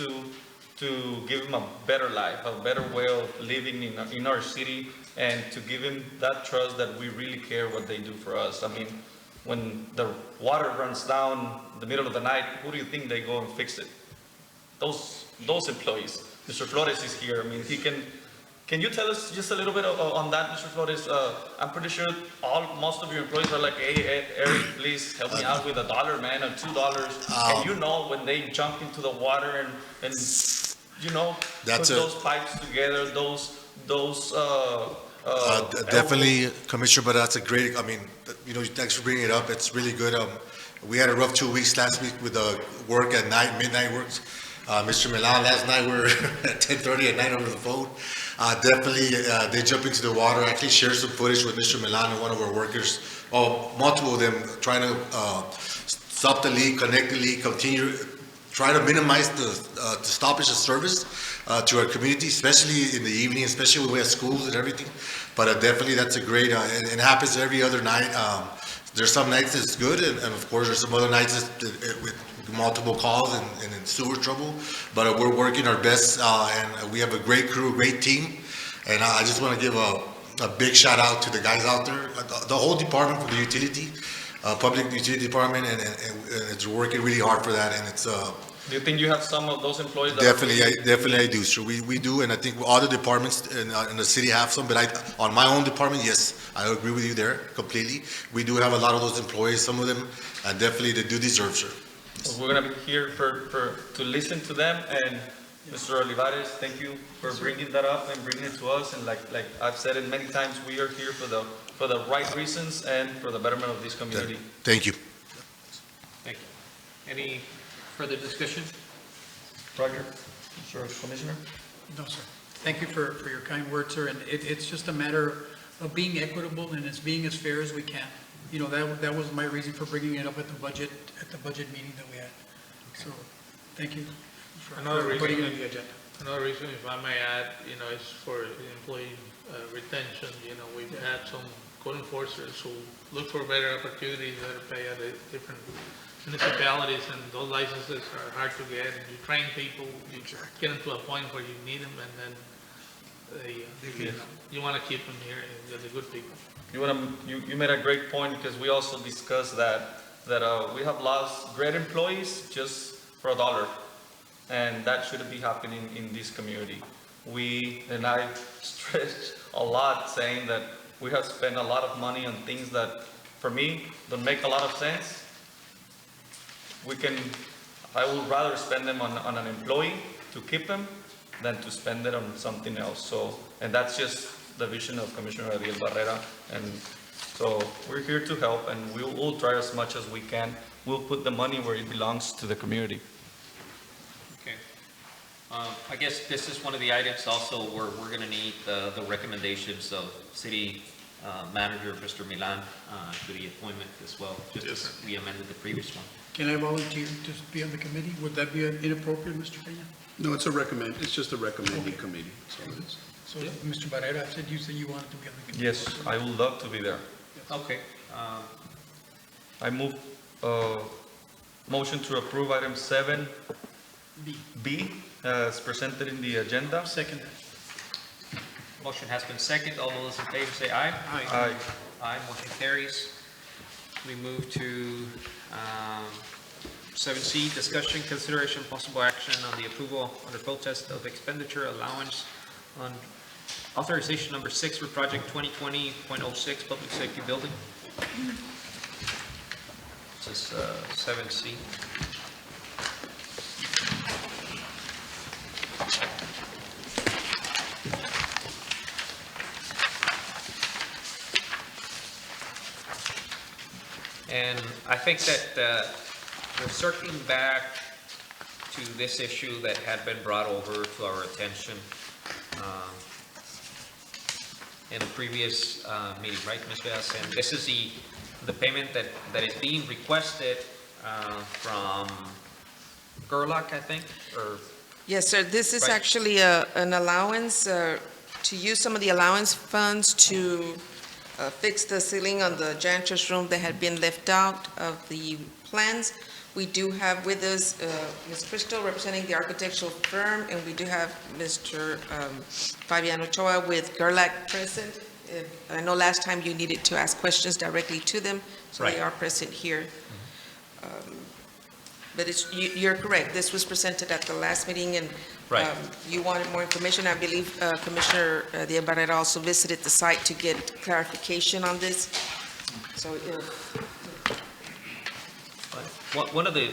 to give them a better life, a better way of living in our city, and to give them that trust that we really care what they do for us. I mean, when the water runs down in the middle of the night, who do you think they go and fix it? Those employees. Mr. Flores is here. I mean, can you tell us just a little bit on that, Mr. Flores? I'm pretty sure most of your employees are like, hey, Eric, please help me out with $1, man, or $2. And you know when they jump into the water and you know, That's put a- those pipes together, those, Definitely, Commissioner, but that's a great, I mean, you know, thanks for bringing it up. It's really good. We had a rough 2 weeks last week with work at night, midnight works. Mr. Milan, last night we were at 10:30 at night over the phone. Definitely, they jump into the water. I actually shared some footage with Mr. Milan and one of our workers, multiple of them, trying to stop the leak, connect the leak, try to minimize the stoppage of service to our community, especially in the evening, especially when we have schools and everything. But definitely, that's a great, and it happens every other night. There's some nights it's good, and of course, there's some other nights with multiple calls and in sewer trouble. But we're working our best, and we have a great crew, great team. And I just want to give a big shout out to the guys out there, the whole department for the utility, public utility department, and it's working really hard for that. And it's do you think you have some of those employees? That definitely I do. So we do, and I think all the departments in the city have some. But on my own department, yes, I agree with you there completely. We do have a lot of those employees. Some of them, definitely, they do deserve, sir. So we're gonna be here to listen to them. And Mr. Olivares, thank you for bringing that up and bringing it to us. And like I've said it many times, we are here for the right reasons and for the betterment of this community. Thank you. Thank you. Any further discussion? Roger, Mr. Commissioner? No, sir. Thank you for your kind words, sir, and it's just a matter of being equitable and it's being as fair as we can. You know, that was my reason for bringing it up at the budget meeting that we had. So, thank you for putting it on the agenda. Another reason, if I may add, you know, is for employee retention. You know, we've had some code enforcers who look for better opportunities that are paid at different municipalities, and those licenses are hard to get, and you train people, you get them to a point where you need them, and then you want to keep them here, and they're the good people. You made a great point, because we also discussed that we have lost great employees just for $1, and that shouldn't be happening in this community. And I stressed a lot saying that we have spent a lot of money on things that, for me, don't make a lot of sense. I would rather spend them on an employee to keep them than to spend it on something else. So, and that's just the vision of Commissioner Ariel Barrera. And so we're here to help, and we'll try as much as we can. We'll put the money where it belongs to the community. Okay. I guess this is one of the items also where we're going to need the recommendations of City Manager, Mr. Milan, to the appointment as well, just as we amended the previous one. Can I volunteer to be on the committee? Would that be inappropriate, Mr. Peña? No, it's just a recommending committee. So, Mr. Barrera, you said you wanted to be on the committee. Yes, I would love to be there. Okay. I move motion to approve item 7B as presented in the agenda. Second. Motion has been seconded. All those in favor say aye. Aye. Aye, motion carries. We move to 7C, discussion, consideration, possible action on the approval under protest of expenditure allowance on authorization number 6 for project 2020.06 Public Safety Building. This is 7C. And I think that we're circling back to this issue that had been brought over to our attention in the previous meeting, right, Ms. Vaz? And this is the payment that is being requested from Gerlach, I think, or? Yes, sir. This is Right. actually an allowance to use some of the allowance funds to fix the ceiling on the janitor's room that had been left out of the plans. We do have with us Ms. Crystal representing the architectural firm, and we do have Mr. Fabian Ochoa with Gerlach present. I know last time you needed to ask questions directly to them, so they Right. are present here. But you're correct. This was presented at the last meeting, and Right. You wanted more information. I believe Commissioner Diaz Barrera also visited the site to get clarification on this. So One of the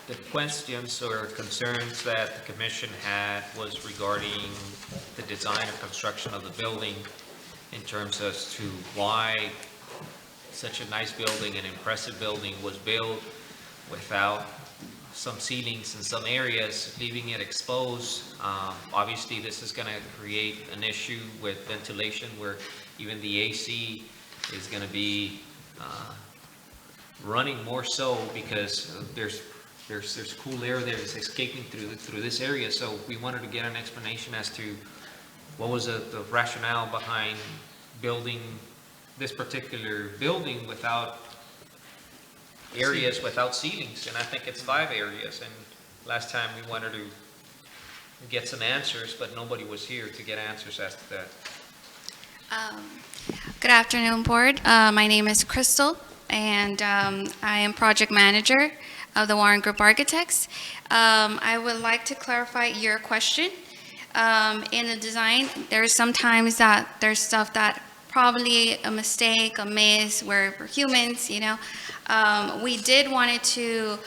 the questions or concerns that the commission had was regarding the design or construction of the building in terms as to why such a nice building, an impressive building was built without some ceilings in some areas, leaving it exposed. Obviously, this is going to create an issue with ventilation where even the AC is going to be running more so because there's cool air there that's escaping through this area. So we wanted to get an explanation as to what was the rationale behind building this particular building without areas without ceilings, and I think it's 5 areas, and last time we wanted to get some answers, but nobody was here to get answers as to that. Good afternoon, board. My name is Crystal, and I am project manager of the Warren Group Architects. I would like to clarify your question. In the design, there's sometimes that there's stuff that probably a mistake, a miss, we're humans, you know. We did wanted to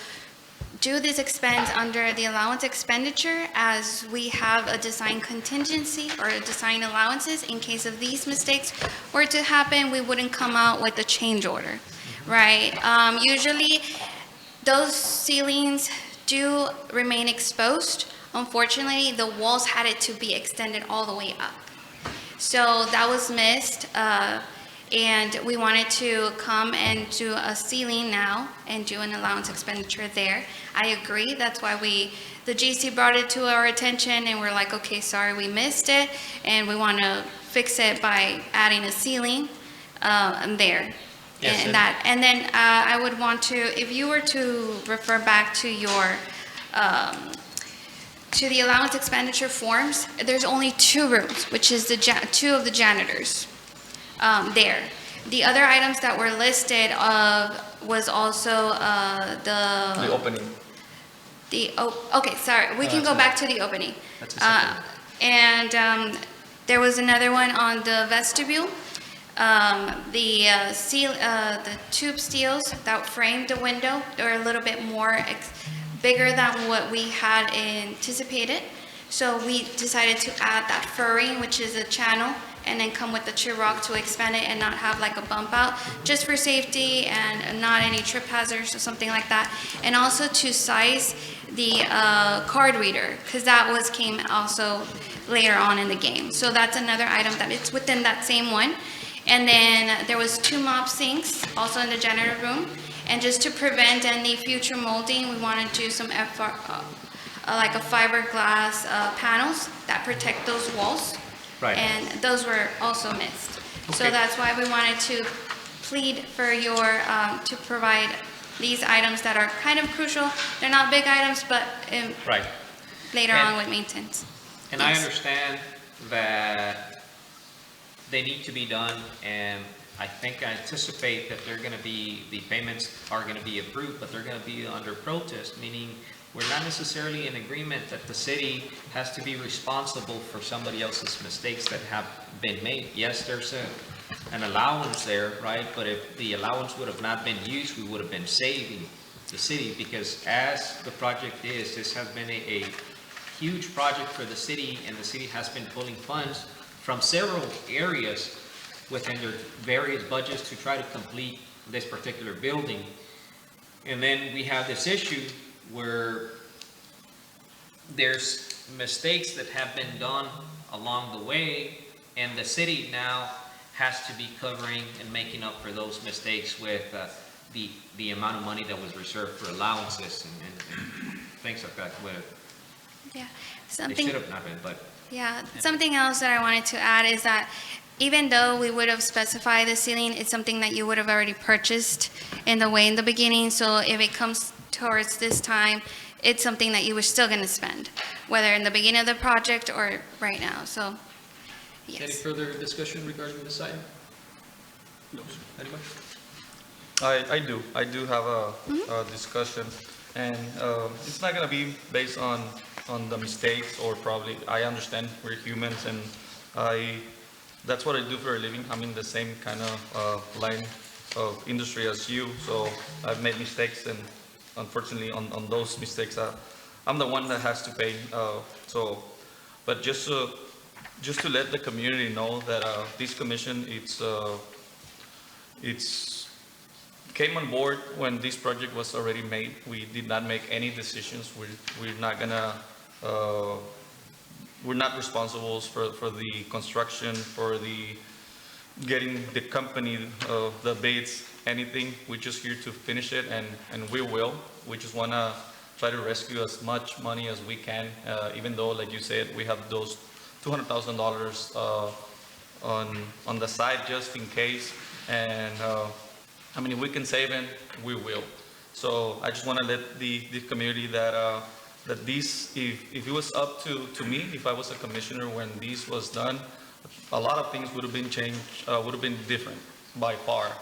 do this expense under the allowance expenditure as we have a design contingency or a design allowances in case of these mistakes were to happen. We wouldn't come out with a change order, right? Usually those ceilings do remain exposed. Unfortunately, the walls had it to be extended all the way up. So that was missed, and we wanted to come and do a ceiling now and do an allowance expenditure there. I agree, that's why the GC brought it to our attention and we're like, okay, sorry, we missed it, and we want to fix it by adding a ceiling there. Yes, And then I would want to, if you were to refer back to your to the allowance expenditure forms, there's only 2 rooms, which is the 2 of the janitors there. The other items that were listed was also The opening. Okay, sorry, we can go back to the opening. That's the second. And there was another one on the vestibule. The tube steels that framed the window, they're a little bit more bigger than what we had anticipated. So we decided to add that furring, which is a channel, and then come with the Chiroc to expand it and not have like a bump out, just for safety and not any trip hazards or something like that. And also to size the card reader, because that came also later on in the game. So that's another item that it's within that same one. And then there was 2 mop sinks also in the janitor room. And just to prevent any future molding, we want to do some like a fiberglass panels that protect those walls. Right. And those were also missed. So Okay. that's why we wanted to plead for your, to provide these items that are kind of crucial. They're not big items, but Right. later And- on with maintenance. And I Yes. understand that they need to be done, and I anticipate that they're going to be, the payments are going to be approved, but they're going to be under protest, meaning we're not necessarily in agreement that the city has to be responsible for somebody else's mistakes that have been made. Yes, there's an allowance there, right? But if the allowance would have not been used, we would have been saving the city, because as the project is, this has been a huge project for the city, and the city has been pulling funds from several areas within their various budgets to try to complete this particular building. And then we have this issue where there's mistakes that have been done along the way, and the city now has to be covering and making up for those mistakes with the amount of money that was reserved for allowances and things like that. Where Yeah. they should have not been, but Yeah, something else that I wanted to add is that even though we would have specified the ceiling, it's something that you would have already purchased in the beginning. So if it comes towards this time, it's something that you were still going to spend, whether in the beginning of the project or right now. So, Any yes. further discussion regarding this item? No. Anybody? I do have a discussion, and it's not gonna be based on the mistakes, or probably, I understand we're humans, and that's what I do for a living. I'm in the same kind of line of industry as you, so I've made mistakes, and unfortunately, on those mistakes, I'm the one that has to pay. But just to let the community know that this commission, it's came on board when this project was already made. We did not make any decisions. We're not responsible for the construction, for the getting the company, the bids, anything. We're just here to finish it, and we will. We just want to try to rescue as much money as we can, even though, like you said, we have those $200,000 on the side just in case. And I mean, if we can save it, we will. So I just want to let the community that this, if it was up to me, if I was a commissioner when this was done, a lot of things would have been changed, would have been different by far,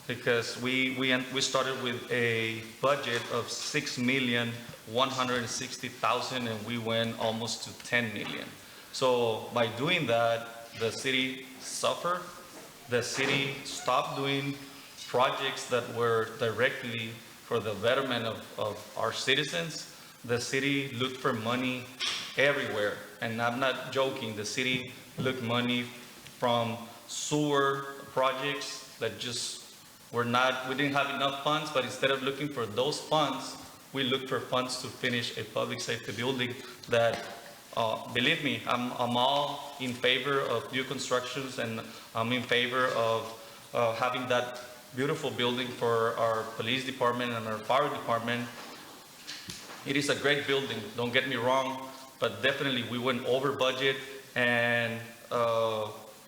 because we started with a budget of $6,160,000 and we went almost to 10 million. So by doing that, the city suffered. The city stopped doing projects that were directly for the betterment of our citizens. The city looked for money everywhere, and I'm not joking. The city looked money from sewer projects that just we didn't have enough funds, but instead of looking for those funds, we looked for funds to finish a public safety building that, believe me, I'm all in favor of new constructions, and I'm in favor of having that beautiful building for our police department and our fire department. It is a great building, don't get me wrong, but definitely we went over budget, and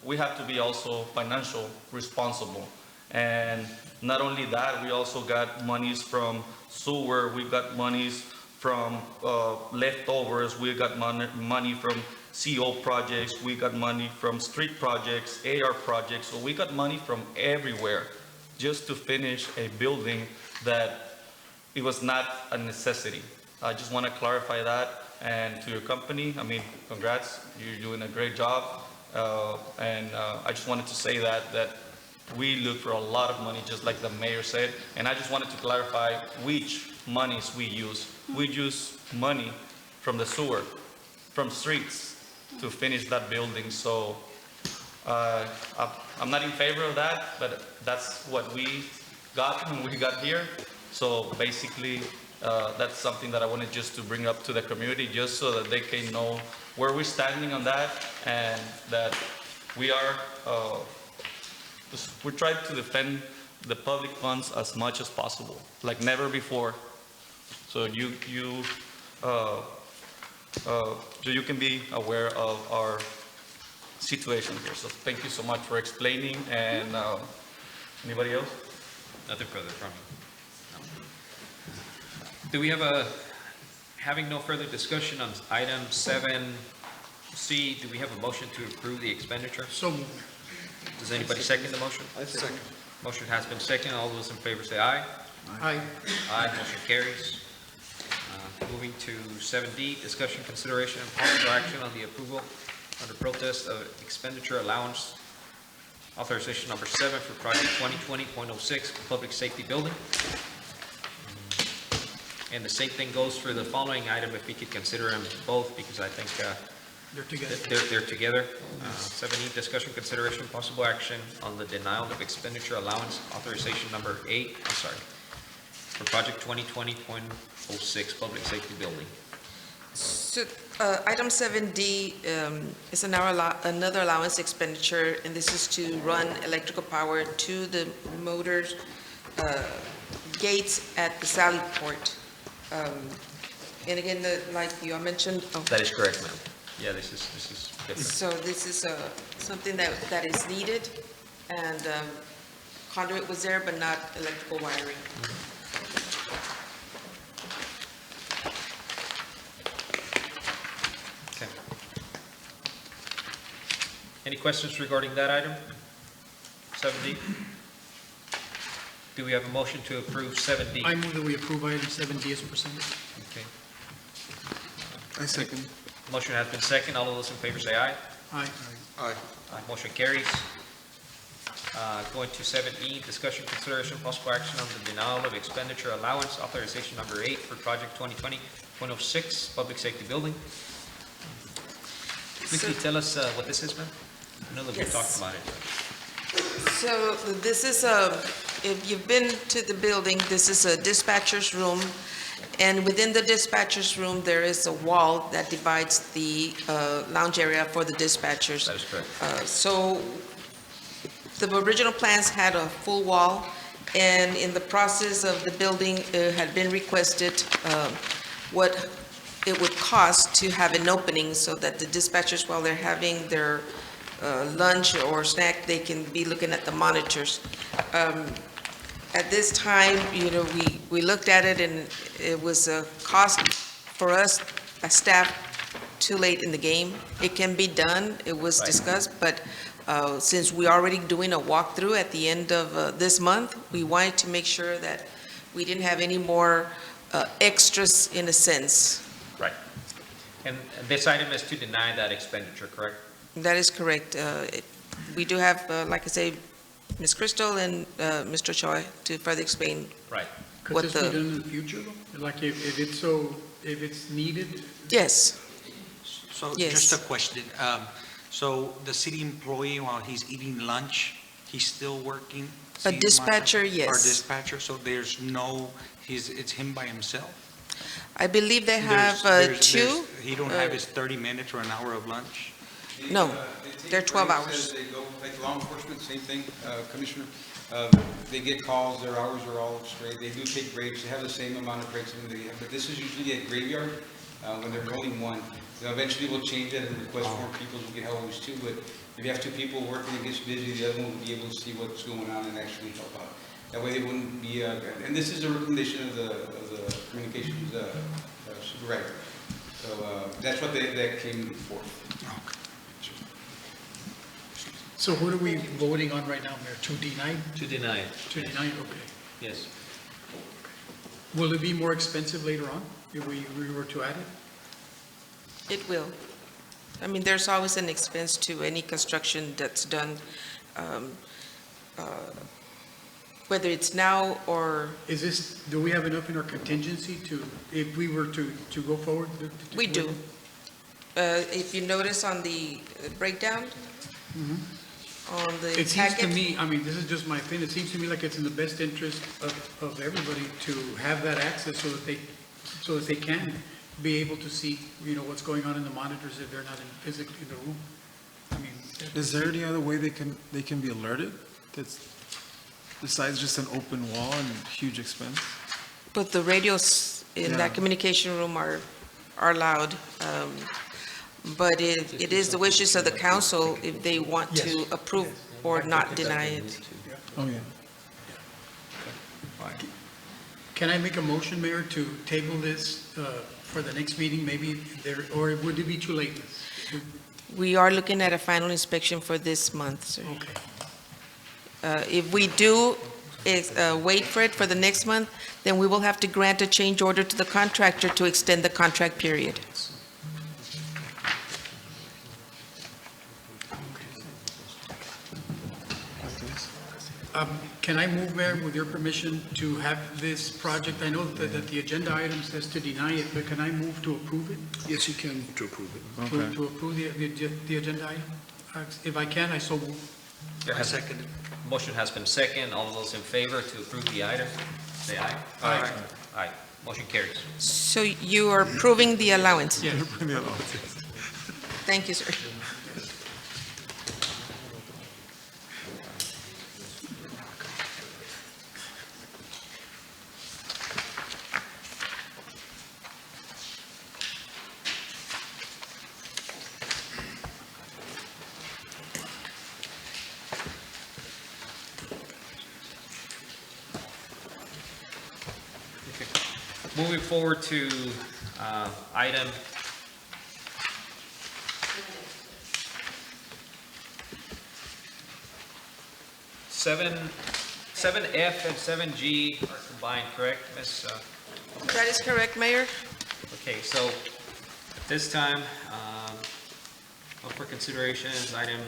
we have to be also financial responsible. And not only that, we also got monies from sewer, we got monies from leftovers, we got money from CO projects, we got money from street projects, AR projects, so we got money from everywhere just to finish a building that it was not a necessity. I just want to clarify that. And to your company, I mean, congrats, you're doing a great job. I just wanted to say that we look for a lot of money, just like the mayor said. And I just wanted to clarify which monies we use. We use money from the sewer, from streets, to finish that building. So I'm not in favor of that, but that's what we got when we got here. So basically, that's something that I wanted just to bring up to the community, just so that they can know where we're standing on that, and that we are, we're trying to defend the public funds as much as possible, like never before. So you can be aware of our situation here. So thank you so much for explaining. And anybody else? Nothing further from you. Do we have having no further discussion on item 7C, do we have a motion to approve the expenditure? So moved. Does anybody second the motion? I second. Motion has been seconded. All those in favor say aye. Aye. Aye, motion carries. Moving to 7D, discussion, consideration, and possible action on the approval under protest of expenditure allowance authorization number 7 for project 2020.06 public safety building. And the same thing goes for the following item, if we could consider them both, because I think they're together. They're together. 7E, discussion, consideration, possible action on the denial of expenditure allowance authorization number 8, for project 2020.06 public safety building. So, item 7D is another allowance expenditure, and this is to run electrical power to the motors gates at the Sally Port. And again, like you mentioned. That is correct, ma'am. Yeah, this is different. So this is something that is needed, and conduit was there, but not electrical wiring. Okay. Any questions regarding that item? 7D? Do we have a motion to approve 7D? I move that we approve item 7D as presented. Okay. I second. Motion has been seconded. All of those in favor say aye. Aye. Aye. Motion carries. Going to 7E, discussion, consideration, possible action on the denial of expenditure allowance, authorization number 8 for project 2020-106, public safety building. Quickly tell us what this is, ma'am. I know that we Yes. talked about it. So this is if you've been to the building, this is a dispatcher's room. And within the dispatcher's room, there is a wall that divides the lounge area for the dispatchers. That is correct. So the original plans had a full wall, and in the process of the building, it had been requested what it would cost to have an opening so that the dispatchers, while they're having their lunch or snack, they can be looking at the monitors. At this time, you know, we looked at it, and it was a cost for us as staff too late in the game. It can be done, it was discussed, but since we're already doing a walkthrough at the end of this month, we wanted to make sure that we didn't have any more extras in a sense. Right. And this item is to deny that expenditure, correct? That is correct. We do have, like I say, Ms. Crystal and Mr. Choi to further explain. Right. What Could this be done in the future, though? Like if it's needed? Yes. So Yes. just a question. So the city employee, while he's eating lunch, he's still working? A dispatcher, yes. Or dispatcher, so there's no, it's him by himself? I believe they have two. He don't have his 30 minutes or an hour of lunch? No, They take they're 12 breaks hours. as they go, like law enforcement, same thing, Commissioner. They get calls, their hours are all straight. They do take breaks. They have the same amount of breaks that they have, but this is usually a graveyard when they're rolling one. Now, eventually, we'll change that and request more people to get always two, but if you have two people working, it gets busy, the other one will be able to see what's going on and actually help out. That way, they wouldn't be, and this is a recommendation of the communications supervisor. So that's what that came forth. So what are we voting on right now, Mayor? To deny? To deny it. To deny, okay. Yes. Will it be more expensive later on if we were to add it? It will. I mean, there's always an expense to any construction that's done, whether it's now or. Is this, do we have enough in our contingency to, if we were to go forward? We do. If you notice on the breakdown, on the It seems to packet. me, I mean, this is just my opinion, it seems to me like it's in the best interest of everybody to have that access so that they can be able to see, you know, what's going on in the monitors if they're not physically in the room. I mean. Is there any other way they can be alerted that's besides just an open wall and huge expense? But the radios in Yeah. that communication room are loud. But it is the wishes of the council if they want to approve or not deny it. Oh, yeah. Can I make a motion, Mayor, to table this for the next meeting, maybe there, or would it be too late? We are looking at a final inspection for this month, sir. Okay. If we do wait for it for the next month, then we will have to grant a change order to the contractor to extend the contract period. Can I move, Mayor, with your permission, to have this project, I know that the agenda item says to deny it, but can I move to approve it? Yes, you can to approve it. To approve the agenda item? If I can, I so move. I second. Motion has been second. All those in favor to approve the item, say aye. Aye. Aye. Motion carries. So you are approving the allowance? Yes. Thank you, sir. Moving forward to item seven, 7F and 7G are combined, correct, Ms.? That is correct, Mayor. Okay, so at this time, up for consideration is item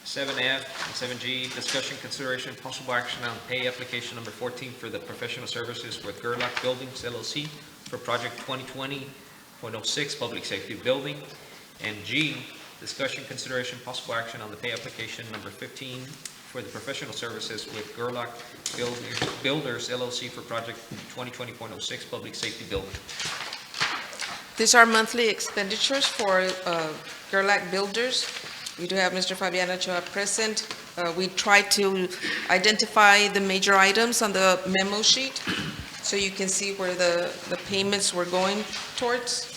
7F and 7G, discussion, consideration, and possible action on pay application number 14 for the professional services with Gerlach Buildings LLC for project 2020.06 public safety building. And G, discussion, consideration, possible action on the pay application number 15 for the professional services with Gerlach Builders LLC for project 2020.06 public safety building. These are monthly expenditures for Gerlach Builders. We do have Mr. Fabiano Ochoa present. We tried to identify the major items on the memo sheet, so you can see where the payments were going towards.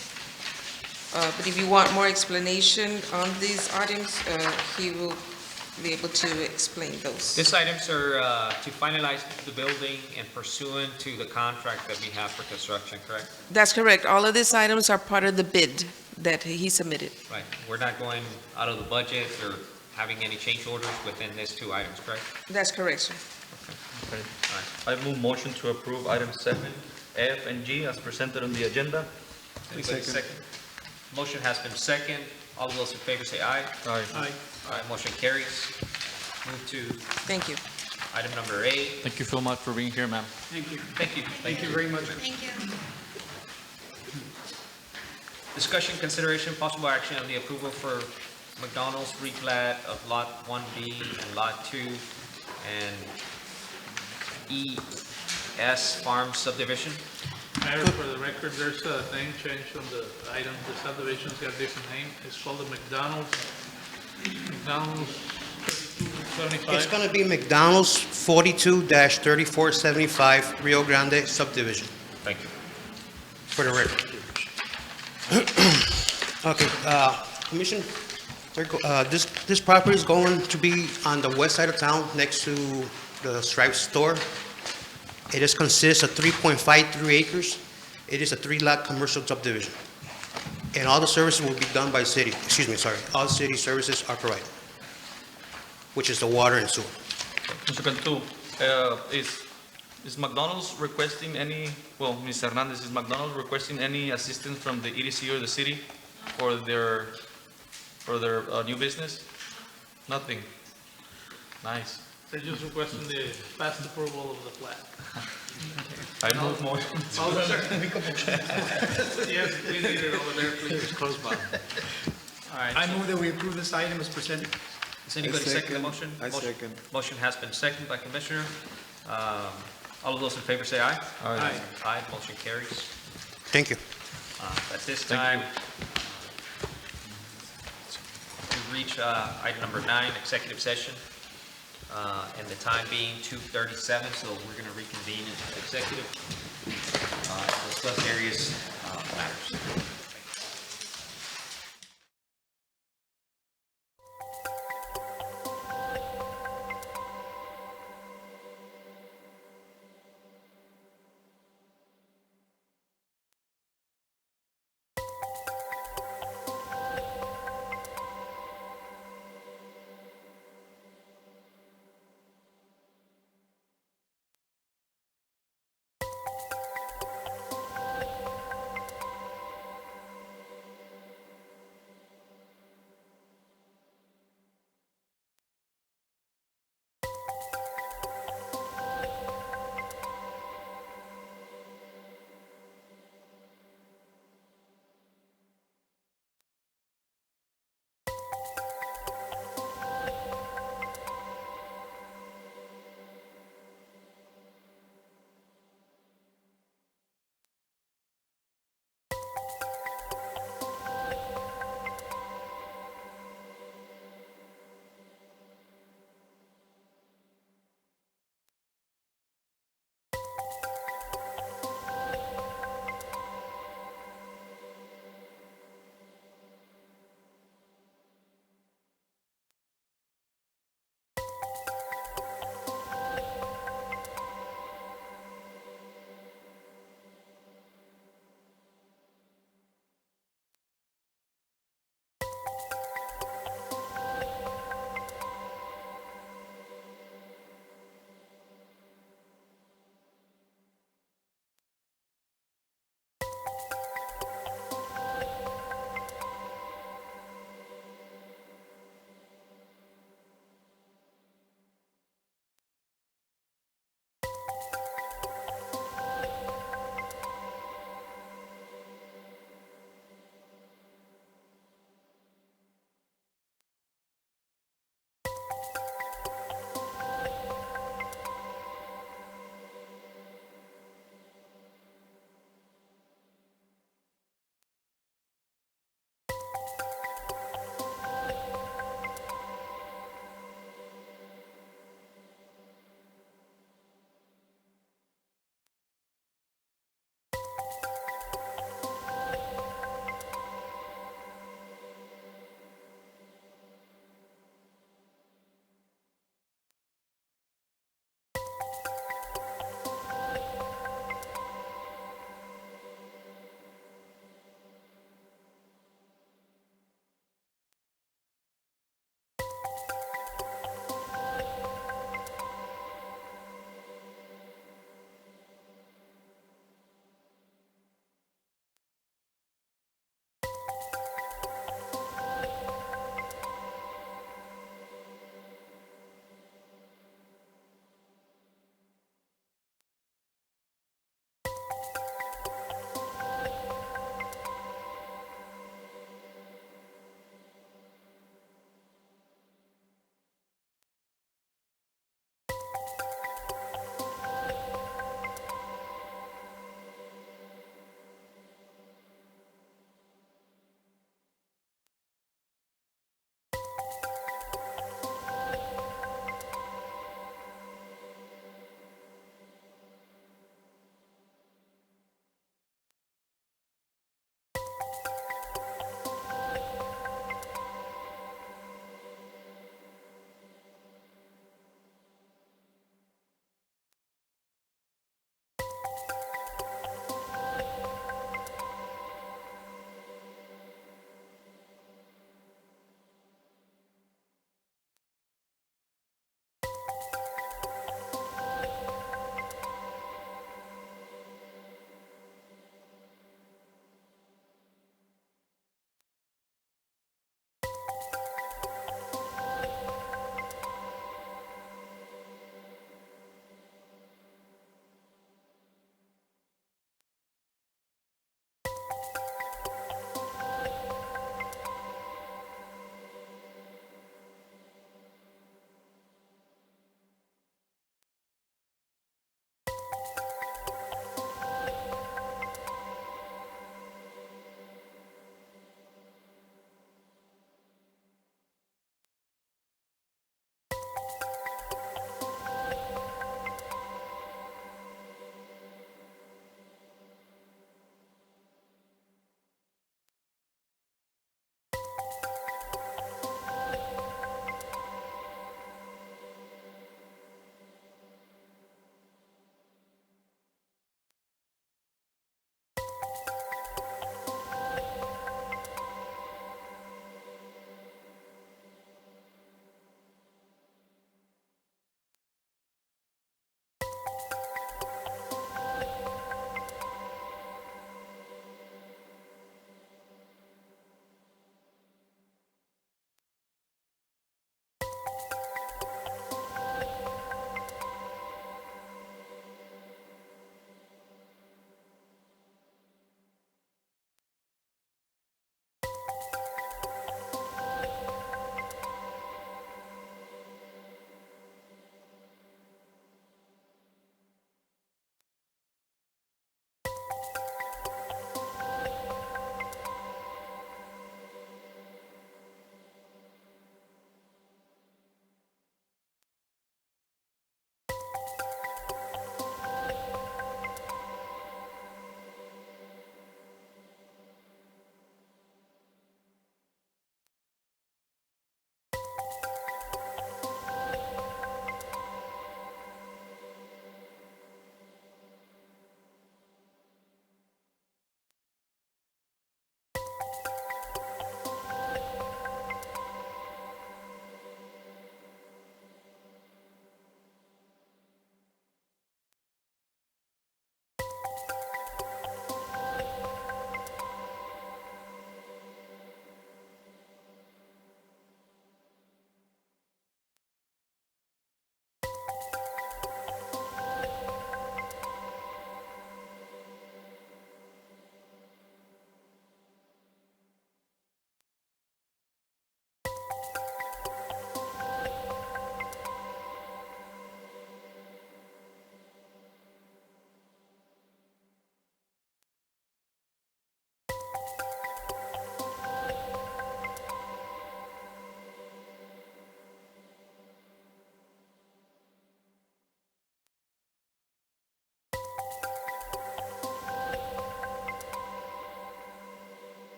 But if you want more explanation on these items, he will be able to explain those. These items are to finalize the building and pursuant to the contract that we have for construction, correct? That's correct. All of these items are part of the bid that he submitted. Right. We're not going out of the budget or having any change orders within these two items, correct? That's correct, sir. Okay. I move motion to approve items 7F and G as presented on the agenda. Anybody second? Motion has been second. All of those in favor say aye. Aye. Aye. Aye, motion carries. Move to Thank you. item number 8. Thank you so much for being here, ma'am. Thank you. Thank you. Thank you very much. Thank you. Discussion, consideration, possible action on the approval for McDonald's replat of Lot 1B and Lot 2 and ES Farm subdivision. Mayor, for the record, there's a name change on the item. The subdivision's got a different name. It's called the McDonald's 3275. It's going to be McDonald's 42-3475 Rio Grande subdivision, Thank you. for the record. Okay, Commission, this property is going to be on the west side of town, next to the Stripes store. It is consists of 3.53 acres. It is a 3-lot commercial subdivision. And all the services will be done by city, all city services are provided, which is the water and sewer. Mr. Cantu, is McDonald's requesting any, well, Ms. Hernandez, is McDonald's requesting any assistance from the EDC or the city for their new business? Nothing. Nice. They're just requesting the fast approval of the plat. I move motion. Yes, we need it over there, please. Close by. All right. I move that we approve this item as presented. Does anybody second the motion? I second. Motion has been seconded by Commissioner. All of those in favor say aye. Aye. Aye, motion carries. Thank you. At this time, we reach item number 9, executive session, and the time being 2:37, so we're going to reconvene in executive to discuss various matters.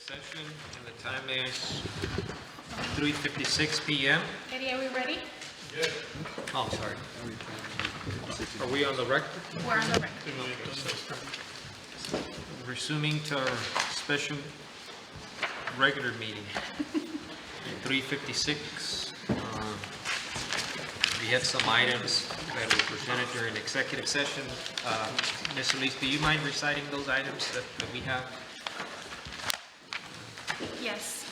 session, and the time is 3:56 PM. Eddie, are we ready? Oh, sorry. Are we on the record? We're on the record. Resuming to our special regular meeting. 3:56. We had some items that were presented during executive session. Ms. Elise, do you mind reciting those items that we have? Yes.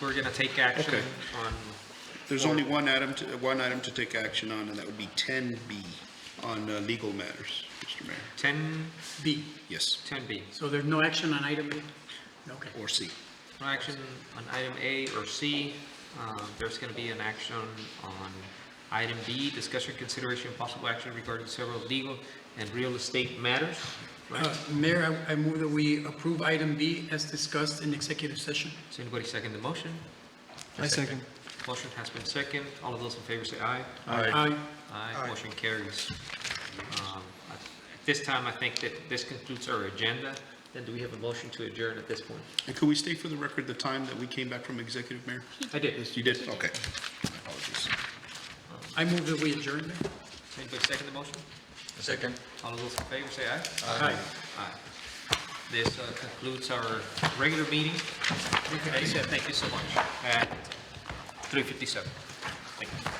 We're going to take action Okay. on... There's only one item to take action on, and that would be 10B on legal matters, Mr. Mayor. 10B. Yes, 10B. So there's no action on item B? Okay. or C. No action on item A or C. There's going to be an action on item B, discussion, consideration, and possible action regarding several legal and real estate matters. Mayor, I move that we approve item B as discussed in executive session. Does anybody second the motion? I second. Motion has been second. All of those in favor say aye. Aye. Aye. Motion carries. At this time, I think that this concludes our agenda. Then do we have a motion to adjourn at this point? And could we state for the record the time that we came back from executive, Mayor? I did. You did? Okay. My apologies. I move that we adjourn. Anybody second the motion? Second. All of those in favor say aye. Aye. Aye. This concludes our regular meeting. Thank you so much. At 3:57. Thank you.